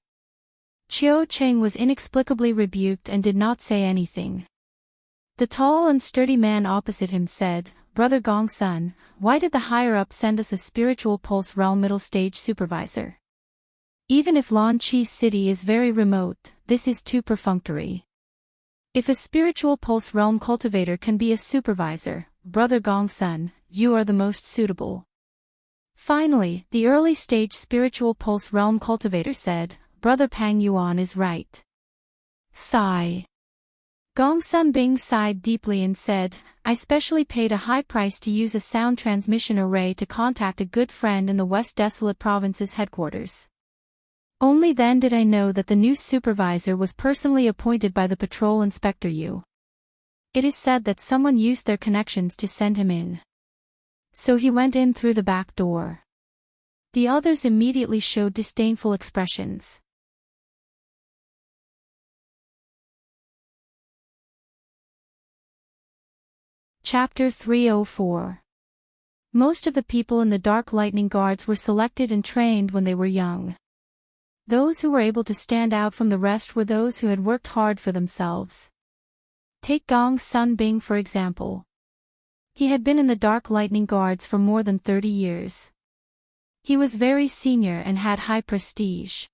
Chiu Cheng was inexplicably rebuked and did not say anything. The tall and sturdy man opposite him said, "Brother Gong Sun, why did the higher-ups send us a spiritual pulse realm middle stage supervisor? Even if Lan Chi City is very remote, this is too perfunctory. If a spiritual pulse realm cultivator can be a supervisor, Brother Gong Sun, you are the most suitable." Finally, the early stage spiritual pulse realm cultivator said, "Brother Pang Yuan is right." Sigh. Gong Sun Bing sighed deeply and said, "I specially paid a high price to use a sound transmission array to contact a good friend in the West Desolate Province's headquarters. Only then did I know that the new supervisor was personally appointed by the patrol inspector Yu. It is said that someone used their connections to send him in. So he went in through the back door." The others immediately showed disdainful expressions. Chapter 304. Most of the people in the Dark Lightning Guards were selected and trained when they were young. Those who were able to stand out from the rest were those who had worked hard for themselves. Take Gong Sun Bing for example. He had been in the Dark Lightning Guards for more than 30 years. He was very senior and had high prestige.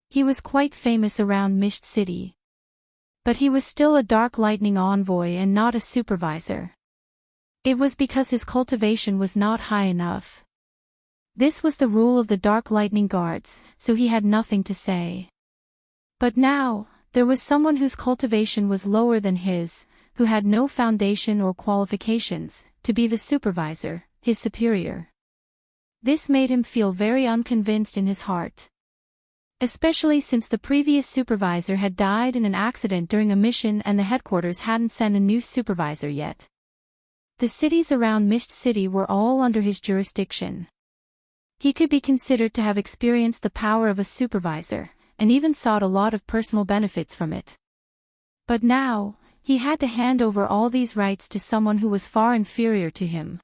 He was quite famous around Mist City. But he was still a Dark Lightning envoy and not a supervisor. It was because his cultivation was not high enough. This was the rule of the Dark Lightning Guards, so he had nothing to say. But now, there was someone whose cultivation was lower than his, who had no foundation or qualifications, to be the supervisor, his superior. This made him feel very unconvinced in his heart. Especially since the previous supervisor had died in an accident during a mission and the headquarters hadn't sent a new supervisor yet. The cities around Mist City were all under his jurisdiction. He could be considered to have experienced the power of a supervisor, and even sought a lot of personal benefits from it. But now, he had to hand over all these rights to someone who was far inferior to him.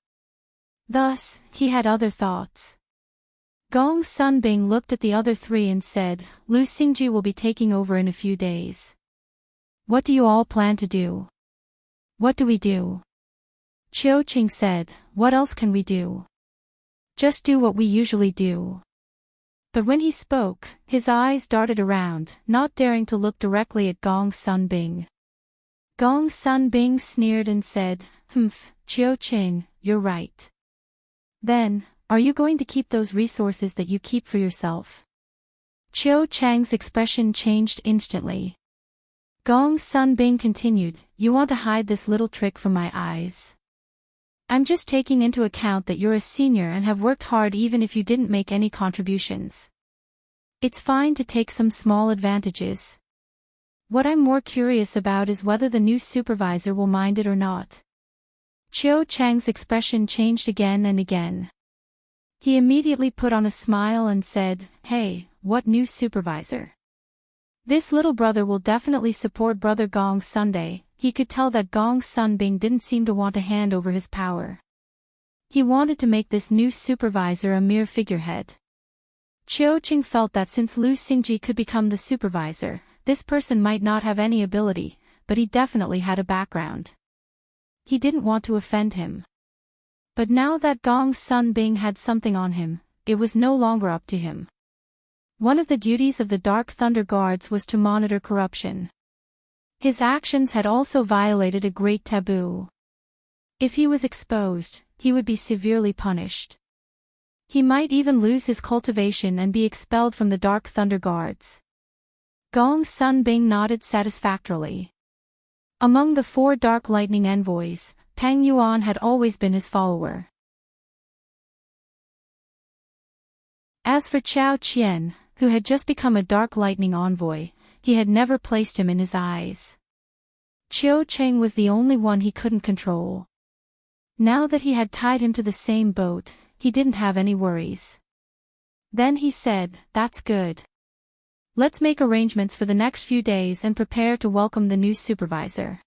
Thus, he had other thoughts. Gong Sun Bing looked at the other three and said, "Lu Xingji will be taking over in a few days. What do you all plan to do?" "What do we do?" Chiu Cheng said, "What else can we do? Just do what we usually do." But when he spoke, his eyes darted around, not daring to look directly at Gong Sun Bing. Gong Sun Bing sneered and said, Chiu Cheng, you're right. Then, are you going to keep those resources that you keep for yourself?" Chiu Cheng's expression changed instantly. Gong Sun Bing continued, "You want to hide this little trick from my eyes. I'm just taking into account that you're a senior and have worked hard even if you didn't make any contributions. It's fine to take some small advantages. What I'm more curious about is whether the new supervisor will mind it or not." Chiu Cheng's expression changed again and again. He immediately put on a smile and said, "Hey, what new supervisor? This little brother will definitely support Brother Gong Sunday." He could tell that Gong Sun Bing didn't seem to want to hand over his power. He wanted to make this new supervisor a mere figurehead. Chiu Cheng felt that since Lu Xingji could become the supervisor, this person might not have any ability, but he definitely had a background. He didn't want to offend him. But now that Gong Sun Bing had something on him, it was no longer up to him. One of the duties of the Dark Thunder Guards was to monitor corruption. His actions had also violated a great taboo. If he was exposed, he would be severely punished. He might even lose his cultivation and be expelled from the Dark Thunder Guards. Gong Sun Bing nodded satisfactorily. Among the 4 Dark Lightning envoys, Peng Yuan had always been his follower. As for Qiao Qian, who had just become a Dark Lightning envoy, he had never placed him in his eyes. Qiao Cheng was the only one he couldn't control. Now that he had tied him to the same boat, he didn't have any worries. Then he said, "That's good. Let's make arrangements for the next few days and prepare to welcome the new supervisor."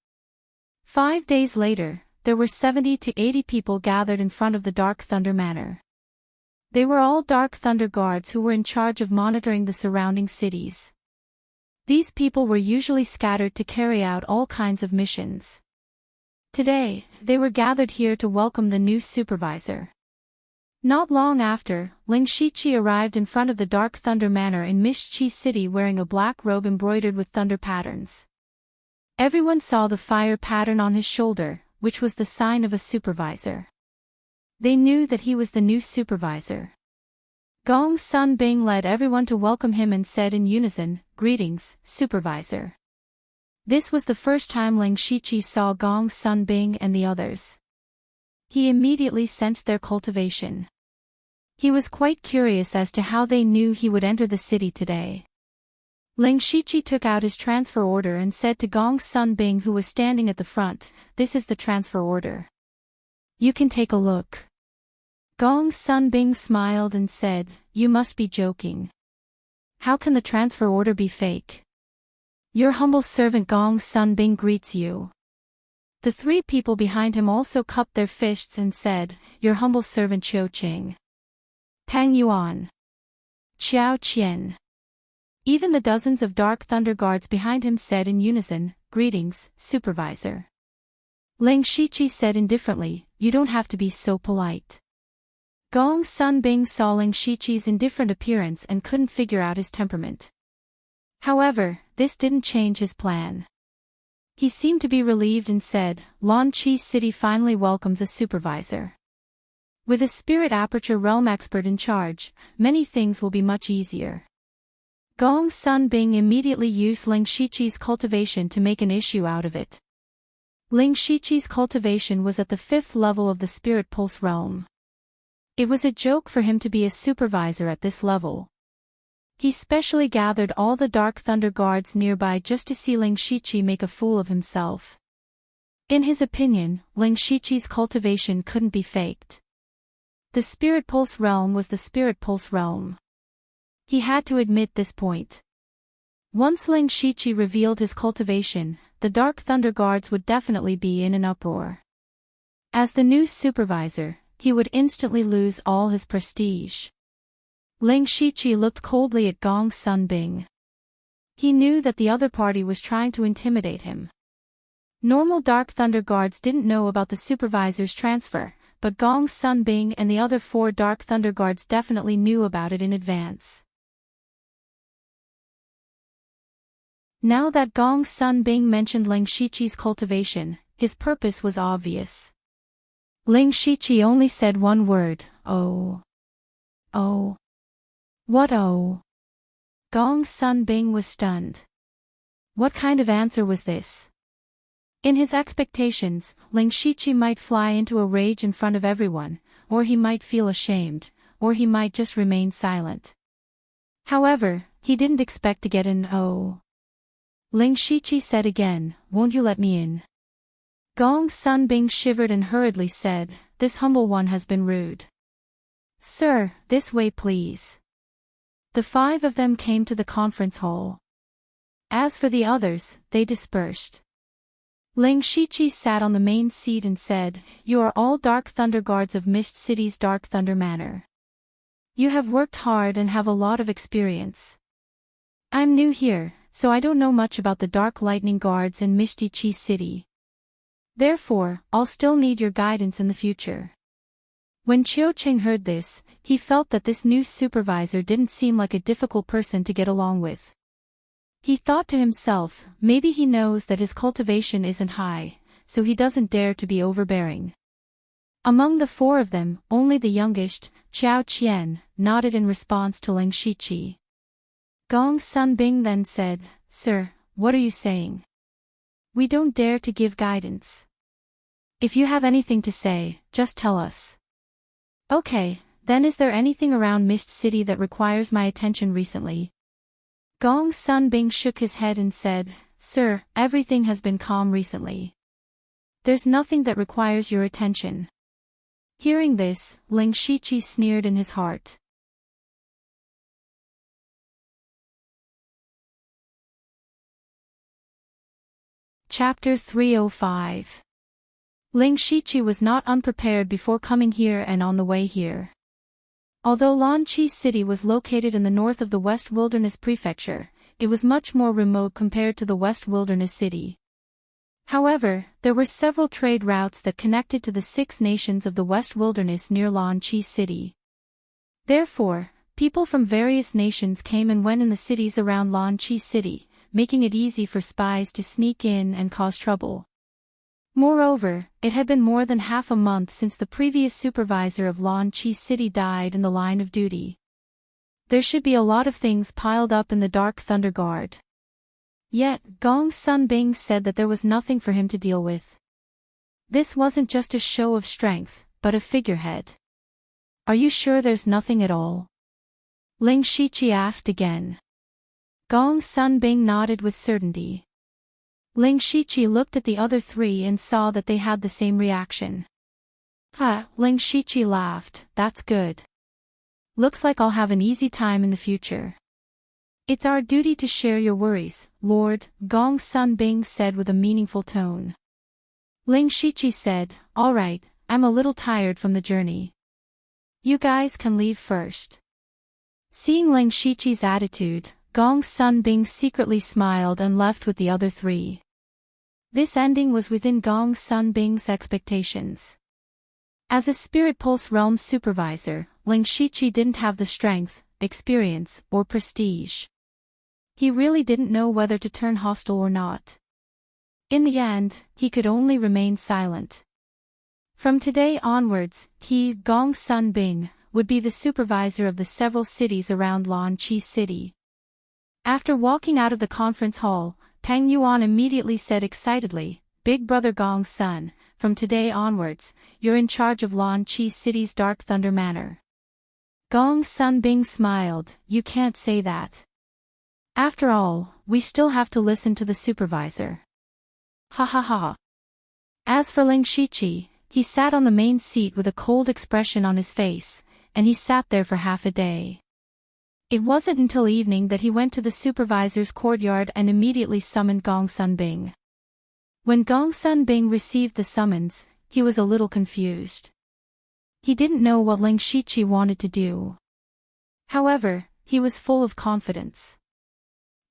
5 days later, there were 70 to 80 people gathered in front of the Dark Thunder Manor. They were all Dark Thunder guards who were in charge of monitoring the surrounding cities. These people were usually scattered to carry out all kinds of missions. Today, they were gathered here to welcome the new supervisor. Not long after, Ling Shiqi arrived in front of the Dark Thunder Manor in Mistchi City wearing a black robe embroidered with thunder patterns. Everyone saw the fire pattern on his shoulder, which was the sign of a supervisor. They knew that he was the new supervisor. Gong Sun Bing led everyone to welcome him and said in unison, "Greetings, supervisor." This was the first time Ling Shiqi saw Gong Sun Bing and the others. He immediately sensed their cultivation. He was quite curious as to how they knew he would enter the city today. Ling Shiqi took out his transfer order and said to Gong Sun Bing, who was standing at the front, "This is the transfer order. You can take a look." Gong Sun Bing smiled and said, "You must be joking. How can the transfer order be fake? Your humble servant Gong Sun Bing greets you." The 3 people behind him also cupped their fists and said, "Your humble servant Qiao Qing. Peng Yuan. Qiao Qian." Even the dozens of Dark Thunder guards behind him said in unison, "Greetings, supervisor." Ling Shiqi said indifferently, "You don't have to be so polite." Gong Sun Bing saw Ling Shiqi's indifferent appearance and couldn't figure out his temperament. However, this didn't change his plan. He seemed to be relieved and said, "Lan Chi City finally welcomes a supervisor. With a Spirit Aperture Realm expert in charge, many things will be much easier." Gong Sun Bing immediately used Ling Shiqi's cultivation to make an issue out of it. Ling Shiqi's cultivation was at the 5th level of the Spirit Pulse realm. It was a joke for him to be a supervisor at this level. He specially gathered all the Dark Thunder guards nearby just to see Ling Shiqi make a fool of himself. In his opinion, Ling Shiqi's cultivation couldn't be faked. The Spirit Pulse realm was the Spirit Pulse realm. He had to admit this point. Once Ling Shiqi revealed his cultivation, the Dark Thunder guards would definitely be in an uproar. As the new supervisor, he would instantly lose all his prestige. Ling Shiqi looked coldly at Gong Sun Bing. He knew that the other party was trying to intimidate him. Normal Dark Thunder guards didn't know about the supervisor's transfer, but Gong Sun Bing and the other 4 Dark Thunder guards definitely knew about it in advance. Now that Gong Sun Bing mentioned Ling Shiqi's cultivation, his purpose was obvious. Ling Shiqi only said one word, "Oh." "Oh." "What oh?" Gong Sun Bing was stunned. What kind of answer was this? In his expectations, Ling Shiqi might fly into a rage in front of everyone, or he might feel ashamed, or he might just remain silent. However, he didn't expect to get an "oh." Ling Shiqi said again, "Won't you let me in?" Gong Sun Bing shivered and hurriedly said, "This humble one has been rude. Sir, this way please." The 5 of them came to the conference hall. As for the others, they dispersed. Ling Shiqi sat on the main seat and said, "You are all Dark Thunder guards of Mist City's Dark Thunder Manor. You have worked hard and have a lot of experience. I'm new here, so I don't know much about the Dark Lightning guards in Misty Chi City. Therefore, I'll still need your guidance in the future." When Qiao Qing heard this, he felt that this new supervisor didn't seem like a difficult person to get along with. He thought to himself, maybe he knows that his cultivation isn't high, so he doesn't dare to be overbearing. Among the 4 of them, only the youngest, Qiao Qian, nodded in response to Ling Shiqi. Gong Sun Bing then said, "Sir, what are you saying? We don't dare to give guidance. If you have anything to say, just tell us. Okay, then is there anything around Mist City that requires my attention recently? Gong Sunbing shook his head and said, Sir, everything has been calm recently. There's nothing that requires your attention. Hearing this, Ling Shiqi sneered in his heart. Chapter 305. Ling Shiqi was not unprepared before coming here and on the way here. Although Lanqi City was located in the north of the West Wilderness Prefecture, it was much more remote compared to the West Wilderness City. However, there were several trade routes that connected to the 6 nations of the West Wilderness near Lanqi City. Therefore, people from various nations came and went in the cities around Lanqi City, making it easy for spies to sneak in and cause trouble. Moreover, it had been more than half a month since the previous supervisor of Lanqi City died in the line of duty. There should be a lot of things piled up in the Dark Thunder Guard. Yet, Gong Sunbing said that there was nothing for him to deal with. This wasn't just a show of strength, but a figurehead. Are you sure there's nothing at all? Ling Shiqi asked again. Gong Sunbing nodded with certainty. Ling Shiqi looked at the other 3 and saw that they had the same reaction. Ling Shiqi laughed, that's good. Looks like I'll have an easy time in the future. It's our duty to share your worries, Lord, Gong Sunbing said with a meaningful tone. Ling Shiqi said, all right, I'm a little tired from the journey. You guys can leave first. Seeing Ling Shiqi's attitude, Gong Sunbing secretly smiled and left with the other 3. This ending was within Gong Sunbing's expectations. As a Spirit Pulse Realm supervisor, Ling Shiqi didn't have the strength, experience, or prestige. He really didn't know whether to turn hostile or not. In the end, he could only remain silent. From today onwards, he, Gong Sunbing, would be the supervisor of the several cities around Lanqi City. After walking out of the conference hall, Peng Yuan immediately said excitedly, Big Brother Gong Sun, from today onwards, you're in charge of Lanqi City's Dark Thunder Manor. Gong Sunbing smiled, you can't say that. After all, we still have to listen to the supervisor. Ha ha ha. As for Ling Shiqi, he sat on the main seat with a cold expression on his face, and he sat there for half a day. It wasn't until evening that he went to the supervisor's courtyard and immediately summoned Gong Sunbing. When Gong Sunbing received the summons, he was a little confused. He didn't know what Ling Shiqi wanted to do. However, he was full of confidence.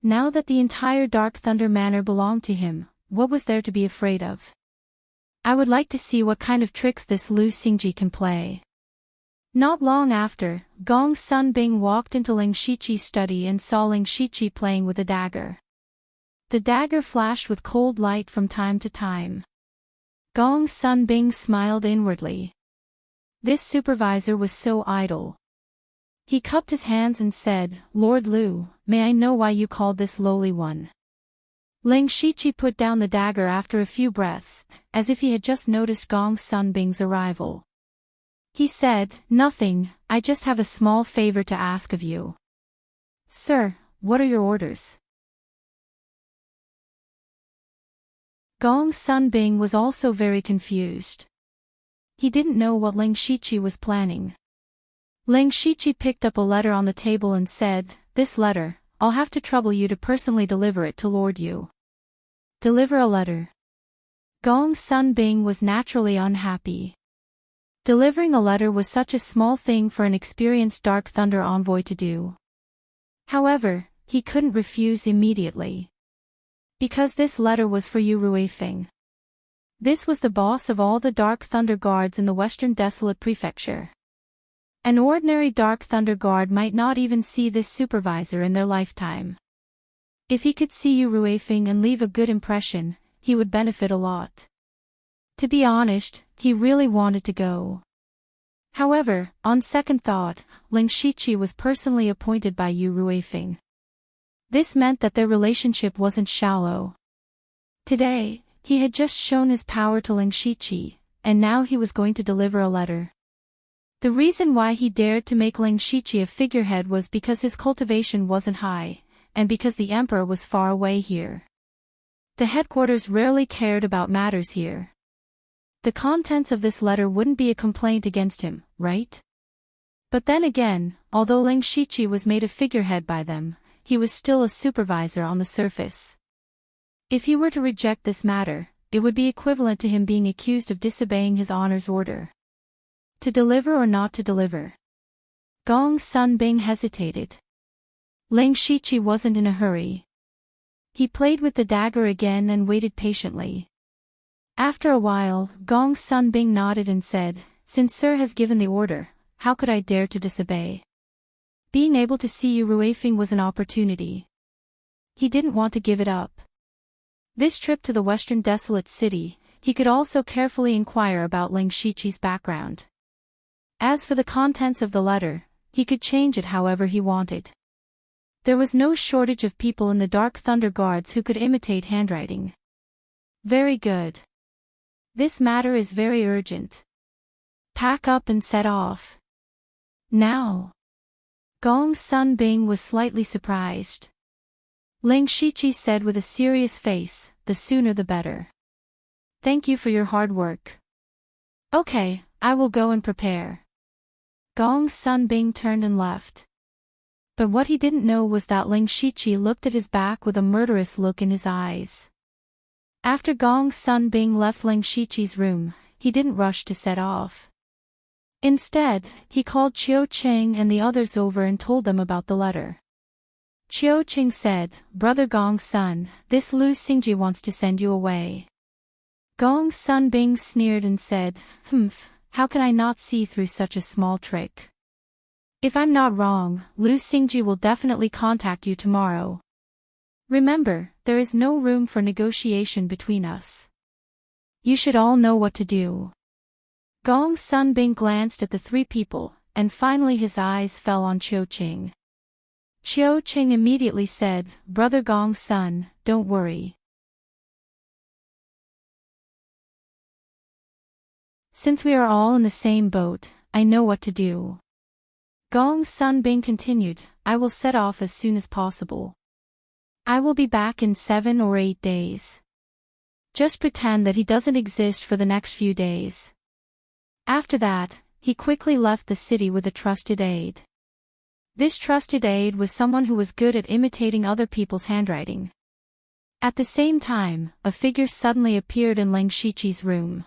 Now that the entire Dark Thunder Manor belonged to him, what was there to be afraid of? I would like to see what kind of tricks this Lu Xingji can play. Not long after, Gong Sunbing walked into Ling Shiqi's study and saw Ling Shiqi playing with a dagger. The dagger flashed with cold light from time to time. Gong Sunbing smiled inwardly. This supervisor was so idle. He cupped his hands and said, Lord Lu, may I know why you called this lowly one? Ling Shiqi put down the dagger after a few breaths, as if he had just noticed Gong Sunbing's arrival. He said, Nothing, I just have a small favor to ask of you. Sir, what are your orders? Gong Sunbing was also very confused. He didn't know what Ling Shiqi was planning. Ling Shiqi picked up a letter on the table and said, This letter, I'll have to trouble you to personally deliver it to Lord Yu. Deliver a letter. Gong Sunbing was naturally unhappy. Delivering a letter was such a small thing for an experienced Dark Thunder envoy to do. However, he couldn't refuse immediately. Because this letter was for Yu Ruifeng. This was the boss of all the Dark Thunder Guards in the Western Desolate Prefecture. An ordinary Dark Thunder Guard might not even see this supervisor in their lifetime. If he could see Yu Ruifeng and leave a good impression, he would benefit a lot. To be honest, he really wanted to go. However, on second thought, Ling Shiqi was personally appointed by Yu Ruifeng. This meant that their relationship wasn't shallow. Today, he had just shown his power to Ling Shiqi, and now he was going to deliver a letter. The reason why he dared to make Ling Shiqi a figurehead was because his cultivation wasn't high, and because the emperor was far away here. The headquarters rarely cared about matters here. The contents of this letter wouldn't be a complaint against him, right? But then again, although Ling Shiqi was made a figurehead by them, he was still a supervisor on the surface. If he were to reject this matter, it would be equivalent to him being accused of disobeying his honor's order. To deliver or not to deliver? Gong Sunbing hesitated. Ling Shiqi wasn't in a hurry. He played with the dagger again and waited patiently. After a while, Gong Sunbing nodded and said, "Since Sir has given the order, how could I dare to disobey? Being able to see you Ruifeng was an opportunity." He didn't want to give it up. This trip to the western desolate city, he could also carefully inquire about Ling Shiqi's background. As for the contents of the letter, he could change it however he wanted. There was no shortage of people in the Dark Thunder Guards who could imitate handwriting. Very good. This matter is very urgent. Pack up and set off. Now. Gong Sunbing was slightly surprised. Ling Shiqi said with a serious face, "The sooner the better. Thank you for your hard work." "Okay, I will go and prepare." Gong Sunbing turned and left. But what he didn't know was that Ling Shiqi looked at his back with a murderous look in his eyes. After Gong Sunbing left Ling Shiqi's room, he didn't rush to set off. Instead, he called Qiu Qing and the others over and told them about the letter. Qiu Qing said, "Brother Gong Sun, this Lu Xingji wants to send you away." Gong Sunbing sneered and said, "Humph, how can I not see through such a small trick? If I'm not wrong, Lu Xingji will definitely contact you tomorrow. Remember, there is no room for negotiation between us. You should all know what to do." Gong Sunbing glanced at the three people, and finally his eyes fell on Qiu Qing. Qiu Qing immediately said, "Brother Gong Sun, don't worry. Since we are all in the same boat, I know what to do." Gong Sunbing continued, "I will set off as soon as possible. I will be back in 7 or 8 days. Just pretend that he doesn't exist for the next few days." After that, he quickly left the city with a trusted aide. This trusted aide was someone who was good at imitating other people's handwriting. At the same time, a figure suddenly appeared in Ling Shiqi's room.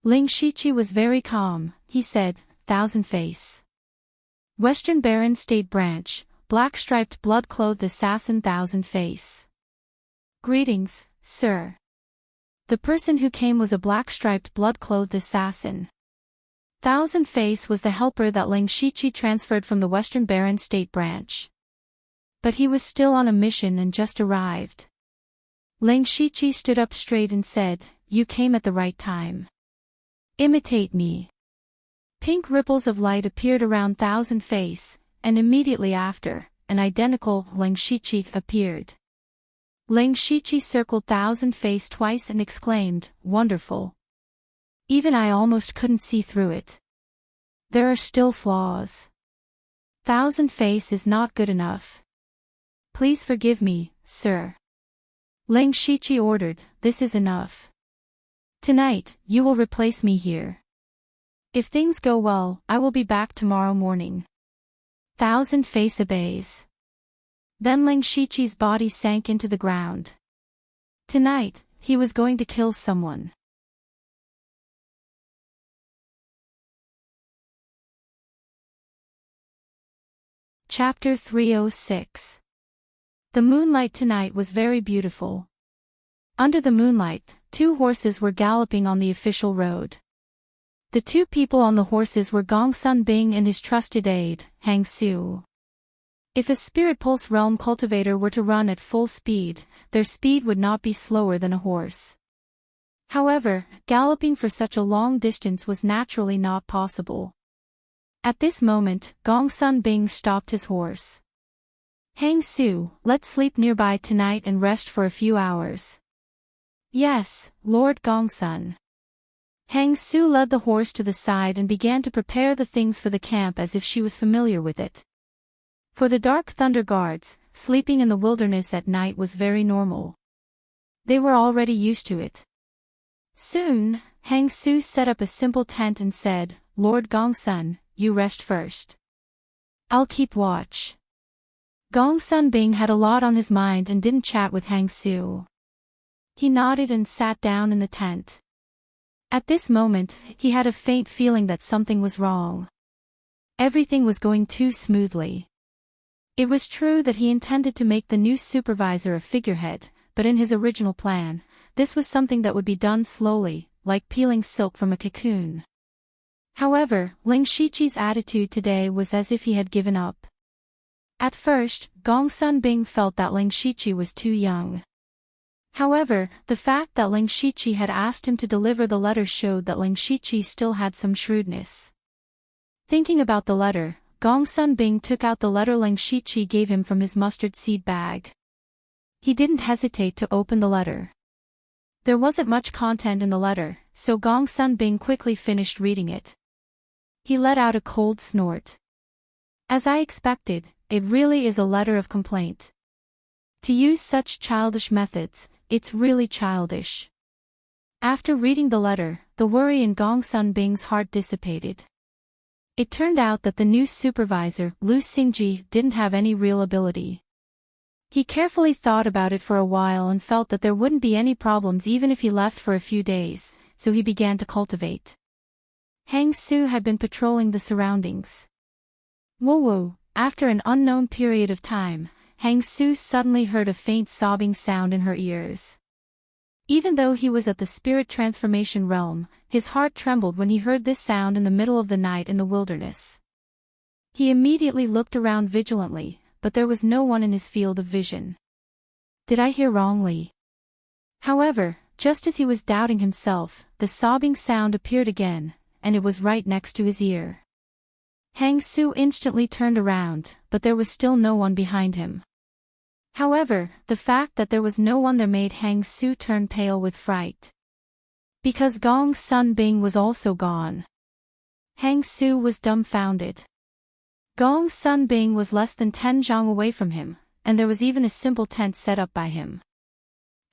Ling Shiqi was very calm. He said, "Thousand Face. Western Baron State Branch, black-striped blood-clothed assassin Thousand Face. Greetings, sir." The person who came was a black-striped blood-clothed assassin. Thousand Face was the helper that Ling Shiqi transferred from the Western Baron State Branch. But he was still on a mission and just arrived. Ling Shiqi stood up straight and said, "You came at the right time. Imitate me." Pink ripples of light appeared around Thousand Face, and immediately after, an identical Ling Shiqi appeared. Ling Shiqi circled Thousand Face twice and exclaimed, "Wonderful. Even I almost couldn't see through it. There are still flaws. Thousand Face is not good enough. Please forgive me, sir." Ling Shiqi ordered, "This is enough. Tonight, you will replace me here. If things go well, I will be back tomorrow morning." Thousand Face obeys. Then Ling Shiqi's body sank into the ground. Tonight, he was going to kill someone. Chapter 306. The moonlight tonight was very beautiful. Under the moonlight, 2 horses were galloping on the official road. The 2 people on the horses were Gong Sunbing and his trusted aide, Hang Su. If a Spirit Pulse Realm cultivator were to run at full speed, their speed would not be slower than a horse. However, galloping for such a long distance was naturally not possible. At this moment, Gong Sunbing stopped his horse. "Hang Su, let's sleep nearby tonight and rest for a few hours." Yes, Lord Gongsun. Hang Su led the horse to the side and began to prepare the things for the camp as if she was familiar with it. For the Dark Thunder Guards, sleeping in the wilderness at night was very normal. They were already used to it. Soon, Hang Su set up a simple tent and said, "Lord Gongsun, you rest first. I'll keep watch." Gongsun Bing had a lot on his mind and didn't chat with Hang Su. He nodded and sat down in the tent. At this moment, he had a faint feeling that something was wrong. Everything was going too smoothly. It was true that he intended to make the new supervisor a figurehead, but in his original plan, this was something that would be done slowly, like peeling silk from a cocoon. However, Ling Shiqi's attitude today was as if he had given up. At first, Gongsun Bing felt that Ling Shiqi was too young. However, the fact that Ling Shiqi had asked him to deliver the letter showed that Ling Shiqi still had some shrewdness. Thinking about the letter, Gongsun Bing took out the letter Ling Shiqi gave him from his mustard seed bag. He didn't hesitate to open the letter. There wasn't much content in the letter, so Gongsun Bing quickly finished reading it. He let out a cold snort. As I expected, it really is a letter of complaint. To use such childish methods, it's really childish. After reading the letter, the worry in Gongsun Bing's heart dissipated. It turned out that the new supervisor, Lu Xingji, didn't have any real ability. He carefully thought about it for a while and felt that there wouldn't be any problems even if he left for a few days, so he began to cultivate. Hang Su had been patrolling the surroundings. Woo-woo, after an unknown period of time, Hang Su suddenly heard a faint sobbing sound in her ears. Even though he was at the spirit transformation realm, his heart trembled when he heard this sound in the middle of the night in the wilderness. He immediately looked around vigilantly, but there was no one in his field of vision. Did I hear wrongly? However, just as he was doubting himself, the sobbing sound appeared again, and it was right next to his ear. Hang Su instantly turned around, but there was still no one behind him. However, the fact that there was no one there made Hang Su turn pale with fright. Because Gongsun Bing was also gone. Hang Su was dumbfounded. Gongsun Bing was less than 10 zhang away from him, and there was even a simple tent set up by him.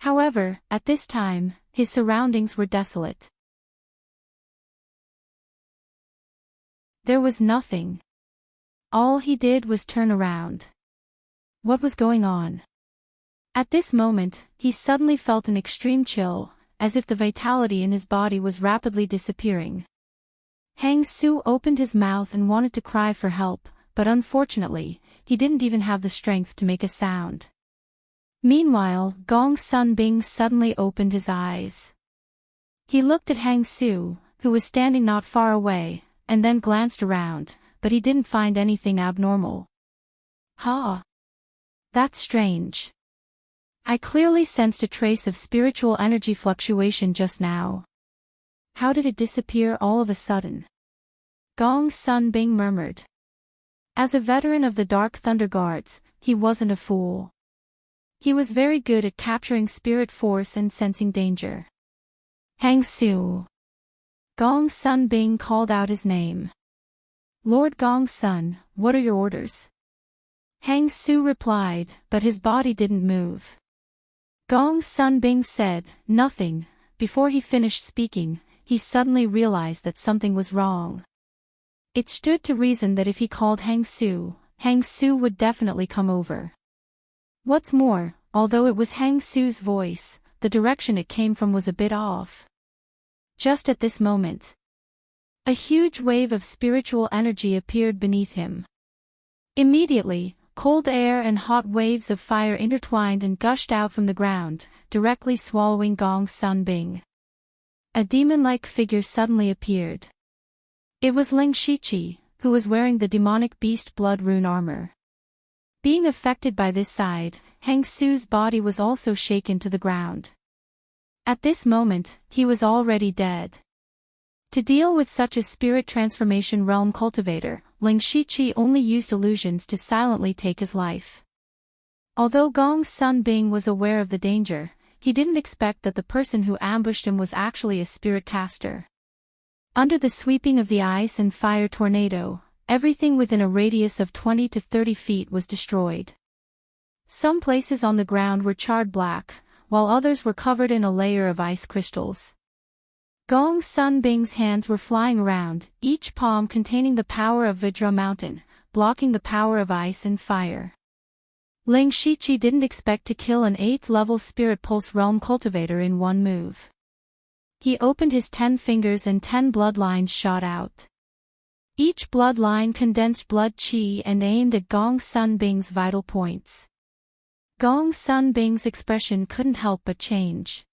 However, at this time, his surroundings were desolate. There was nothing. All he did was turn around. What was going on? At this moment, he suddenly felt an extreme chill, as if the vitality in his body was rapidly disappearing. Hang Su opened his mouth and wanted to cry for help, but unfortunately, he didn't even have the strength to make a sound. Meanwhile, Gongsun Bing suddenly opened his eyes. He looked at Hang Su, who was standing not far away, and then glanced around, but he didn't find anything abnormal. Huh? That's strange. I clearly sensed a trace of spiritual energy fluctuation just now. How did it disappear all of a sudden? Gongsun Bing murmured. As a veteran of the Dark Thunder Guards, he wasn't a fool. He was very good at capturing spirit force and sensing danger. Hang Su. Gongsun Bing called out his name. Lord Gongsun, what are your orders? Hang Su replied, but his body didn't move. Gongsun Bing said, nothing. Before he finished speaking, he suddenly realized that something was wrong. It stood to reason that if he called Hang Su would definitely come over. What's more, although it was Hang Su's voice, the direction it came from was a bit off. Just at this moment, a huge wave of spiritual energy appeared beneath him. Immediately, cold air and hot waves of fire intertwined and gushed out from the ground, directly swallowing Gongsun Bing. A demon-like figure suddenly appeared. It was Ling Shiqi, who was wearing the demonic beast blood rune armor. Being affected by this side, Hang Su's body was also shaken to the ground. At this moment, he was already dead. To deal with such a spirit transformation realm cultivator, Ling Shiqi only used illusions to silently take his life. Although Gongsun Bing was aware of the danger, he didn't expect that the person who ambushed him was actually a spirit caster. Under the sweeping of the ice and fire tornado, everything within a radius of 20 to 30 feet was destroyed. Some places on the ground were charred black, while others were covered in a layer of ice crystals. Gong Sun Bing's hands were flying around, each palm containing the power of Vajra Mountain, blocking the power of ice and fire. Ling Shiqi didn't expect to kill an 8th-level Spirit Pulse Realm cultivator in one move. He opened his 10 fingers and 10 bloodlines shot out. Each bloodline condensed blood qi and aimed at Gong Sun Bing's vital points. Gong Sun Bing's expression couldn't help but change.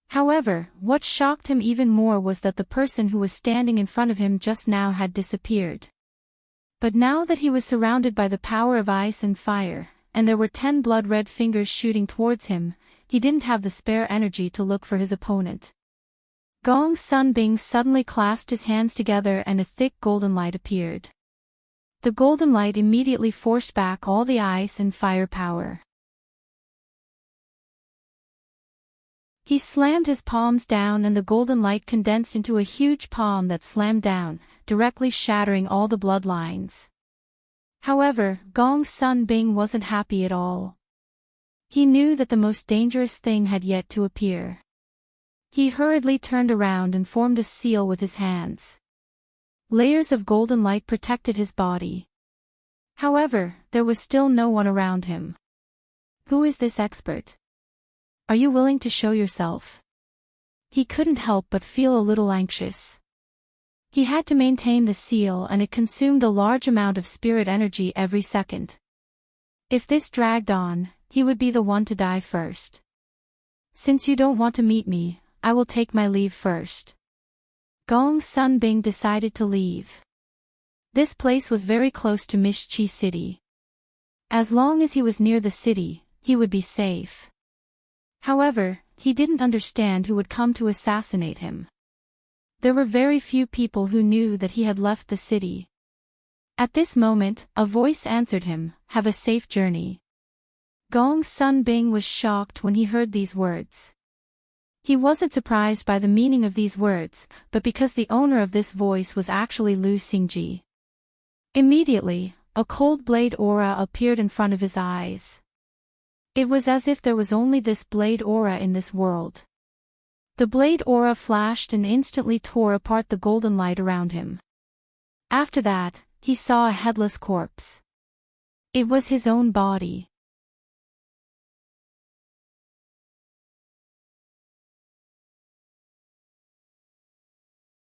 However, what shocked him even more was that the person who was standing in front of him just now had disappeared. But now that he was surrounded by the power of ice and fire, and there were 10 blood-red fingers shooting towards him, he didn't have the spare energy to look for his opponent. Gong Sun Bing suddenly clasped his hands together and a thick golden light appeared. The golden light immediately forced back all the ice and fire power. He slammed his palms down and the golden light condensed into a huge palm that slammed down, directly shattering all the bloodlines. However, Gong Sun Bing wasn't happy at all. He knew that the most dangerous thing had yet to appear. He hurriedly turned around and formed a seal with his hands. Layers of golden light protected his body. However, there was still no one around him. Who is this expert? Are you willing to show yourself? He couldn't help but feel a little anxious. He had to maintain the seal and it consumed a large amount of spirit energy every second. If this dragged on, he would be the one to die first. Since you don't want to meet me, I will take my leave first. Gong Sun Bing decided to leave. This place was very close to Mishchi City. As long as he was near the city, he would be safe. However, he didn't understand who would come to assassinate him. There were very few people who knew that he had left the city. At this moment, a voice answered him, "Have a safe journey." Gong Sun Bing was shocked when he heard these words. He wasn't surprised by the meaning of these words, but because the owner of this voice was actually Lu Xingji. Immediately, a cold blade aura appeared in front of his eyes. It was as if there was only this blade aura in this world. The blade aura flashed and instantly tore apart the golden light around him. After that, he saw a headless corpse. It was his own body.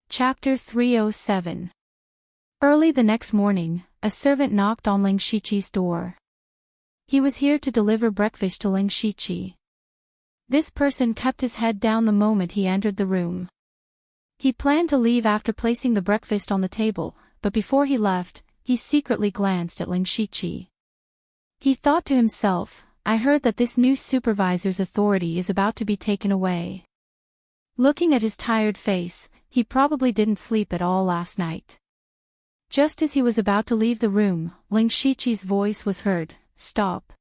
Chapter 307. Early the next morning, a servant knocked on Ling Shiqi's door. He was here to deliver breakfast to Ling Shiqi. This person kept his head down the moment he entered the room. He planned to leave after placing the breakfast on the table, but before he left, he secretly glanced at Ling Shiqi. He thought to himself, "I heard that this new supervisor's authority is about to be taken away." Looking at his tired face, he probably didn't sleep at all last night. Just as he was about to leave the room, Ling Shiqi's voice was heard, "Stop."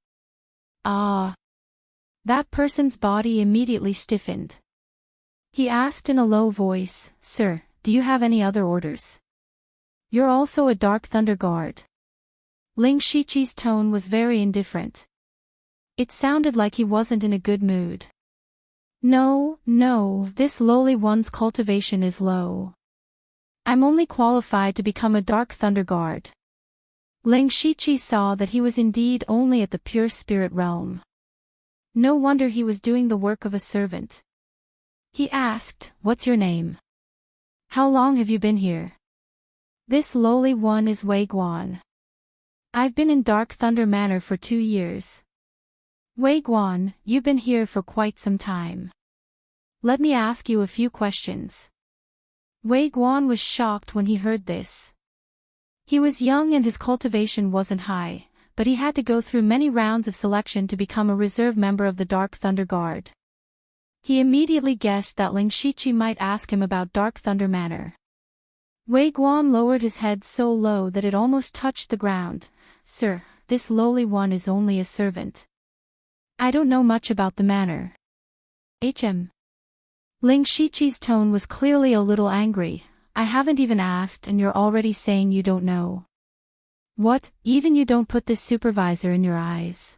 Ah. That person's body immediately stiffened. He asked in a low voice, "Sir, do you have any other orders? You're also a Dark Thunder Guard." Ling Shiqi's tone was very indifferent. It sounded like he wasn't in a good mood. No, this lowly one's cultivation is low. I'm only qualified to become a Dark Thunder Guard. Ling Shiqi saw that he was indeed only at the pure spirit realm. No wonder he was doing the work of a servant. He asked, "What's your name? How long have you been here?" "This lowly one is Wei Guan. I've been in Dark Thunder Manor for 2 years. Wei Guan, you've been here for quite some time. Let me ask you a few questions." Wei Guan was shocked when he heard this. He was young and his cultivation wasn't high, but he had to go through many rounds of selection to become a reserve member of the Dark Thunder Guard. He immediately guessed that Ling Shiqi might ask him about Dark Thunder Manor. Wei Guan lowered his head so low that it almost touched the ground. "Sir, this lowly one is only a servant. I don't know much about the manor. Ling Shiqi's tone was clearly a little angry. I haven't even asked and you're already saying you don't know. What, even you don't put this supervisor in your eyes?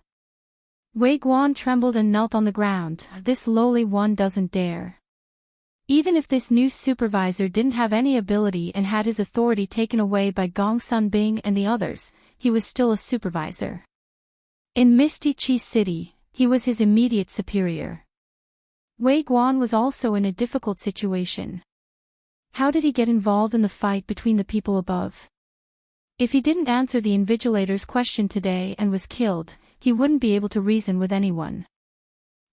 Wei Guan trembled and knelt on the ground. This lowly one doesn't dare. Even if this new supervisor didn't have any ability and had his authority taken away by Gong Sunbing and the others, he was still a supervisor. In Misty Chi City, he was his immediate superior. Wei Guan was also in a difficult situation. How did he get involved in the fight between the people above? If he didn't answer the invigilator's question today and was killed, he wouldn't be able to reason with anyone.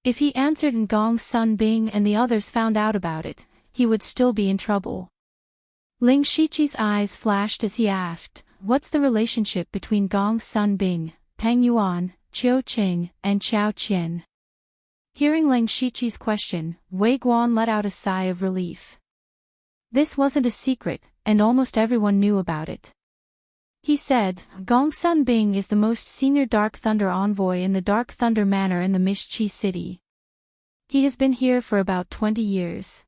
If he answered and Gong Sunbing and the others found out about it, he would still be in trouble. Ling Shiqi's eyes flashed as he asked, what's the relationship between Gong Sunbing, Peng Yuan, Qiu Qing, and Qiao Qian? Hearing Ling Shiqi's question, Wei Guan let out a sigh of relief. This wasn't a secret, and almost everyone knew about it. He said, Gong Sunbing is the most senior Dark Thunder envoy in the Dark Thunder Manor in the Misty Chi City. He has been here for about 20 years.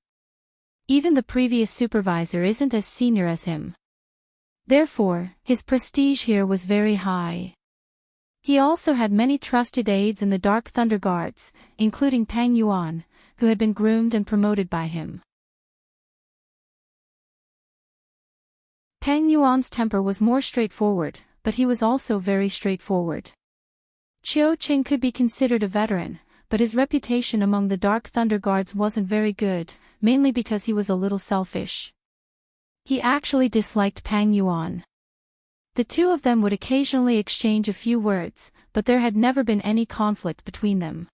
Even the previous supervisor isn't as senior as him. Therefore, his prestige here was very high. He also had many trusted aides in the Dark Thunder Guards, including Peng Yuan, who had been groomed and promoted by him. Peng Yuan's temper was more straightforward, but he was also very straightforward. Qiu Qing could be considered a veteran, but his reputation among the Dark Thunder Guards wasn't very good, mainly because he was a little selfish. He actually disliked Peng Yuan. The two of them would occasionally exchange a few words, but there had never been any conflict between them.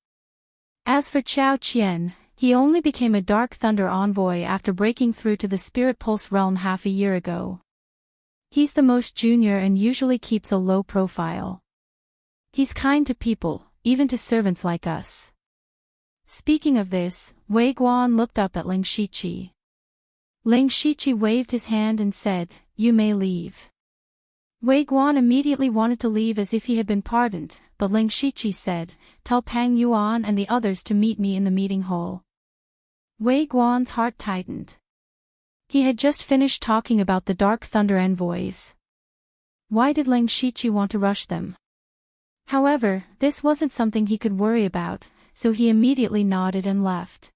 As for Qiao Qian, he only became a Dark Thunder envoy after breaking through to the Spirit Pulse realm half a year ago. He's the most junior and usually keeps a low profile. He's kind to people, even to servants like us. Speaking of this, Wei Guan looked up at Ling Shiqi. Ling Shiqi waved his hand and said, you may leave. Wei Guan immediately wanted to leave as if he had been pardoned, but Ling Shiqi said, tell Peng Yuan and the others to meet me in the meeting hall. Wei Guan's heart tightened. He had just finished talking about the Dark Thunder envoys. Why did Ling Shiqi want to rush them? However, this wasn't something he could worry about, so he immediately nodded and left.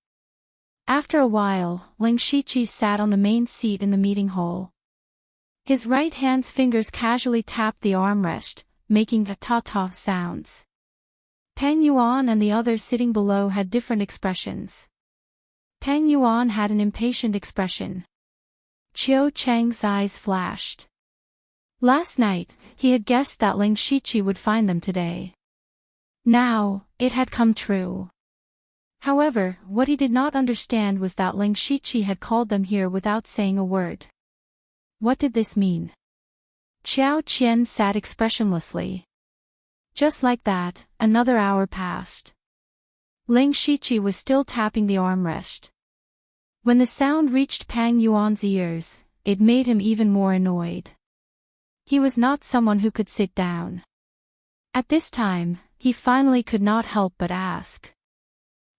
After a while, Ling Shiqi sat on the main seat in the meeting hall. His right hand's fingers casually tapped the armrest, making ta-ta sounds. Peng Yuan and the others sitting below had different expressions. Peng Yuan had an impatient expression. Qiu Cheng's eyes flashed. Last night, he had guessed that Ling Shiqi would find them today. Now, it had come true. However, what he did not understand was that Ling Shiqi had called them here without saying a word. What did this mean? Qiao Qian sat expressionlessly. Just like that, another hour passed. Ling Shiqi was still tapping the armrest. When the sound reached Peng Yuan's ears, it made him even more annoyed. He was not someone who could sit down. At this time, he finally could not help but ask.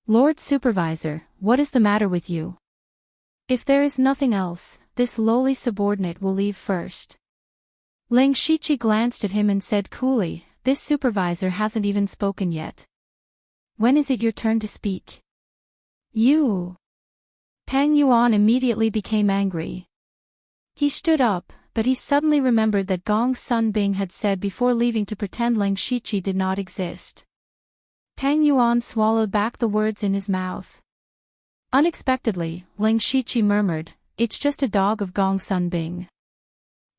Lord Supervisor, what is the matter with you? If there is nothing else, this lowly subordinate will leave first. Ling Shiqi glanced at him and said coolly, this supervisor hasn't even spoken yet. When is it your turn to speak? You. Peng Yuan immediately became angry. He stood up, but he suddenly remembered that Gong Sunbing had said before leaving to pretend Ling Shiqi did not exist. Peng Yuan swallowed back the words in his mouth. Unexpectedly, Ling Shiqi murmured, it's just a dog of Gong Sunbing.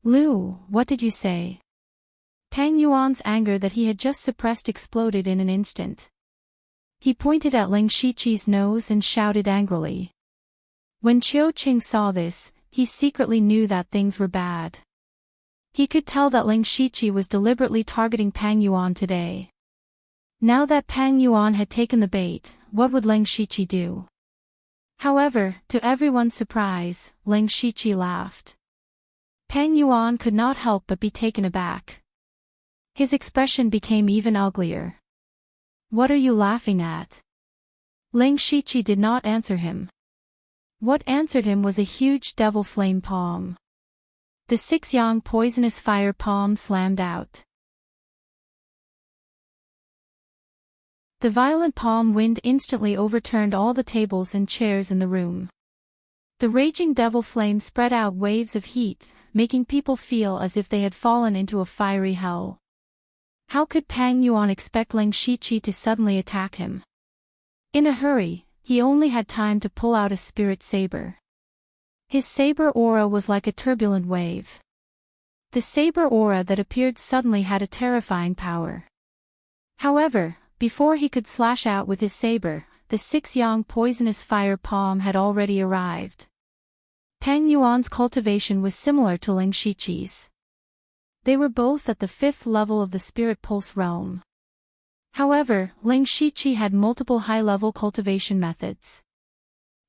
Lu, what did you say? Peng Yuan's anger that he had just suppressed exploded in an instant. He pointed at Ling Shiqi's nose and shouted angrily. When Qiu Qing saw this, he secretly knew that things were bad. He could tell that Ling Shiqi was deliberately targeting Peng Yuan today. Now that Peng Yuan had taken the bait, what would Ling Shiqi do? However, to everyone's surprise, Ling Shiqi laughed. Peng Yuan could not help but be taken aback. His expression became even uglier. What are you laughing at? Ling Shiqi did not answer him. What answered him was a huge devil flame palm. The 6-yang poisonous fire palm slammed out. The violent palm wind instantly overturned all the tables and chairs in the room. The raging devil flame spread out waves of heat, making people feel as if they had fallen into a fiery hell. How could Pang Yuan expect Ling Shiqi to suddenly attack him? In a hurry, he only had time to pull out a spirit saber. His saber aura was like a turbulent wave. The saber aura that appeared suddenly had a terrifying power. However, before he could slash out with his saber, the 6-yang poisonous fire palm had already arrived. Pang Yuan's cultivation was similar to Ling Shiqi's. They were both at the 5th level of the Spirit Pulse realm. However, Ling Shiqi had multiple high-level cultivation methods.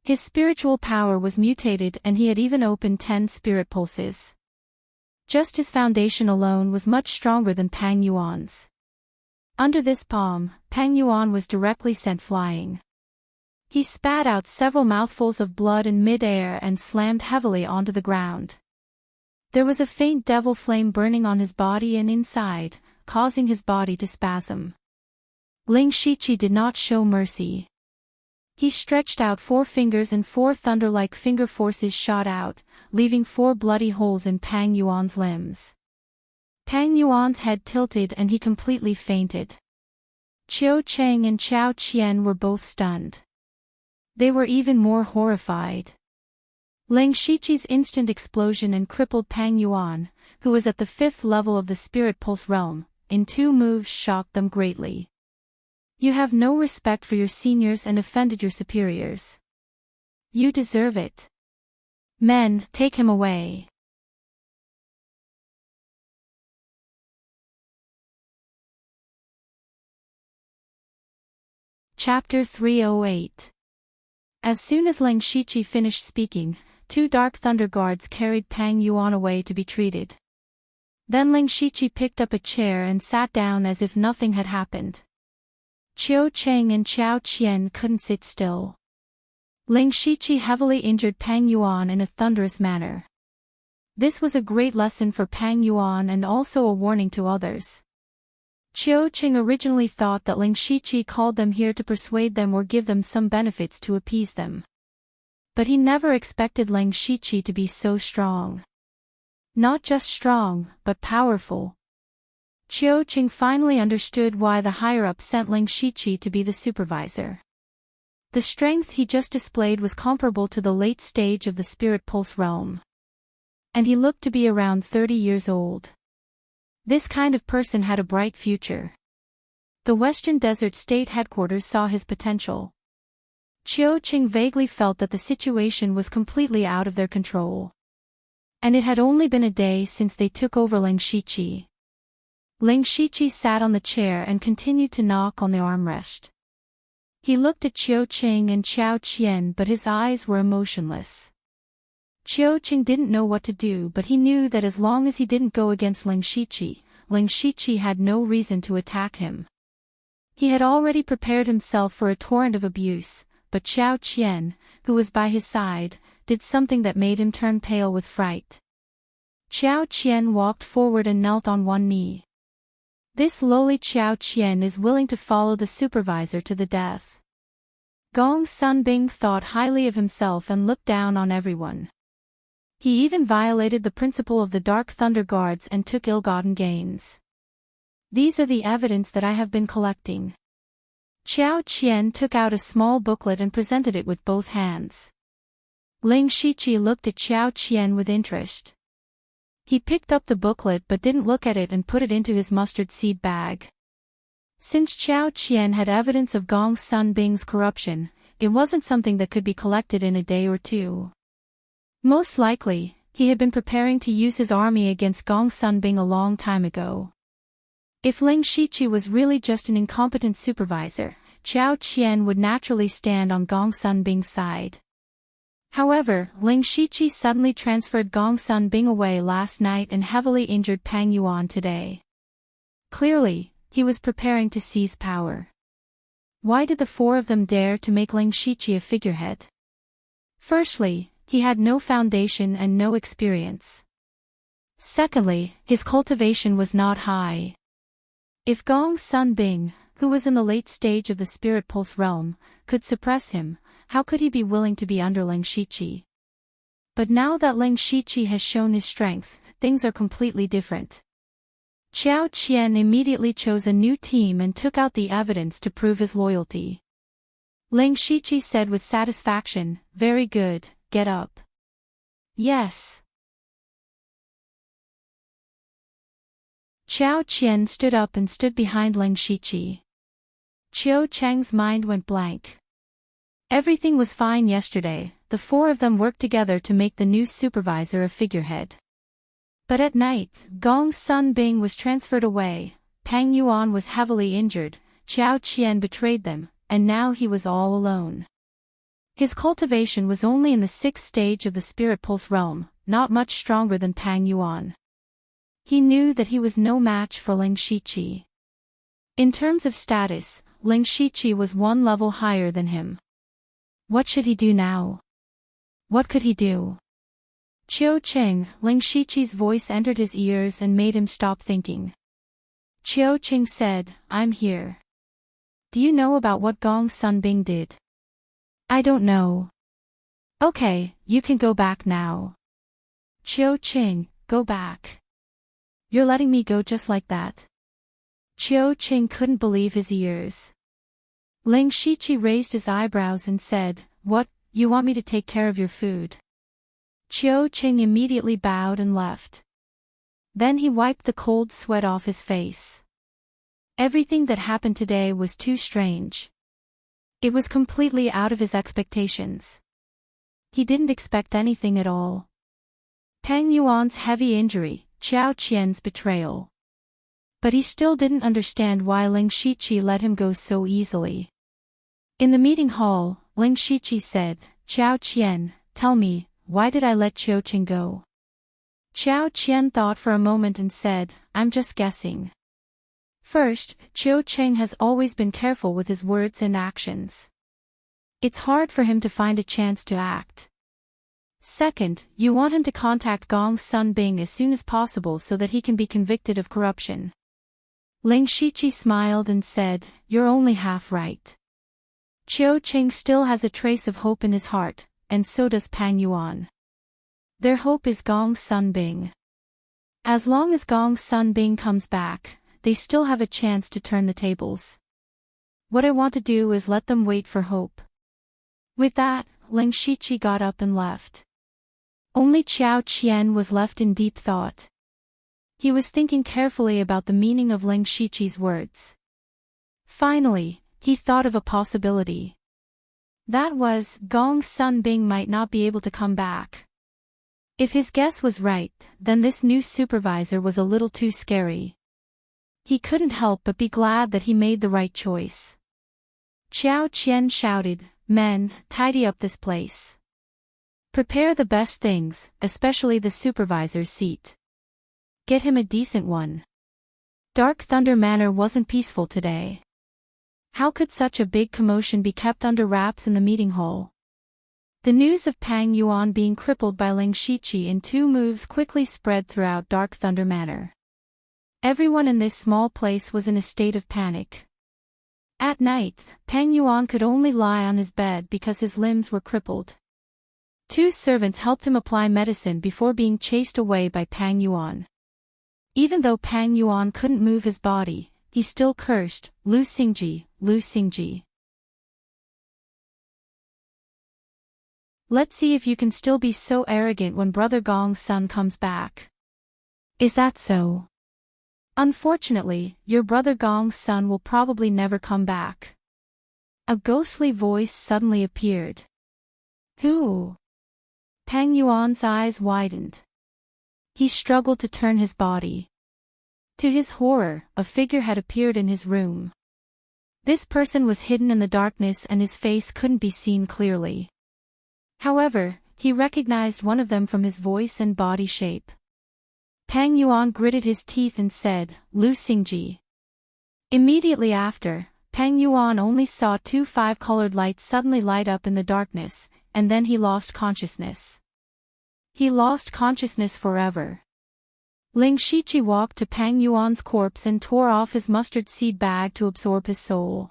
His spiritual power was mutated and he had even opened 10 spirit pulses. Just his foundation alone was much stronger than Pang Yuan's. Under this palm, Pang Yuan was directly sent flying. He spat out several mouthfuls of blood in mid-air and slammed heavily onto the ground. There was a faint devil flame burning on his body and inside, causing his body to spasm. Ling Shiqi did not show mercy. He stretched out 4 fingers and 4 thunder-like finger forces shot out, leaving 4 bloody holes in Pang Yuan's limbs. Pang Yuan's head tilted and he completely fainted. Qiu Cheng and Qiao Qian were both stunned. They were even more horrified. Ling Shiqi's instant explosion and crippled Pang Yuan, who was at the 5th level of the Spirit Pulse realm, in 2 moves shocked them greatly. You have no respect for your seniors and offended your superiors. You deserve it. Men, take him away. Chapter 308. As soon as Ling Shiqi finished speaking, 2 Dark Thunder Guards carried Pang Yuan away to be treated. Then Ling Shiqi picked up a chair and sat down as if nothing had happened. Qiu Cheng and Qiao Qian couldn't sit still. Ling Shiqi heavily injured Pang Yuan in a thunderous manner. This was a great lesson for Pang Yuan and also a warning to others. Qiu Cheng originally thought that Ling Shiqi called them here to persuade them or give them some benefits to appease them. But he never expected Ling Shiqi to be so strong. Not just strong, but powerful. Qiu Cheng finally understood why the higher-ups sent Ling Shiqi to be the supervisor. The strength he just displayed was comparable to the late stage of the Spirit Pulse realm. And he looked to be around 30 years old. This kind of person had a bright future. The Western Desert State Headquarters saw his potential. Qiu Cheng vaguely felt that the situation was completely out of their control. And it had only been a day since they took over Ling Shiqi. Ling Shiqi sat on the chair and continued to knock on the armrest. He looked at Qiu Cheng and Qiao Qian but his eyes were emotionless. Qiu Cheng didn't know what to do but he knew that as long as he didn't go against Ling Shiqi had no reason to attack him. He had already prepared himself for a torrent of abuse, but Qiao Qian, who was by his side, did something that made him turn pale with fright. Qiao Qian walked forward and knelt on one knee. This lowly Qiao Qian is willing to follow the supervisor to the death. Gong Sunbing thought highly of himself and looked down on everyone. He even violated the principle of the Dark Thunder Guards and took ill-gotten gains. These are the evidence that I have been collecting. Qiao Qian took out a small booklet and presented it with both hands. Ling Shiqi looked at Qiao Qian with interest. He picked up the booklet but didn't look at it and put it into his mustard seed bag. Since Qiao Qian had evidence of Gong Sunbing's corruption, it wasn't something that could be collected in a day or two. Most likely, he had been preparing to use his army against Gong Sunbing a long time ago. If Ling Shiqi was really just an incompetent supervisor, Qiao Qian would naturally stand on Gong Sunbing's side. However, Ling Shiqi suddenly transferred Gong Sunbing away last night and heavily injured Pang Yuan today. Clearly, he was preparing to seize power. Why did the four of them dare to make Ling Shiqi a figurehead? Firstly, he had no foundation and no experience. Secondly, his cultivation was not high. If Gong Sun Bing, who was in the late stage of the spirit pulse realm, could suppress him, how could he be willing to be under Ling Shiqi? But now that Ling Shiqi has shown his strength, things are completely different. Qiao Qian immediately chose a new team and took out the evidence to prove his loyalty. Ling Shiqi said with satisfaction, "Very good, get up." "Yes." Qiao Qian stood up and stood behind Ling Shiqi. Qiu Cheng's mind went blank. Everything was fine yesterday, the four of them worked together to make the new supervisor a figurehead. But at night, Gong Sun Bing was transferred away, Pang Yuan was heavily injured, Qiao Qian betrayed them, and now he was all alone. His cultivation was only in the 6th stage of the spirit pulse realm, not much stronger than Pang Yuan. He knew that he was no match for Ling Shiqi. In terms of status, Ling Shiqi was one level higher than him. What should he do now? What could he do? Qiu Cheng, Ling Shiqi's voice entered his ears and made him stop thinking. Qiu Cheng said, "I'm here. Do you know about what Gong Sun Bing did?" "I don't know." "Okay, you can go back now." "Qiu Cheng, go back. You're letting me go just like that?" Qiu Cheng couldn't believe his ears. Ling Shiqi raised his eyebrows and said, "What, you want me to take care of your food?" Qiu Cheng immediately bowed and left. Then he wiped the cold sweat off his face. Everything that happened today was too strange. It was completely out of his expectations. He didn't expect anything at all. Pang Yuan's heavy injury, Qiao Qian's betrayal. But he still didn't understand why Ling Shiqi let him go so easily. In the meeting hall, Ling Shiqi said, "Qiao Qian, tell me, why did I let Qiu Cheng go?" Qiao Qian thought for a moment and said, "I'm just guessing." First, Qiu Cheng has always been careful with his words and actions. It's hard for him to find a chance to act. Second, you want him to contact Gong Sun Bing as soon as possible so that he can be convicted of corruption. Ling Shiqi smiled and said, "You're only half right." Qiu Cheng still has a trace of hope in his heart, and so does Pang Yuan. Their hope is Gong Sun Bing. As long as Gong Sun Bing comes back, they still have a chance to turn the tables. What I want to do is let them wait for hope. With that, Ling Shiqi got up and left. Only Qiao Qian was left in deep thought. He was thinking carefully about the meaning of Ling Shiqi's words. Finally, he thought of a possibility. That was, Gong Sun Bing might not be able to come back. If his guess was right, then this new supervisor was a little too scary. He couldn't help but be glad that he made the right choice. Qiao Qian shouted, "Men, tidy up this place. Prepare the best things, especially the supervisor's seat. Get him a decent one." Dark Thunder Manor wasn't peaceful today. How could such a big commotion be kept under wraps in the meeting hall? The news of Pang Yuan being crippled by Ling Shiqi in 2 moves quickly spread throughout Dark Thunder Manor. Everyone in this small place was in a state of panic. At night, Pang Yuan could only lie on his bed because his limbs were crippled. 2 servants helped him apply medicine before being chased away by Pang Yuan. Even though Pang Yuan couldn't move his body, he still cursed, "Lu Xingji, Lu Xingji. Let's see if you can still be so arrogant when Brother Gong's son comes back." "Is that so?" "Unfortunately, your Brother Gong's son will probably never come back." A ghostly voice suddenly appeared. "Who?" Pang Yuan's eyes widened. He struggled to turn his body. To his horror, a figure had appeared in his room. This person was hidden in the darkness and his face couldn't be seen clearly. However, he recognized one of them from his voice and body shape. Pang Yuan gritted his teeth and said, "Lu Xingji." Immediately after, Peng Yuan only saw two five-colored lights suddenly light up in the darkness, and then he lost consciousness. He lost consciousness forever. Ling Shiqi walked to Peng Yuan's corpse and tore off his mustard seed bag to absorb his soul.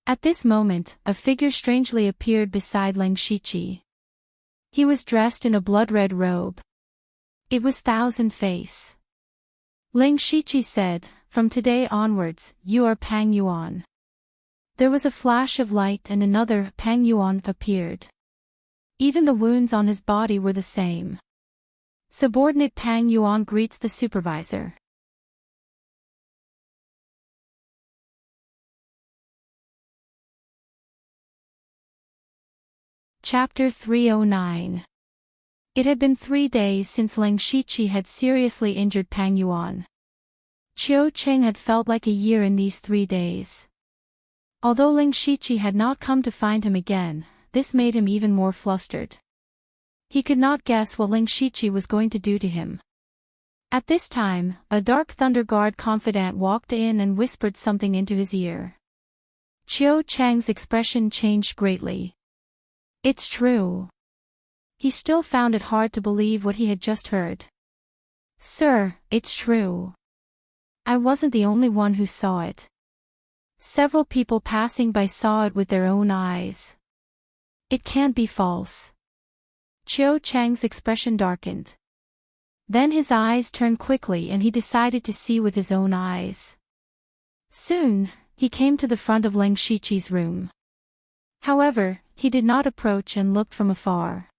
At this moment, a figure strangely appeared beside Ling Shiqi. He was dressed in a blood-red robe. It was Thousand Face. Ling Shiqi said, "From today onwards, you are Peng Yuan." There was a flash of light and another Peng Yuan appeared. Even the wounds on his body were the same. Subordinate Peng Yuan greets the supervisor. Chapter 309. It had been 3 days since Ling Shiqi had seriously injured Peng Yuan. Qiu Qing had felt like a year in these 3 days. Although Ling Shiqi had not come to find him again, this made him even more flustered. He could not guess what Ling Shiqi was going to do to him. At this time, a Dark Thunder Guard confidant walked in and whispered something into his ear. Qiu Chang's expression changed greatly. It's true. He still found it hard to believe what he had just heard. Sir, it's true. I wasn't the only one who saw it. Several people passing by saw it with their own eyes. It can't be false. Qiu Chang's expression darkened. Then his eyes turned quickly and he decided to see with his own eyes. Soon, he came to the front of Ling Shiqi's room. However, he did not approach and looked from afar.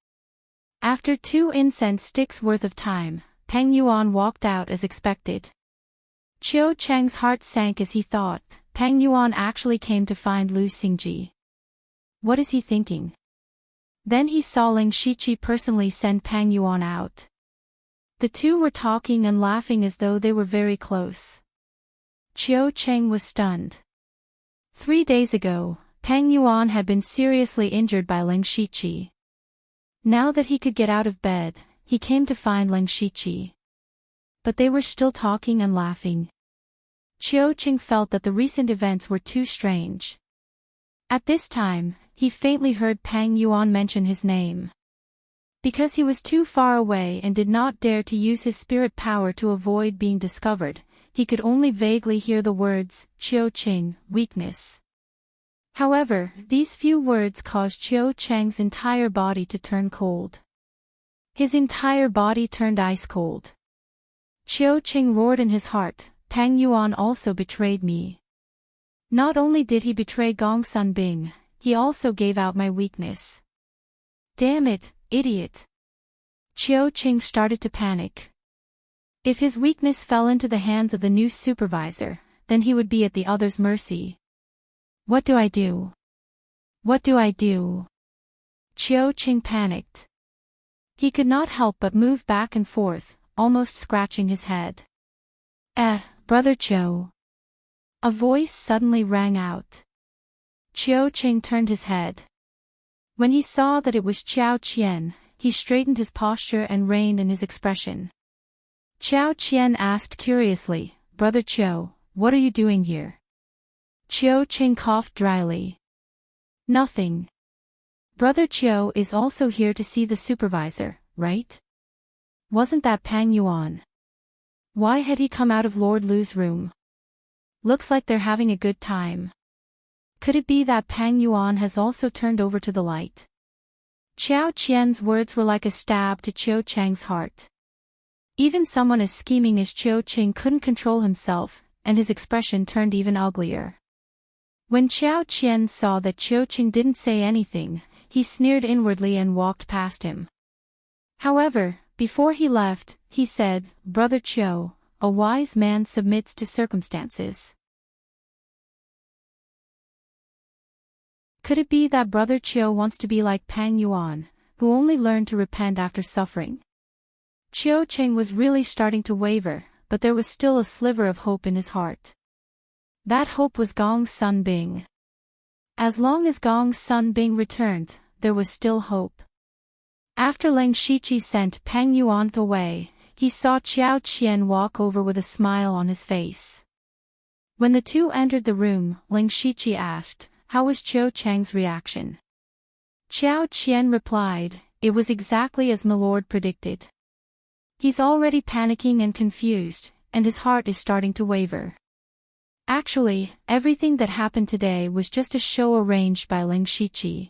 After 2 incense sticks worth of time, Peng Yuan walked out as expected. Qiu Chang's heart sank as he thought, Peng Yuan actually came to find Lu Xingji. What is he thinking? Then he saw Ling Shiqi personally send Peng Yuan out. The two were talking and laughing as though they were very close. Qiu Cheng was stunned. 3 days ago, Peng Yuan had been seriously injured by Ling Shiqi. Now that he could get out of bed, he came to find Ling Shiqi. But they were still talking and laughing. Qiu Cheng felt that the recent events were too strange. At this time, he faintly heard Peng Yuan mention his name. Because he was too far away and did not dare to use his spirit power to avoid being discovered, he could only vaguely hear the words, Qiu Cheng, weakness. However, these few words caused Qiu Cheng's entire body to turn cold. His entire body turned ice cold. Qiu Cheng roared in his heart, Peng Yuan also betrayed me. Not only did he betray Gong Sunbing, he also gave out my weakness. Damn it, idiot. Qiu Cheng started to panic. If his weakness fell into the hands of the new supervisor, then he would be at the other's mercy. What do I do? What do I do? Qiu Cheng panicked. He could not help but move back and forth, almost scratching his head. Brother Qiu. A voice suddenly rang out. Qiu Cheng turned his head. When he saw that it was Qiao Qian, he straightened his posture and reined in his expression. Qiao Qian asked curiously, Brother Qiu, what are you doing here? Qiu Cheng coughed dryly. Nothing. Brother Qiu is also here to see the supervisor, right? Wasn't that Peng Yuan? Why had he come out of Lord Lu's room? Looks like they're having a good time. Could it be that Peng Yuan has also turned over to the light? Qiao Qian's words were like a stab to Qiu Cheng's heart. Even someone as scheming as Qiu Cheng couldn't control himself, and his expression turned even uglier. When Qiao Qian saw that Qiu Cheng didn't say anything, he sneered inwardly and walked past him. However, before he left, he said, Brother Qiu, a wise man submits to circumstances. Could it be that Brother Qiu wants to be like Peng Yuan, who only learned to repent after suffering? Qiu Cheng was really starting to waver, but there was still a sliver of hope in his heart. That hope was Gong Sunbing. As long as Gong Sunbing returned, there was still hope. After Ling Shiqi sent Peng Yuan away, he saw Qiao Qian walk over with a smile on his face. When the two entered the room, Ling Shiqi asked, "How was Qiu Chang's reaction?" Qiao Qian replied, "It was exactly as Milord predicted. He's already panicking and confused, and his heart is starting to waver. Actually, everything that happened today was just a show arranged by Ling Shiqi."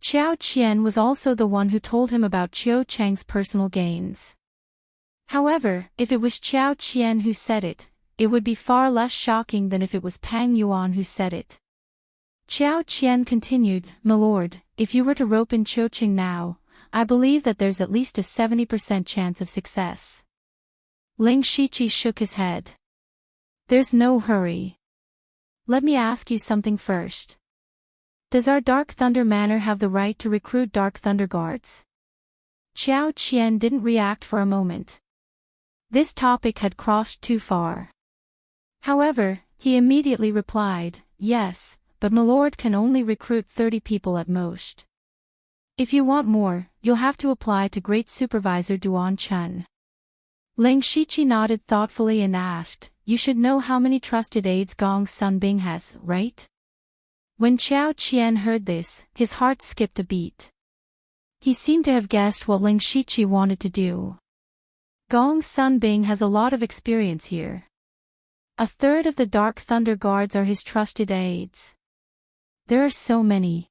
Qiao Qian was also the one who told him about Qiu Chang's personal gains. However, if it was Qiao Qian who said it, it would be far less shocking than if it was Pang Yuan who said it. Qiao Qian continued, "Milord, if you were to rope in Qiu Chang now, I believe that there's at least a 70% chance of success." Ling Shiqi shook his head. "There's no hurry. Let me ask you something first. Does our Dark Thunder Manor have the right to recruit Dark Thunder Guards?" Qiao Qian didn't react for a moment. This topic had crossed too far. However, he immediately replied, "Yes, but Milord can only recruit 30 people at most. If you want more, you'll have to apply to Great Supervisor Duan Chun." Ling Shiqi nodded thoughtfully and asked, "You should know how many trusted aides Gong Sunbing has, right?" When Qiao Qian heard this, his heart skipped a beat. He seemed to have guessed what Ling Shiqi wanted to do. Gong Sunbing has a lot of experience here. A third of the Dark Thunder Guards are his trusted aides. There are so many.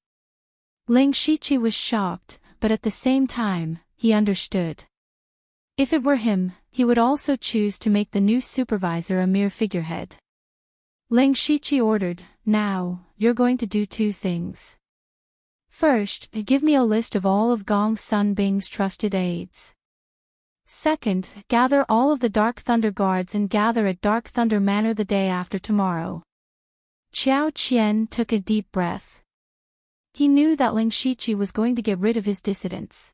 Ling Shiqi was shocked, but at the same time, he understood. If it were him, he would also choose to make the new supervisor a mere figurehead. Ling Shiqi ordered, "Now, you're going to do two things. First, give me a list of all of Gong Sunbing's trusted aides. Second, gather all of the Dark Thunder Guards and gather at Dark Thunder Manor the day after tomorrow." Qiao Qian took a deep breath. He knew that Ling Shiqi was going to get rid of his dissidents.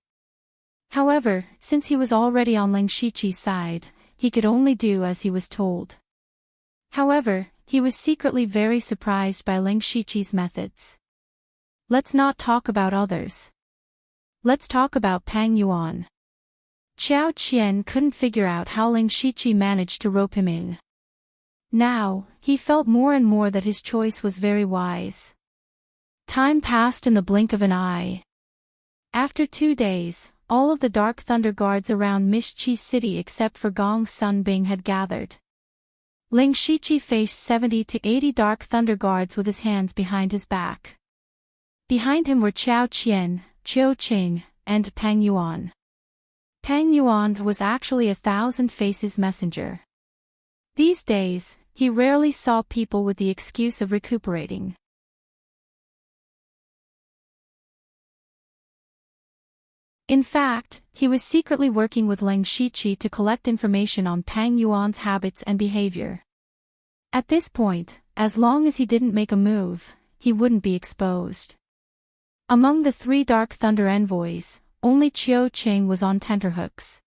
However, since he was already on Ling Shiqi's side, he could only do as he was told. However, he was secretly very surprised by Ling Shiqi's methods. Let's not talk about others. Let's talk about Pang Yuan. Qiao Qian couldn't figure out how Ling Shiqi managed to rope him in. Now, he felt more and more that his choice was very wise. Time passed in the blink of an eye. After 2 days, all of the Dark Thunder Guards around Mishchi City except for Gong Sunbing had gathered. Ling Shiqi faced 70 to 80 Dark Thunder Guards with his hands behind his back. Behind him were Qiao Qian, Qiu Chang, and Pang Yuan. Pang Yuan was actually 1,000 Faces messenger. These days, he rarely saw people with the excuse of recuperating. In fact, he was secretly working with Ling Shiqi to collect information on Pang Yuan's habits and behavior. At this point, as long as he didn't make a move, he wouldn't be exposed. Among the 3 Dark Thunder envoys, only Qiu Chang was on tenterhooks.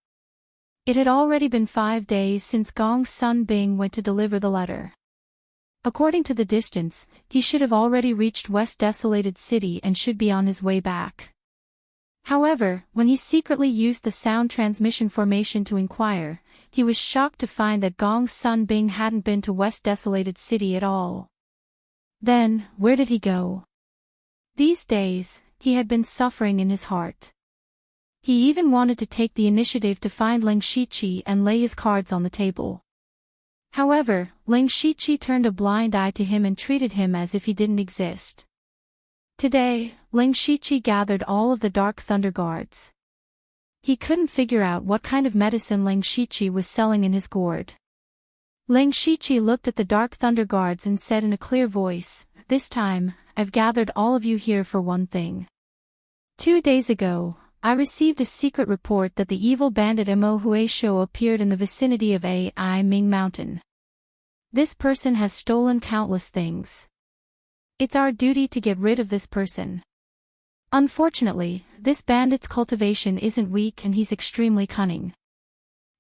It had already been 5 days since Gong Sunbing went to deliver the letter. According to the distance, he should have already reached West Desolated City and should be on his way back. However, when he secretly used the sound transmission formation to inquire, he was shocked to find that Gong Sunbing hadn't been to West Desolated City at all. Then, where did he go? These days, he had been suffering in his heart. He even wanted to take the initiative to find Ling Shiqi and lay his cards on the table. However, Ling Shiqi turned a blind eye to him and treated him as if he didn't exist. Today, Ling Shiqi gathered all of the Dark Thunder Guards. He couldn't figure out what kind of medicine Ling Shiqi was selling in his gourd. Ling Shiqi looked at the Dark Thunder Guards and said in a clear voice, "This time, I've gathered all of you here for one thing. 2 days ago, I received a secret report that the evil bandit Mo Huaishou appeared in the vicinity of Ai Ming Mountain. This person has stolen countless things. It's our duty to get rid of this person. Unfortunately, this bandit's cultivation isn't weak and he's extremely cunning.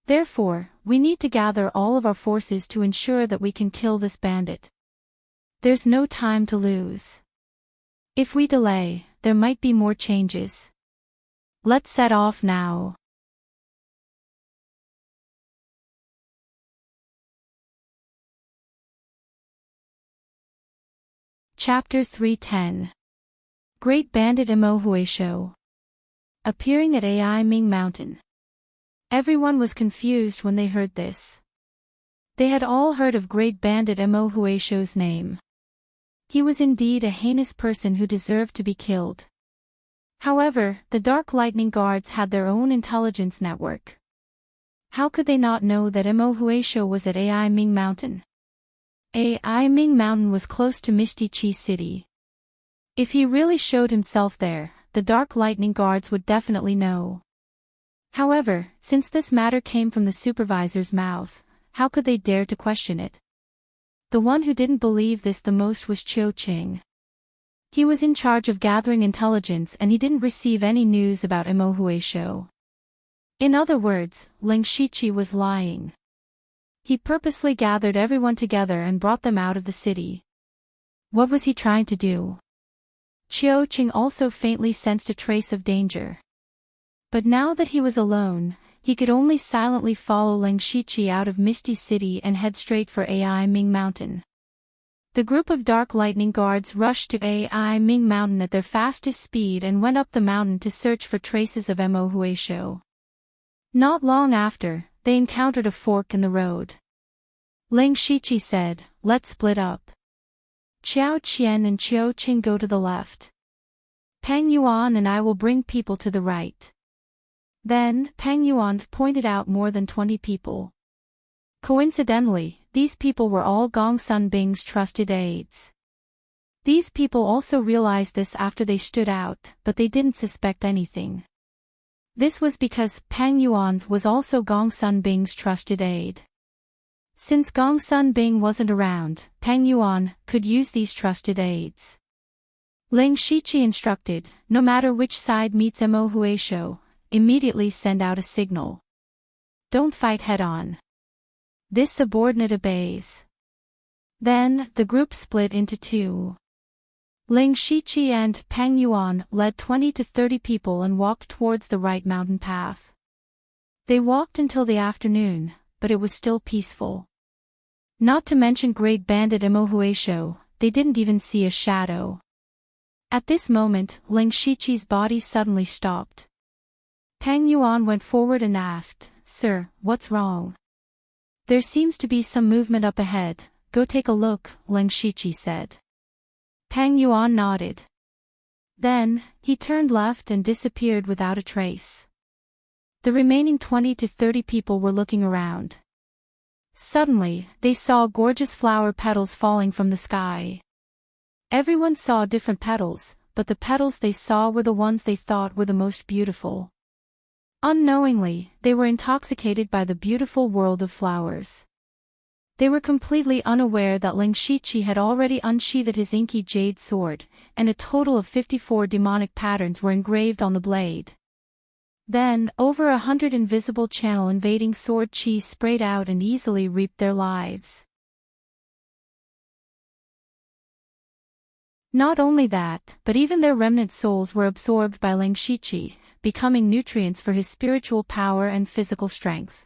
Therefore, we need to gather all of our forces to ensure that we can kill this bandit. There's no time to lose. If we delay, there might be more changes. Let's set off now." Chapter 310. Great Bandit Imohuesho. Appearing at Ai Ming Mountain. Everyone was confused when they heard this. They had all heard of Great Bandit Imohuesho's name. He was indeed a heinous person who deserved to be killed. However, the Dark Lightning Guards had their own intelligence network. How could they not know that Imohuesho was at Ai Ming Mountain? Ai Ming Mountain was close to Misty Chi City. If he really showed himself there, the Dark Lightning Guards would definitely know. However, since this matter came from the supervisor's mouth, how could they dare to question it? The one who didn't believe this the most was Chiu Qing. He was in charge of gathering intelligence and he didn't receive any news about Imohuesho. In other words, Ling Shiqi was lying. He purposely gathered everyone together and brought them out of the city. What was he trying to do? Chiu Qing also faintly sensed a trace of danger. But now that he was alone, he could only silently follow Ling Shiqi out of Misty City and head straight for Ai Ming Mountain. The group of Dark Lightning Guards rushed to Ai Ming Mountain at their fastest speed and went up the mountain to search for traces of Imohuesho. Not long after, they encountered a fork in the road. Ling Shiqi said, "Let's split up. Qiao Qian and Chiu Qing go to the left. Peng Yuan and I will bring people to the right." Then, Peng Yuan pointed out more than 20 people. Coincidentally, these people were all Gong Sun Bing's trusted aides. These people also realized this after they stood out, but they didn't suspect anything. This was because Peng Yuan was also Gong Sun Bing's trusted aide. Since Gong Sun Bing wasn't around, Peng Yuan could use these trusted aides. Ling Shiqi instructed, no matter which side meets Imohuesho, immediately send out a signal. Don't fight head-on. This subordinate obeys. Then, the group split into two. Ling Shiqi and Peng Yuan led 20 to 30 people and walked towards the right mountain path. They walked until the afternoon, but it was still peaceful. Not to mention Great Bandit Imohuesho, they didn't even see a shadow. At this moment, Ling Shiqi's body suddenly stopped. Peng Yuan went forward and asked, "Sir, what's wrong?" "There seems to be some movement up ahead, go take a look," Ling Shiqi said. Peng Yuan nodded. Then, he turned left and disappeared without a trace. The remaining 20 to 30 people were looking around. Suddenly, they saw gorgeous flower petals falling from the sky. Everyone saw different petals, but the petals they saw were the ones they thought were the most beautiful. Unknowingly, they were intoxicated by the beautiful world of flowers. They were completely unaware that Ling Shiqi had already unsheathed his inky jade sword, and a total of 54 demonic patterns were engraved on the blade. Then, over 100 invisible channel invading sword chi sprayed out and easily reaped their lives. Not only that, but even their remnant souls were absorbed by Ling Shiqi, becoming nutrients for his spiritual power and physical strength.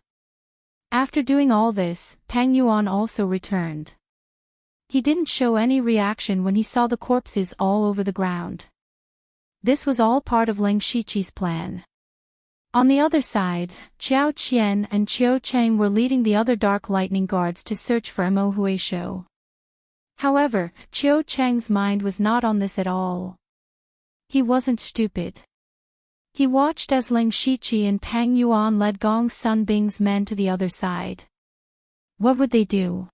After doing all this, Peng Yuan also returned. He didn't show any reaction when he saw the corpses all over the ground. This was all part of Ling Shiqi's plan. On the other side, Qiao Qian and Chiu Qing were leading the other Dark Lightning Guards to search for Imohuesho. However, Chiu Qing's mind was not on this at all. He wasn't stupid. He watched as Ling Shiqi and Peng Yuan led Gong Sun Bing's men to the other side. What would they do?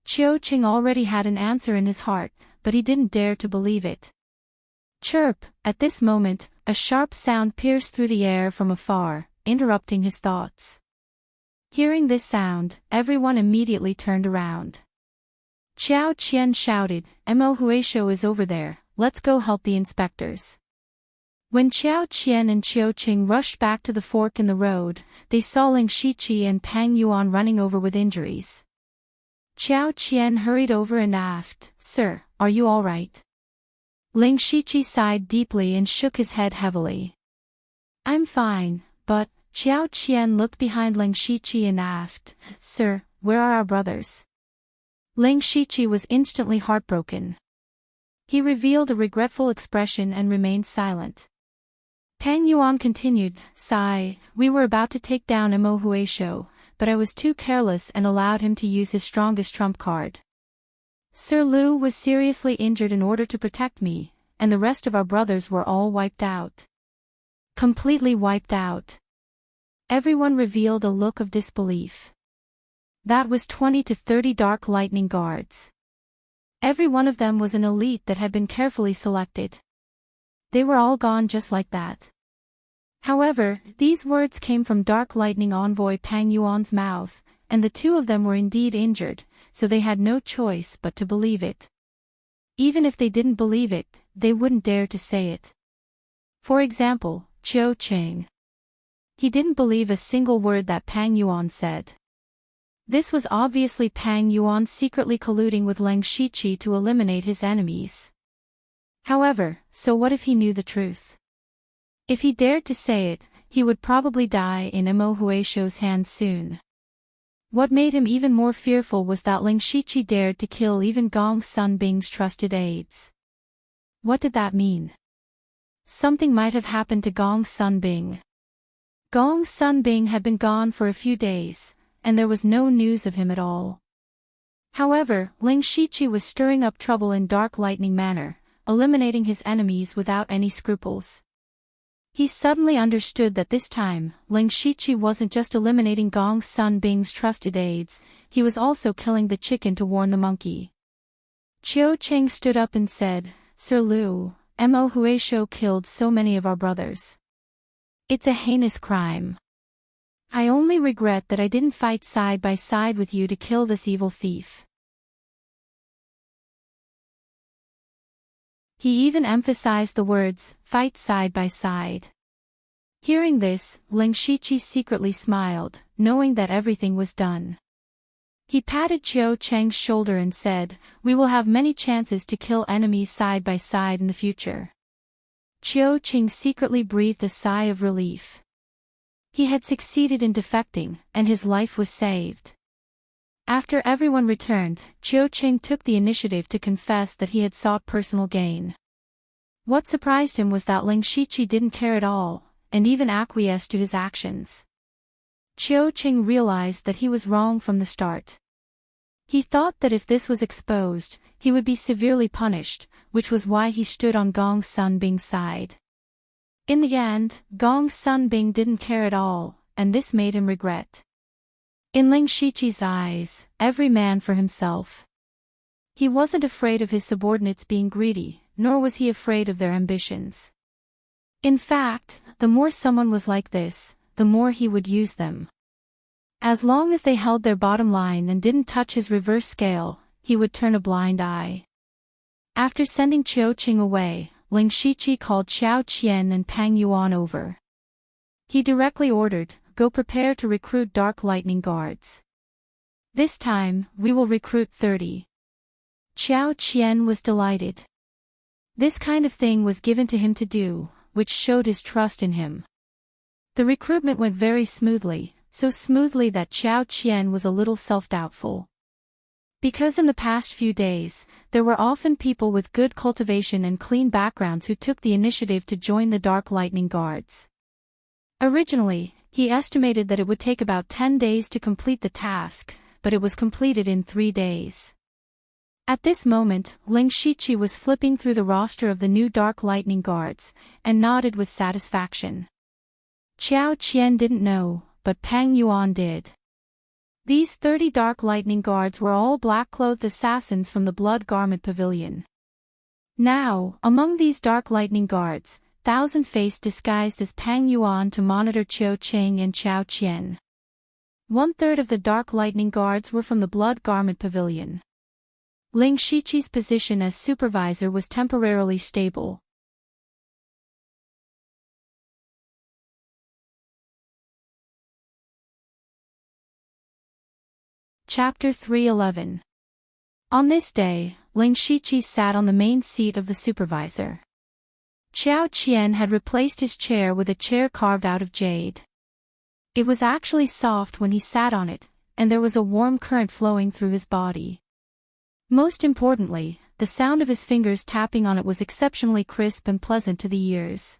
Chiu Qing already had an answer in his heart, but he didn't dare to believe it. Chirp! At this moment, a sharp sound pierced through the air from afar, interrupting his thoughts. Hearing this sound, everyone immediately turned around. Qiao Qian shouted, "Imohuesho is over there, let's go help the inspectors." When Qiao Qian and Chiu Qing rushed back to the fork in the road, they saw Ling Shiqi and Peng Yuan running over with injuries. Qiao Qian hurried over and asked, "Sir, are you all right?" Ling Shiqi sighed deeply and shook his head heavily. "I'm fine, but..." Qiao Qian looked behind Ling Shiqi and asked, "Sir, where are our brothers?" Ling Shiqi was instantly heartbroken. He revealed a regretful expression and remained silent. Pang Yuan continued, "Sigh, we were about to take down Mo Huaishou, but I was too careless and allowed him to use his strongest trump card. Sir Liu was seriously injured in order to protect me, and the rest of our brothers were all wiped out. Completely wiped out." Everyone revealed a look of disbelief. That was 20 to 30 Dark Lightning Guards. Every one of them was an elite that had been carefully selected. They were all gone just like that. However, these words came from Dark Lightning Envoy Pang Yuan's mouth, and the two of them were indeed injured, so they had no choice but to believe it. Even if they didn't believe it, they wouldn't dare to say it. For example, Qiu Qing. He didn't believe a single word that Pang Yuan said. This was obviously Pang Yuan secretly colluding with Leng Shiqi to eliminate his enemies. However, so what if he knew the truth? If he dared to say it, he would probably die in Mo Huaishou's hands soon. What made him even more fearful was that Leng Shiqi dared to kill even Gong Sunbing's trusted aides. What did that mean? Something might have happened to Gong Sunbing. Gong Sunbing had been gone for a few days, and there was no news of him at all. However, Leng Shiqi was stirring up trouble in Dark Lightning manner, eliminating his enemies without any scruples. He suddenly understood that this time, Leng Shiqi wasn't just eliminating Gong Sunbing's trusted aides, he was also killing the chicken to warn the monkey. Qiu Qing stood up and said, "Sir Liu, Mo Huaishou killed so many of our brothers. It's a heinous crime. I only regret that I didn't fight side by side with you to kill this evil thief." He even emphasized the words, "fight side by side." Hearing this, Leng Shiqi secretly smiled, knowing that everything was done. He patted Qiu Cheng's shoulder and said, "We will have many chances to kill enemies side by side in the future." Qiu Cheng secretly breathed a sigh of relief. He had succeeded in defecting, and his life was saved. After everyone returned, Qiu Cheng took the initiative to confess that he had sought personal gain. What surprised him was that Leng Shiqi didn't care at all, and even acquiesced to his actions. Qiu Cheng realized that he was wrong from the start. He thought that if this was exposed, he would be severely punished, which was why he stood on Gong Sunbing's side. In the end, Gong Sunbing didn't care at all, and this made him regret. In Leng Shiqi's eyes, every man for himself. He wasn't afraid of his subordinates being greedy, nor was he afraid of their ambitions. In fact, the more someone was like this, the more he would use them. As long as they held their bottom line and didn't touch his reverse scale, he would turn a blind eye. After sending Qiu Qing away, Leng Shiqi called Xiao Qian and Pang Yuan over. He directly ordered, "Go prepare to recruit Dark Lightning Guards. This time, we will recruit 30. Xiao Qian was delighted. This kind of thing was given to him to do, which showed his trust in him. The recruitment went very smoothly, so smoothly that Xiao Qian was a little self-doubtful. Because in the past few days, there were often people with good cultivation and clean backgrounds who took the initiative to join the Dark Lightning Guards. Originally, he estimated that it would take about 10 days to complete the task, but it was completed in 3 days. At this moment, Leng Shiqi was flipping through the roster of the new Dark Lightning Guards, and nodded with satisfaction. Xiao Qian didn't know, but Pang Yuan did. These 30 Dark Lightning Guards were all black-clothed assassins from the Blood Garment Pavilion. Now, among these Dark Lightning Guards, Thousand-Face disguised as Pang Yuan to monitor Qiu Qing and Xiao Qian. 1/3 of the Dark Lightning Guards were from the Blood Garment Pavilion. Leng Shiqi's position as supervisor was temporarily stable. Chapter 311. On this day, Leng Shiqi sat on the main seat of the supervisor. Xiao Qian had replaced his chair with a chair carved out of jade. It was actually soft when he sat on it, and there was a warm current flowing through his body. Most importantly, the sound of his fingers tapping on it was exceptionally crisp and pleasant to the ears.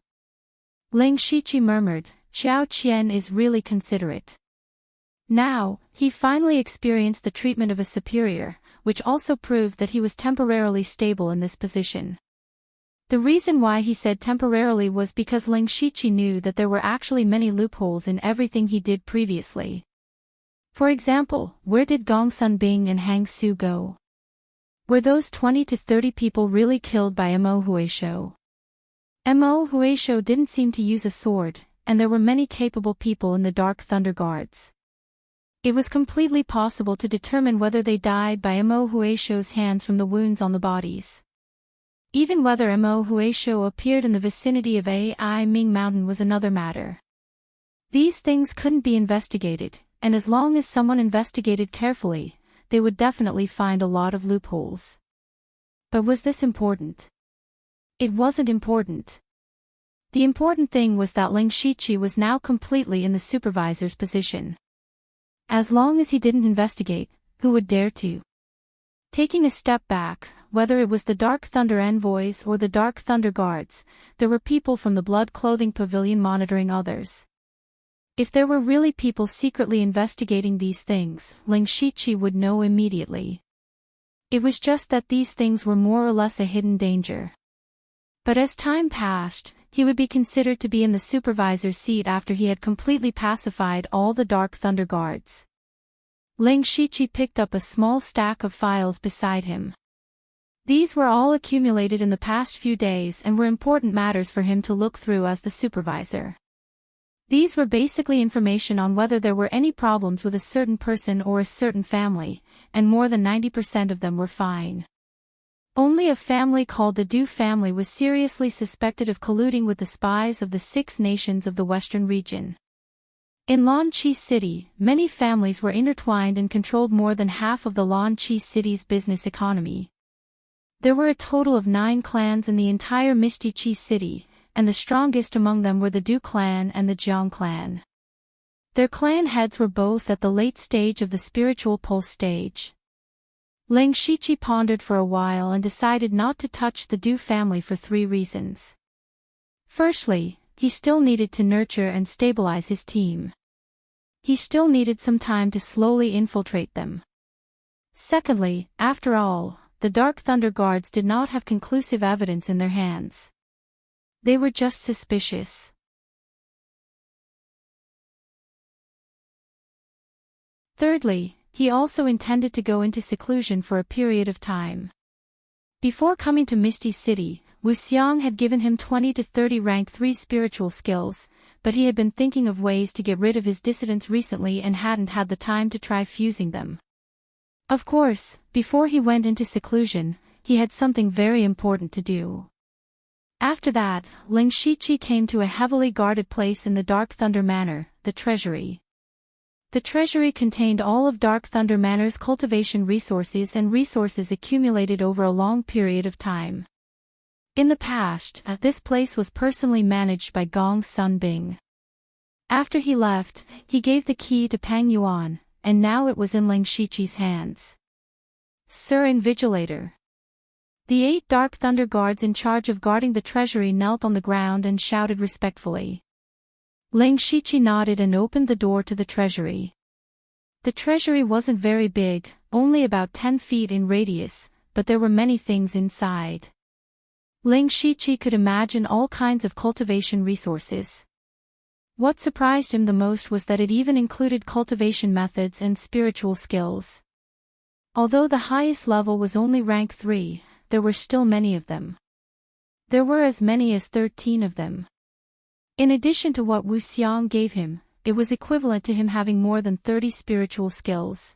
Ling Shiqi murmured, "Xiao Qian is really considerate." Now, he finally experienced the treatment of a superior, which also proved that he was temporarily stable in this position. The reason why he said temporarily was because Ling Shiqi knew that there were actually many loopholes in everything he did previously. For example, where did Gong Sunbing and Hang Su go? Were those 20 to 30 people really killed by Mo Huisho? Mo Huisho didn't seem to use a sword, and there were many capable people in the Dark Thunder Guards. It was completely possible to determine whether they died by Mo Huisho's hands from the wounds on the bodies. Even whether Mo Huisho appeared in the vicinity of Ai Ming Mountain was another matter. These things couldn't be investigated, and as long as someone investigated carefully, they would definitely find a lot of loopholes. But was this important? It wasn't important. The important thing was that Ling Shiqi was now completely in the supervisor's position. As long as he didn't investigate, who would dare to? Taking a step back, whether it was the Dark Thunder envoys or the Dark Thunder Guards, there were people from the Blood Clothing Pavilion monitoring others. If there were really people secretly investigating these things, Ling Shiqi would know immediately. It was just that these things were more or less a hidden danger. But as time passed, he would be considered to be in the supervisor's seat after he had completely pacified all the Dark Thunder Guards. Ling Shiqi picked up a small stack of files beside him. These were all accumulated in the past few days and were important matters for him to look through as the supervisor. These were basically information on whether there were any problems with a certain person or a certain family, and more than 90% of them were fine. Only a family called the Du family was seriously suspected of colluding with the spies of the 6 nations of the Western region. In Lanqi City, many families were intertwined and controlled more than half of the Lanqi City's business economy. There were a total of 9 clans in the entire Misty Qi City, and the strongest among them were the Du clan and the Jiang clan. Their clan heads were both at the late stage of the spiritual pulse stage. Ling Shiqi pondered for a while and decided not to touch the Du family for 3 reasons. Firstly, he still needed to nurture and stabilize his team. He still needed some time to slowly infiltrate them. Secondly, after all, the Dark Thunder Guards did not have conclusive evidence in their hands. They were just suspicious. Thirdly, he also intended to go into seclusion for a period of time. Before coming to Misty City, Wu Xiang had given him 20 to 30 rank 3 spiritual skills, but he had been thinking of ways to get rid of his dissidents recently and hadn't had the time to try fusing them. Of course, before he went into seclusion, he had something very important to do. After that, Ling Shiqi came to a heavily guarded place in the Dark Thunder Manor, the treasury. The treasury contained all of Dark Thunder Manor's cultivation resources and resources accumulated over a long period of time. In the past, this place was personally managed by Gong Sunbing. After he left, he gave the key to Pang Yuan, and now it was in Ling Shiqi's hands. Sir Invigilator. The 8 Dark Thunder Guards in charge of guarding the treasury knelt on the ground and shouted respectfully. Ling Shiqi nodded and opened the door to the treasury. The treasury wasn't very big, only about 10 feet in radius, but there were many things inside. Ling Shiqi could imagine all kinds of cultivation resources. What surprised him the most was that it even included cultivation methods and spiritual skills. Although the highest level was only rank 3, there were still many of them. There were as many as 13 of them. In addition to what Wu Xiang gave him, it was equivalent to him having more than 30 spiritual skills.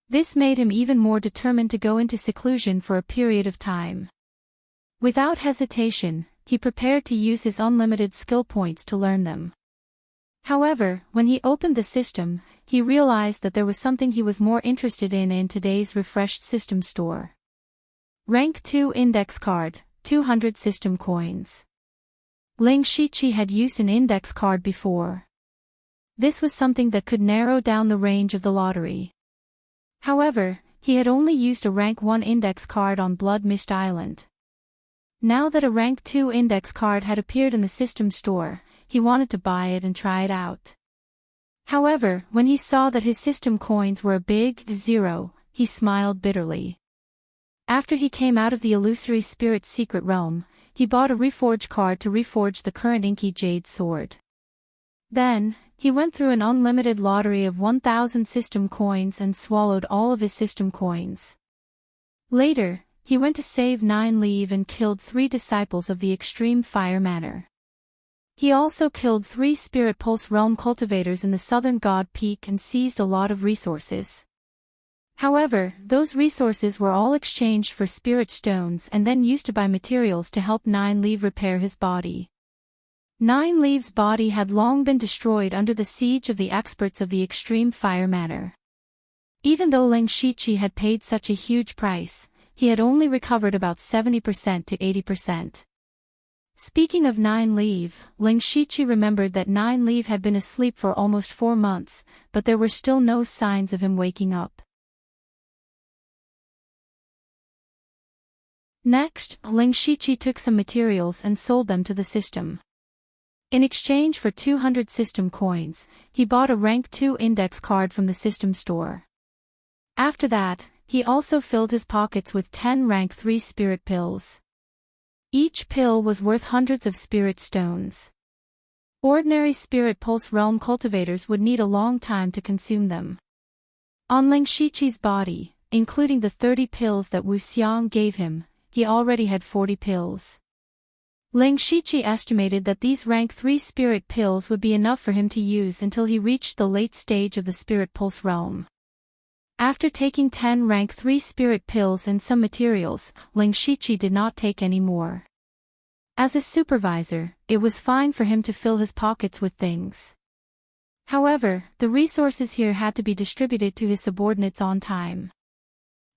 This made him even more determined to go into seclusion for a period of time. Without hesitation, he prepared to use his unlimited skill points to learn them. However, when he opened the system, he realized that there was something he was more interested in today's refreshed system store. Rank 2 Index Card, 200 System Coins. Ling Shiqi had used an index card before. This was something that could narrow down the range of the lottery. However, he had only used a rank 1 index card on Blood Mist Island. Now that a rank 2 index card had appeared in the system store, he wanted to buy it and try it out. However, when he saw that his system coins were a big 0, he smiled bitterly. After he came out of the illusory spirit secret realm, he bought a reforge card to reforge the current inky jade sword. Then, he went through an unlimited lottery of 1,000 system coins and swallowed all of his system coins. Later, he went to save 9 leave and killed 3 disciples of the extreme fire manor. He also killed 3 Spirit Pulse Realm cultivators in the southern God Peak and seized a lot of resources. However, those resources were all exchanged for spirit stones and then used to buy materials to help 9 Leave repair his body. 9 Leave's body had long been destroyed under the siege of the experts of the extreme fire manor. Even though Ling Shiqi had paid such a huge price, he had only recovered about 70% to 80%. Speaking of 9 Leave, Ling Shiqi remembered that 9 Leave had been asleep for almost 4 months, but there were still no signs of him waking up. Next, Ling Shiqi took some materials and sold them to the system. In exchange for 200 system coins, he bought a rank 2 index card from the system store. After that, he also filled his pockets with 10 rank 3 spirit pills. Each pill was worth hundreds of spirit stones. Ordinary spirit pulse realm cultivators would need a long time to consume them. On Ling Shiqi's body, including the 30 pills that Wu Xiang gave him, he already had 40 pills. Ling Shiqi estimated that these rank 3 spirit pills would be enough for him to use until he reached the late stage of the spirit pulse realm. After taking 10 rank 3 spirit pills and some materials, Ling Shiqi did not take any more. As a supervisor, it was fine for him to fill his pockets with things. However, the resources here had to be distributed to his subordinates on time.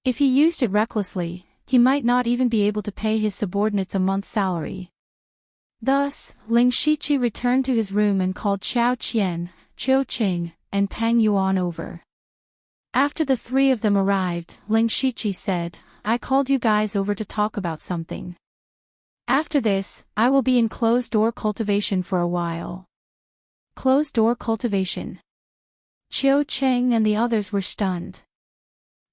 If he used it recklessly, he might not even be able to pay his subordinates a month's salary. Thus, Ling Shiqi returned to his room and called Xiao Qian, Qiu Qing, and Peng Yuan over. After the 3 of them arrived, Ling Shiqi said, "I called you guys over to talk about something. After this, I will be in closed-door cultivation for a while." Closed-door cultivation. Qiu Qing and the others were stunned.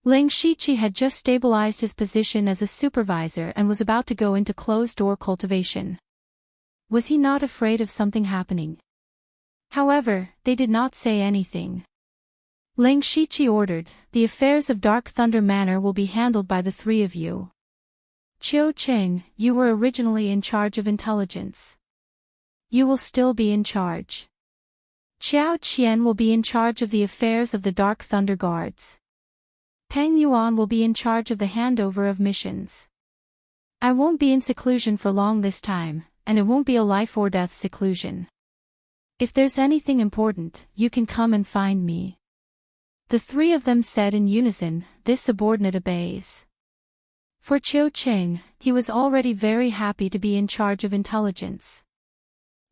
Ling Shiqi had just stabilized his position as a supervisor and was about to go into closed-door cultivation. Was he not afraid of something happening? However, they did not say anything. Ling Shiqi ordered, "The affairs of Dark Thunder Manor will be handled by the 3 of you. Qiu Qing, you were originally in charge of intelligence. You will still be in charge. Xiao Qian will be in charge of the affairs of the Dark Thunder Guards. Peng Yuan will be in charge of the handover of missions. I won't be in seclusion for long this time, and it won't be a life-or-death seclusion. If there's anything important, you can come and find me." The 3 of them said in unison, "This subordinate obeys." For Qiu Qing, he was already very happy to be in charge of intelligence.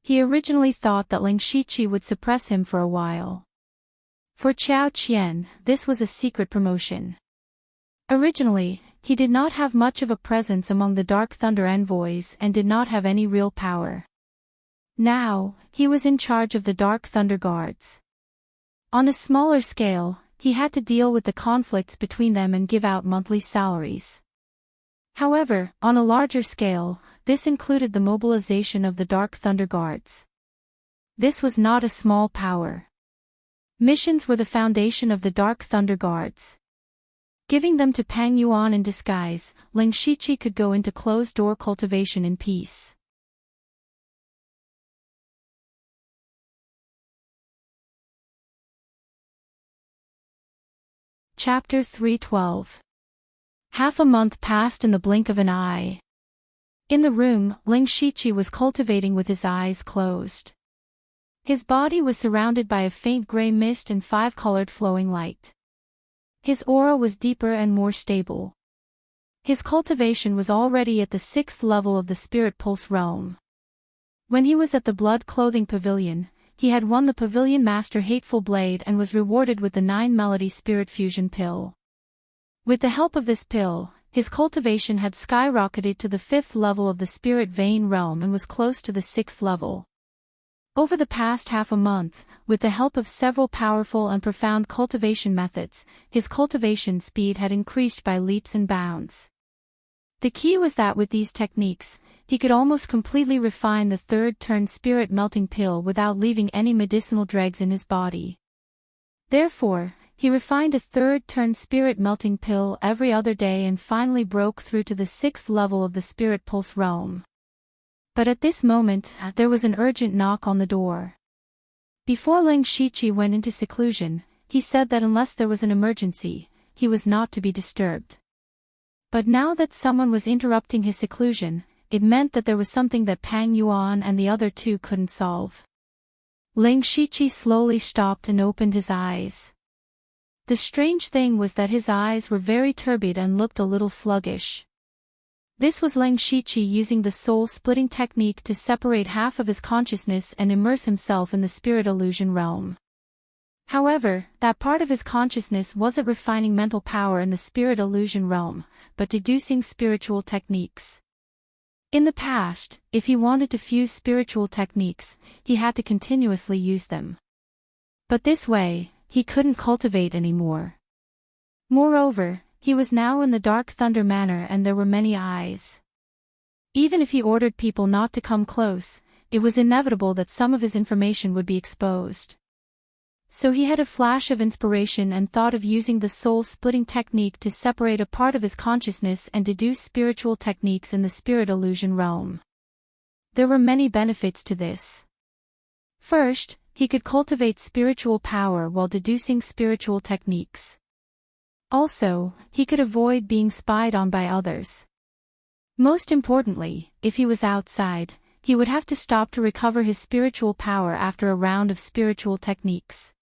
He originally thought that Ling Shiqi would suppress him for a while. For Xiao Qian, this was a secret promotion. Originally, he did not have much of a presence among the Dark Thunder envoys and did not have any real power. Now, he was in charge of the Dark Thunder Guards. On a smaller scale, he had to deal with the conflicts between them and give out monthly salaries. However, on a larger scale, this included the mobilization of the Dark Thunder Guards. This was not a small power. Missions were the foundation of the Dark Thunder Guards. Giving them to Peng Yuan in disguise, Ling Shiqi could go into closed-door cultivation in peace. Chapter 312. Half a month passed in the blink of an eye. In the room, Ling Shiqi was cultivating with his eyes closed. His body was surrounded by a faint gray mist and 5-colored flowing light. His aura was deeper and more stable. His cultivation was already at the 6th level of the Spirit Pulse realm. When he was at the Blood Clothing Pavilion, he had won the Pavilion Master Hateful Blade and was rewarded with the 9 Melody Spirit Fusion Pill. With the help of this pill, his cultivation had skyrocketed to the 5th level of the spirit vein realm and was close to the 6th level. Over the past half a month, with the help of several powerful and profound cultivation methods, his cultivation speed had increased by leaps and bounds. The key was that with these techniques, he could almost completely refine the 3rd turn spirit melting pill without leaving any medicinal dregs in his body. Therefore, he refined a 3rd turn spirit melting pill every other day and finally broke through to the 6th level of the spirit pulse realm. But at this moment, there was an urgent knock on the door. Before Ling Shiqi went into seclusion, he said that unless there was an emergency, he was not to be disturbed. But now that someone was interrupting his seclusion, it meant that there was something that Pang Yuan and the other two couldn't solve. Ling Shiqi slowly stopped and opened his eyes. The strange thing was that his eyes were very turbid and looked a little sluggish. This was Ling Shiqi using the soul-splitting technique to separate half of his consciousness and immerse himself in the spirit illusion realm. However, that part of his consciousness wasn't refining mental power in the spirit illusion realm, but deducing spiritual techniques. In the past, if he wanted to fuse spiritual techniques, he had to continuously use them. But this way, he couldn't cultivate anymore. Moreover, he was now in the Dark Thunder Manor and there were many eyes. Even if he ordered people not to come close, it was inevitable that some of his information would be exposed. So he had a flash of inspiration and thought of using the soul-splitting technique to separate a part of his consciousness and deduce spiritual techniques in the spirit illusion realm. There were many benefits to this. First, he could cultivate spiritual power while deducing spiritual techniques. Also, he could avoid being spied on by others. Most importantly, if he was outside, he would have to stop to recover his spiritual power after a round of spiritual techniques.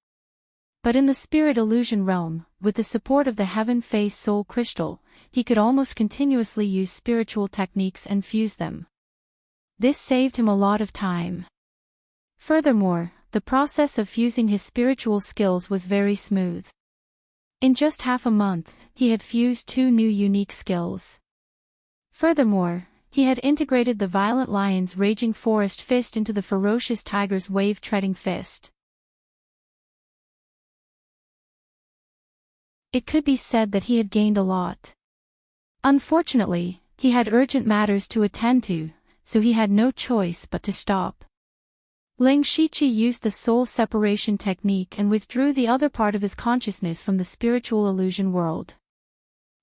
But in the spirit illusion realm, with the support of the Heaven Face Soul Crystal, he could almost continuously use spiritual techniques and fuse them. This saved him a lot of time. Furthermore, the process of fusing his spiritual skills was very smooth. In just half a month, he had fused 2 new unique skills. Furthermore, he had integrated the violent lion's raging forest fist into the ferocious tiger's wave-treading fist. It could be said that he had gained a lot. Unfortunately, he had urgent matters to attend to, so he had no choice but to stop. Ling Shiqi used the soul separation technique and withdrew the other part of his consciousness from the spiritual illusion world.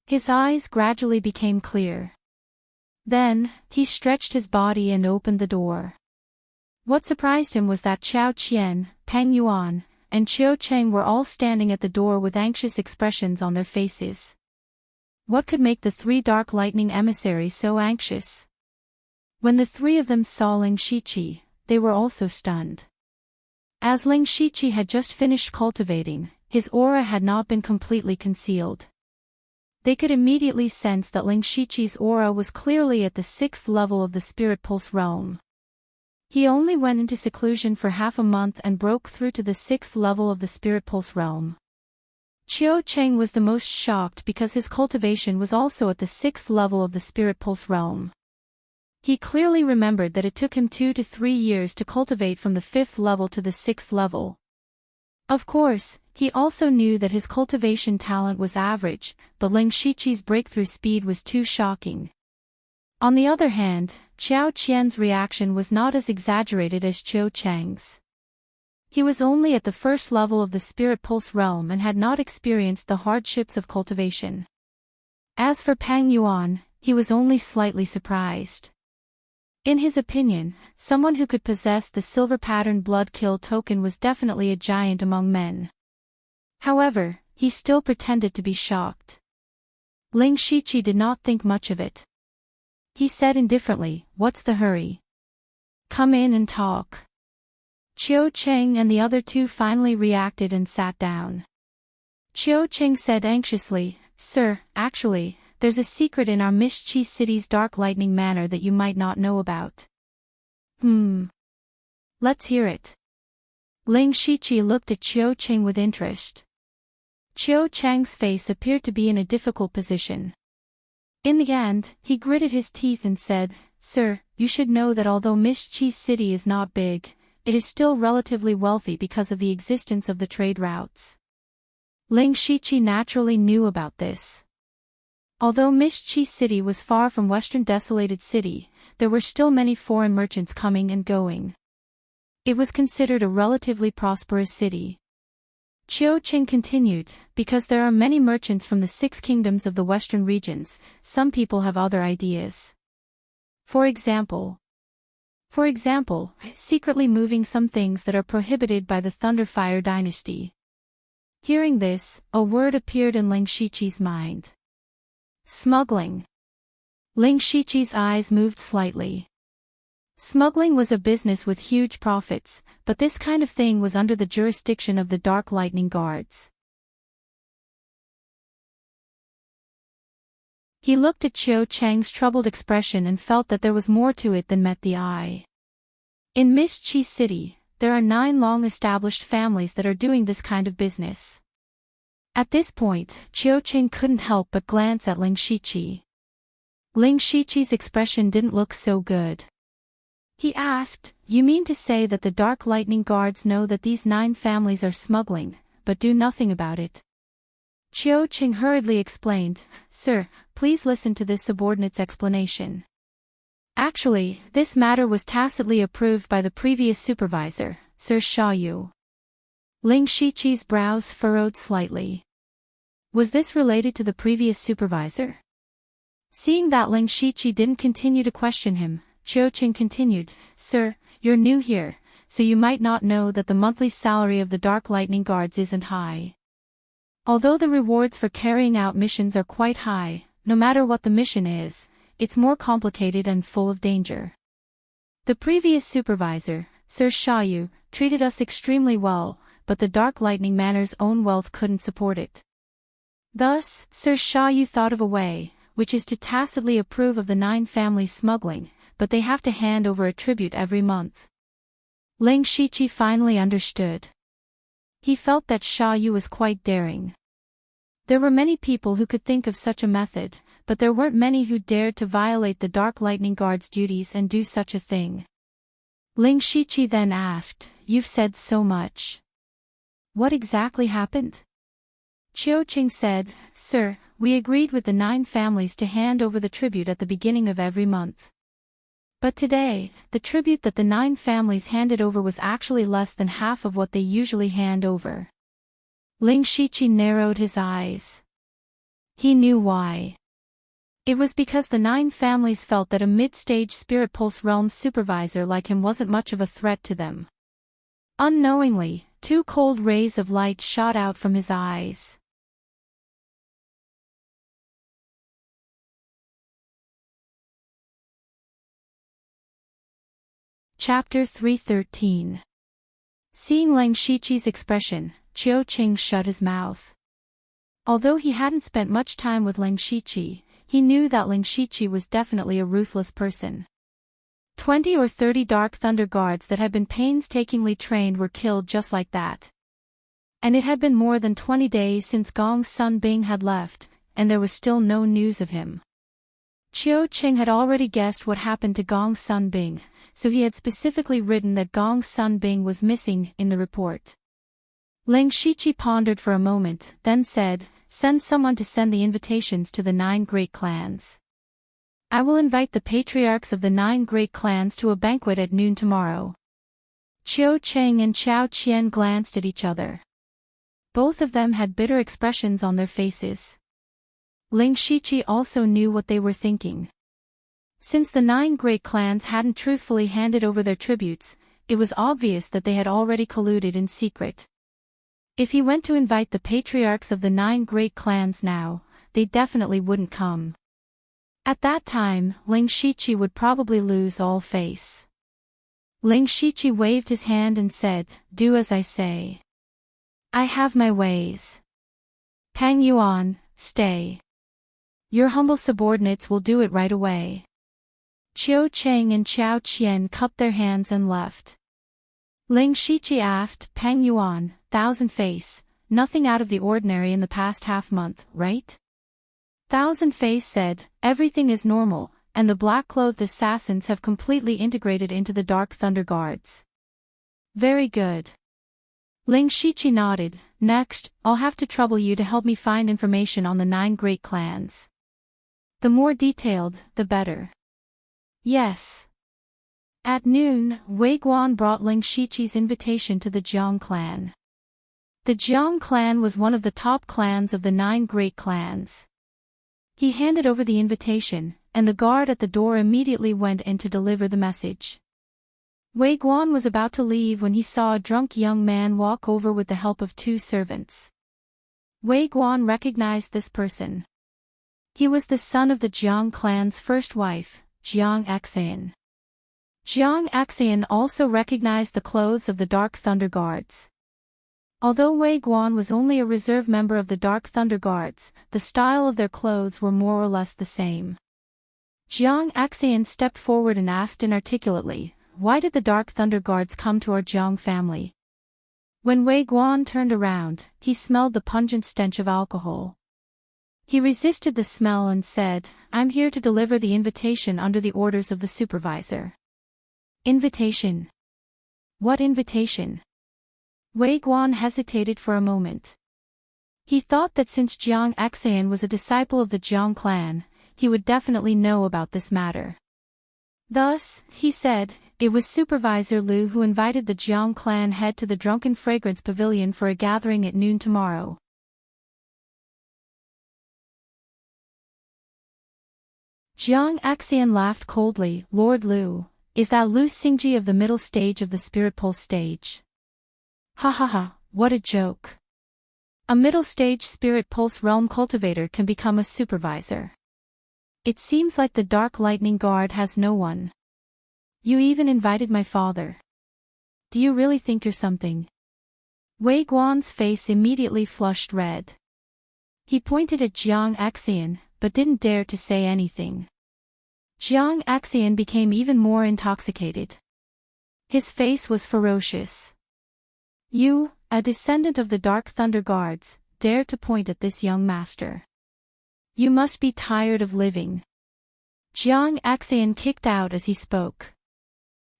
His eyes gradually became clear. Then, he stretched his body and opened the door. What surprised him was that Qiao Qian, Peng Yuan, and Qiu Cheng were all standing at the door with anxious expressions on their faces. What could make the 3 dark lightning emissaries so anxious? When the 3 of them saw Ling Shiqi, they were also stunned. As Ling Shiqi had just finished cultivating, his aura had not been completely concealed. They could immediately sense that Ling Shiqi's aura was clearly at the 6th level of the spirit pulse realm. He only went into seclusion for half a month and broke through to the 6th level of the spirit pulse realm. Qiu Cheng was the most shocked because his cultivation was also at the 6th level of the spirit pulse realm. He clearly remembered that it took him 2 to 3 years to cultivate from the 5th level to the 6th level. Of course, he also knew that his cultivation talent was average, but Ling Shiqi's breakthrough speed was too shocking. On the other hand, Qiao Qian's reaction was not as exaggerated as Qiu Cheng's. He was only at the 1st level of the spirit pulse realm and had not experienced the hardships of cultivation. As for Peng Yuan, he was only slightly surprised. In his opinion, someone who could possess the silver-patterned blood kill token was definitely a giant among men. However, he still pretended to be shocked. Ling Shiqi did not think much of it. He said indifferently, "What's the hurry? Come in and talk." Qiu Cheng and the other 2 finally reacted and sat down. Qiu Cheng said anxiously, "Sir, actually, there's a secret in our Mishqi City's Dark Lightning Manor that you might not know about." Let's hear it. Ling Shiqi looked at Qiu Cheng with interest. Chiu Chang's face appeared to be in a difficult position. In the end, he gritted his teeth and said, "Sir, you should know that although Miss Chi's city is not big, it is still relatively wealthy because of the existence of the trade routes." Ling Shiqi naturally knew about this. Although Miss Chi's city was far from Western Desolated City, there were still many foreign merchants coming and going. It was considered a relatively prosperous city. Chiu Ching continued, because there are many merchants from the 6 kingdoms of the western regions, some people have other ideas. For example, secretly moving some things that are prohibited by the Thunderfire dynasty. Hearing this, a word appeared in Ling Shiqi's mind. Smuggling. Ling Shiqi's eyes moved slightly. Smuggling was a business with huge profits, but this kind of thing was under the jurisdiction of the Dark Lightning Guards. He looked at Chiu Chang's troubled expression and felt that there was more to it than met the eye. In Miss Chi's city, there are 9 long-established families that are doing this kind of business. At this point, Chiu Chang couldn't help but glance at Ling Shiqi. Ling Shiqi's expression didn't look so good. He asked, "You mean to say that the Dark Lightning Guards know that these 9 families are smuggling, but do nothing about it?" Chiu Chang hurriedly explained, "Sir, please listen to this subordinate's explanation. Actually, this matter was tacitly approved by the previous supervisor, Sir Sha Yu." Ling Shiqi's brows furrowed slightly. Was this related to the previous supervisor? Seeing that Ling Shiqi didn't continue to question him, Chiu Ching continued, "Sir, you're new here, so you might not know that the monthly salary of the Dark Lightning Guards isn't high. Although the rewards for carrying out missions are quite high, no matter what the mission is, it's more complicated and full of danger. The previous supervisor, Sir Sha Yu, treated us extremely well, but the Dark Lightning Manor's own wealth couldn't support it. Thus, Sir Sha Yu thought of a way, which is to tacitly approve of the 9 families smuggling, but they have to hand over a tribute every month." Ling Shiqi finally understood. He felt that Sha Yu was quite daring. There were many people who could think of such a method, but there weren't many who dared to violate the Dark Lightning Guard's duties and do such a thing. Ling Shiqi then asked, "You've said so much. What exactly happened?" Chiu Ching said, "Sir, we agreed with the 9 families to hand over the tribute at the beginning of every month. But today, the tribute that the 9 families handed over was actually less than half of what they usually hand over." Ling Shiqi narrowed his eyes. He knew why. It was because the 9 families felt that a mid-stage Spirit Pulse Realm supervisor like him wasn't much of a threat to them. Unknowingly, 2 cold rays of light shot out from his eyes. Chapter 313. Seeing Ling Shiqi's expression, Chiu Ching shut his mouth. Although he hadn't spent much time with Ling Shiqi, he knew that Ling Shiqi was definitely a ruthless person. 20 or 30 Dark Thunder Guards that had been painstakingly trained were killed just like that. And it had been more than 20 days since Gong Sun Bing had left, and there was still no news of him. Chiu Ching had already guessed what happened to Gong Sun Bing, so he had specifically written that Gong Sun Bing was missing in the report. Ling Shiqi pondered for a moment, then said, "Send someone to send the invitations to the 9 great clans. I will invite the patriarchs of the 9 great clans to a banquet at noon tomorrow." Chiu Cheng and Chao Qian glanced at each other. Both of them had bitter expressions on their faces. Ling Shiqi also knew what they were thinking. Since the 9 great clans hadn't truthfully handed over their tributes, it was obvious that they had already colluded in secret. If he went to invite the patriarchs of the 9 great clans now, they definitely wouldn't come. At that time, Ling Shiqi would probably lose all face. Ling Shiqi waved his hand and said, "Do as I say. I have my ways. Pang Yuan, stay. Your humble subordinates will do it right away." Chiu Cheng and Chao Qian cupped their hands and left. Ling Shiqi asked, "Pang Yuan, Thousand Face, nothing out of the ordinary in the past half-month, right? Thousand Face said, everything is normal, and the black-clothed assassins have completely integrated into the Dark Thunder Guards. Very good. Ling Shiqi nodded. Next, I'll have to trouble you to help me find information on the 9 great clans. The more detailed, the better. Yes. At noon, Wei Guan brought Ling Shiqi's invitation to the Jiang clan. The Jiang clan was one of the top clans of the 9 great clans. He handed over the invitation, and the guard at the door immediately went in to deliver the message. Wei Guan was about to leave when he saw a drunk young man walk over with the help of 2 servants. Wei Guan recognized this person. He was the son of the Jiang clan's first wife, Jiang Axayan. Jiang Axayan also recognized the clothes of the Dark Thunder Guards. Although Wei Guan was only a reserve member of the Dark Thunder Guards, the style of their clothes were more or less the same. Jiang Axayan stepped forward and asked inarticulately, why did the Dark Thunder Guards come to our Jiang family? When Wei Guan turned around, he smelled the pungent stench of alcohol. He resisted the smell and said, I'm here to deliver the invitation under the orders of the supervisor. Invitation? What invitation? Wei Guan hesitated for a moment. He thought that since Jiang Axayan was a disciple of the Jiang clan, he would definitely know about this matter. Thus, he said, it was Supervisor Liu who invited the Jiang clan head to the Drunken Fragrance Pavilion for a gathering at noon tomorrow. Jiang Axayan laughed coldly. Lord Liu, is that Liu Xingji of the middle stage of the Spirit Pulse stage? Ha ha ha, what a joke. A middle stage Spirit Pulse realm cultivator can become a supervisor. It seems like the Dark Lightning Guard has no one. You even invited my father. Do you really think you're something? Wei Guan's face immediately flushed red. He pointed at Jiang Axayan, but didn't dare to say anything. Jiang Axayan became even more intoxicated. His face was ferocious. You, a descendant of the Dark Thunder Guards, dare to point at this young master. You must be tired of living. Jiang Axayan kicked out as he spoke.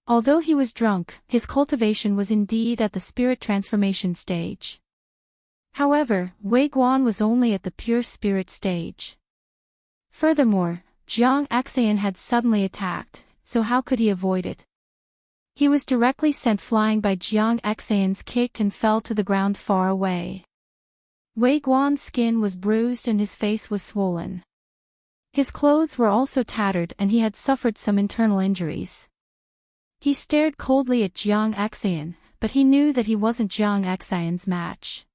Although he was drunk, his cultivation was indeed at the spirit transformation stage. However, Wei Guan was only at the pure spirit stage. Furthermore, Jiang Axayan had suddenly attacked, so how could he avoid it? He was directly sent flying by Jiang Axayan's kick and fell to the ground far away. Wei Guan's skin was bruised and his face was swollen. His clothes were also tattered and he had suffered some internal injuries. He stared coldly at Jiang Axayan, but he knew that he wasn't Jiang Axayan's match.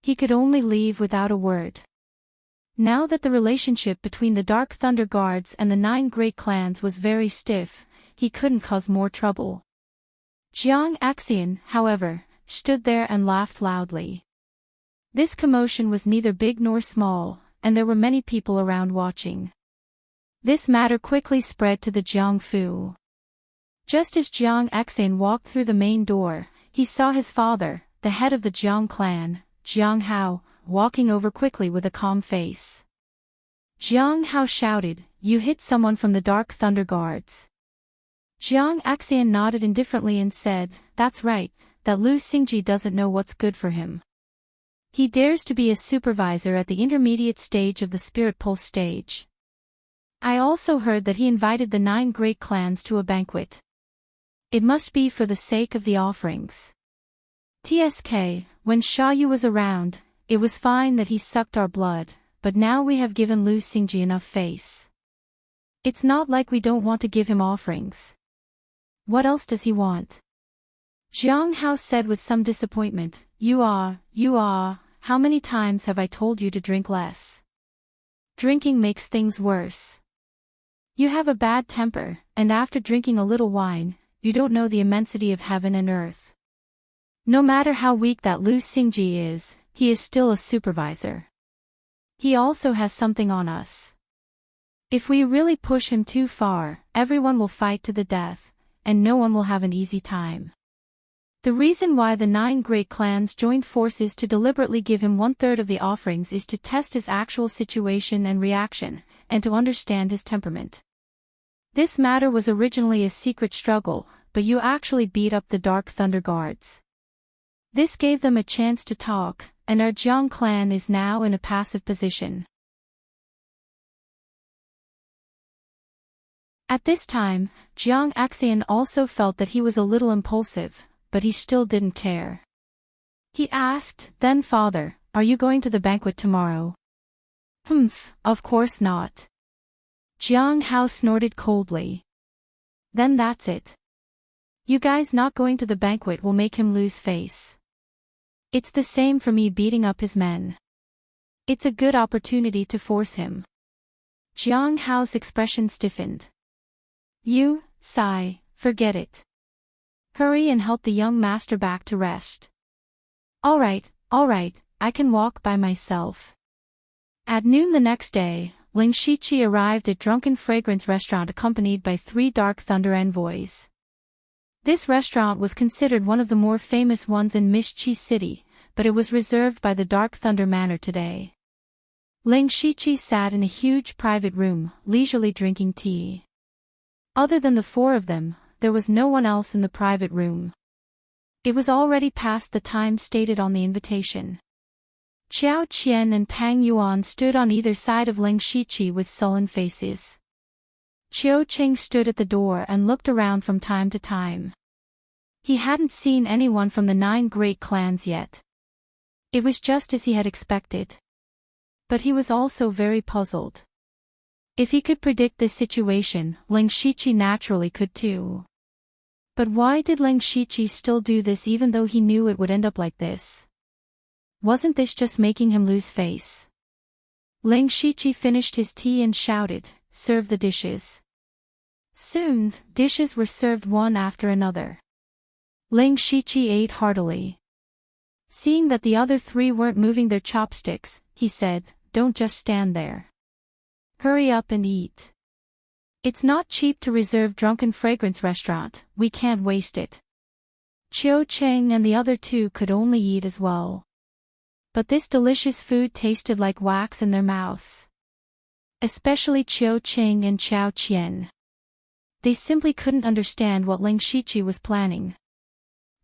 He could only leave without a word. Now that the relationship between the Dark Thunder Guards and the 9 great clans was very stiff, he couldn't cause more trouble. Jiang Axayan, however, stood there and laughed loudly. This commotion was neither big nor small, and there were many people around watching. This matter quickly spread to the Jiangfu. Just as Jiang Axayan walked through the main door, he saw his father, the head of the Jiang clan, Jiang Hao, walking over quickly with a calm face. Jiang Hao shouted, "You hit someone from the Dark Thunder Guards." Jiang Axayan nodded indifferently and said, "That's right, that Liu Xingji doesn't know what's good for him. He dares to be a supervisor at the intermediate stage of the Spirit Pulse stage. I also heard that he invited the 9 great clans to a banquet. It must be for the sake of the offerings. TSK, when Sha Yu was around, it was fine that he sucked our blood, but now we have given Liu Xingji enough face. It's not like we don't want to give him offerings. What else does he want?" Jiang Hao said with some disappointment, You are, how many times have I told you to drink less? Drinking makes things worse. You have a bad temper, and after drinking a little wine, you don't know the immensity of heaven and earth. No matter how weak that Liu Xingji is, he is still a supervisor. He also has something on us. If we really push him too far, everyone will fight to the death, and no one will have an easy time. The reason why the 9 great clans joined forces to deliberately give him 1/3 of the offerings is to test his actual situation and reaction, and to understand his temperament. This matter was originally a secret struggle, but you actually beat up the Dark Thunder Guards. This gave them a chance to talk, and our Jiang clan is now in a passive position. At this time, Jiang Axian also felt that he was a little impulsive, but he still didn't care. He asked, "Then father, are you going to the banquet tomorrow?" "Humph, of course not." Jiang Hao snorted coldly. "Then that's it. You guys not going to the banquet will make him lose face. It's the same for me beating up his men. It's a good opportunity to force him." Jiang Hao's expression stiffened. "You, Sai, forget it. Hurry and help the young master back to rest." All right, I can walk by myself." At noon the next day, Ling Shiqi arrived at Drunken Fragrance restaurant accompanied by 3 Dark Thunder envoys. This restaurant was considered one of the more famous ones in Mishqi City, but it was reserved by the Dark Thunder Manor today. Ling Shiqi sat in a huge private room, leisurely drinking tea. Other than the 4 of them, there was no one else in the private room. It was already past the time stated on the invitation. Qiao Qian and Pang Yuan stood on either side of Ling Shiqi with sullen faces. Qiao Qing stood at the door and looked around from time to time. He hadn't seen anyone from the 9 great clans yet. It was just as he had expected. But he was also very puzzled. If he could predict this situation, Ling Shiqi naturally could too. But why did Ling Shiqi still do this even though he knew it would end up like this? Wasn't this just making him lose face? Ling Shiqi finished his tea and shouted, "Serve the dishes." Soon, dishes were served one after another. Ling Shiqi ate heartily. Seeing that the other 3 weren't moving their chopsticks, he said, "Don't just stand there. Hurry up and eat. It's not cheap to reserve Drunken Fragrance restaurant, we can't waste it." Qiao Cheng and the other 2 could only eat as well. But this delicious food tasted like wax in their mouths. Especially Qiao Cheng and Qiao Qian. They simply couldn't understand what Ling Shiqi was planning.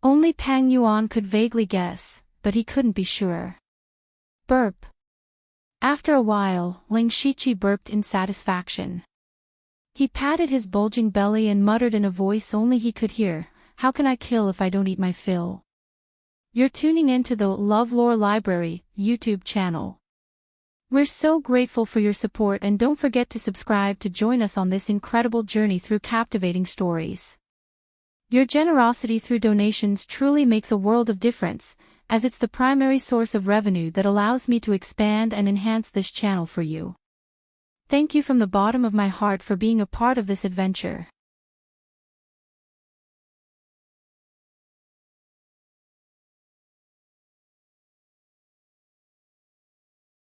Only Pang Yuan could vaguely guess, but he couldn't be sure. Burp. After a while, Ling Shiqi burped in satisfaction. He patted his bulging belly and muttered in a voice only he could hear, "How can I kill if I don't eat my fill?" You're tuning into the LoveLore Library YouTube channel. We're so grateful for your support, and don't forget to subscribe to join us on this incredible journey through captivating stories. Your generosity through donations truly makes a world of difference, as it's the primary source of revenue that allows me to expand and enhance this channel for you. Thank you from the bottom of my heart for being a part of this adventure.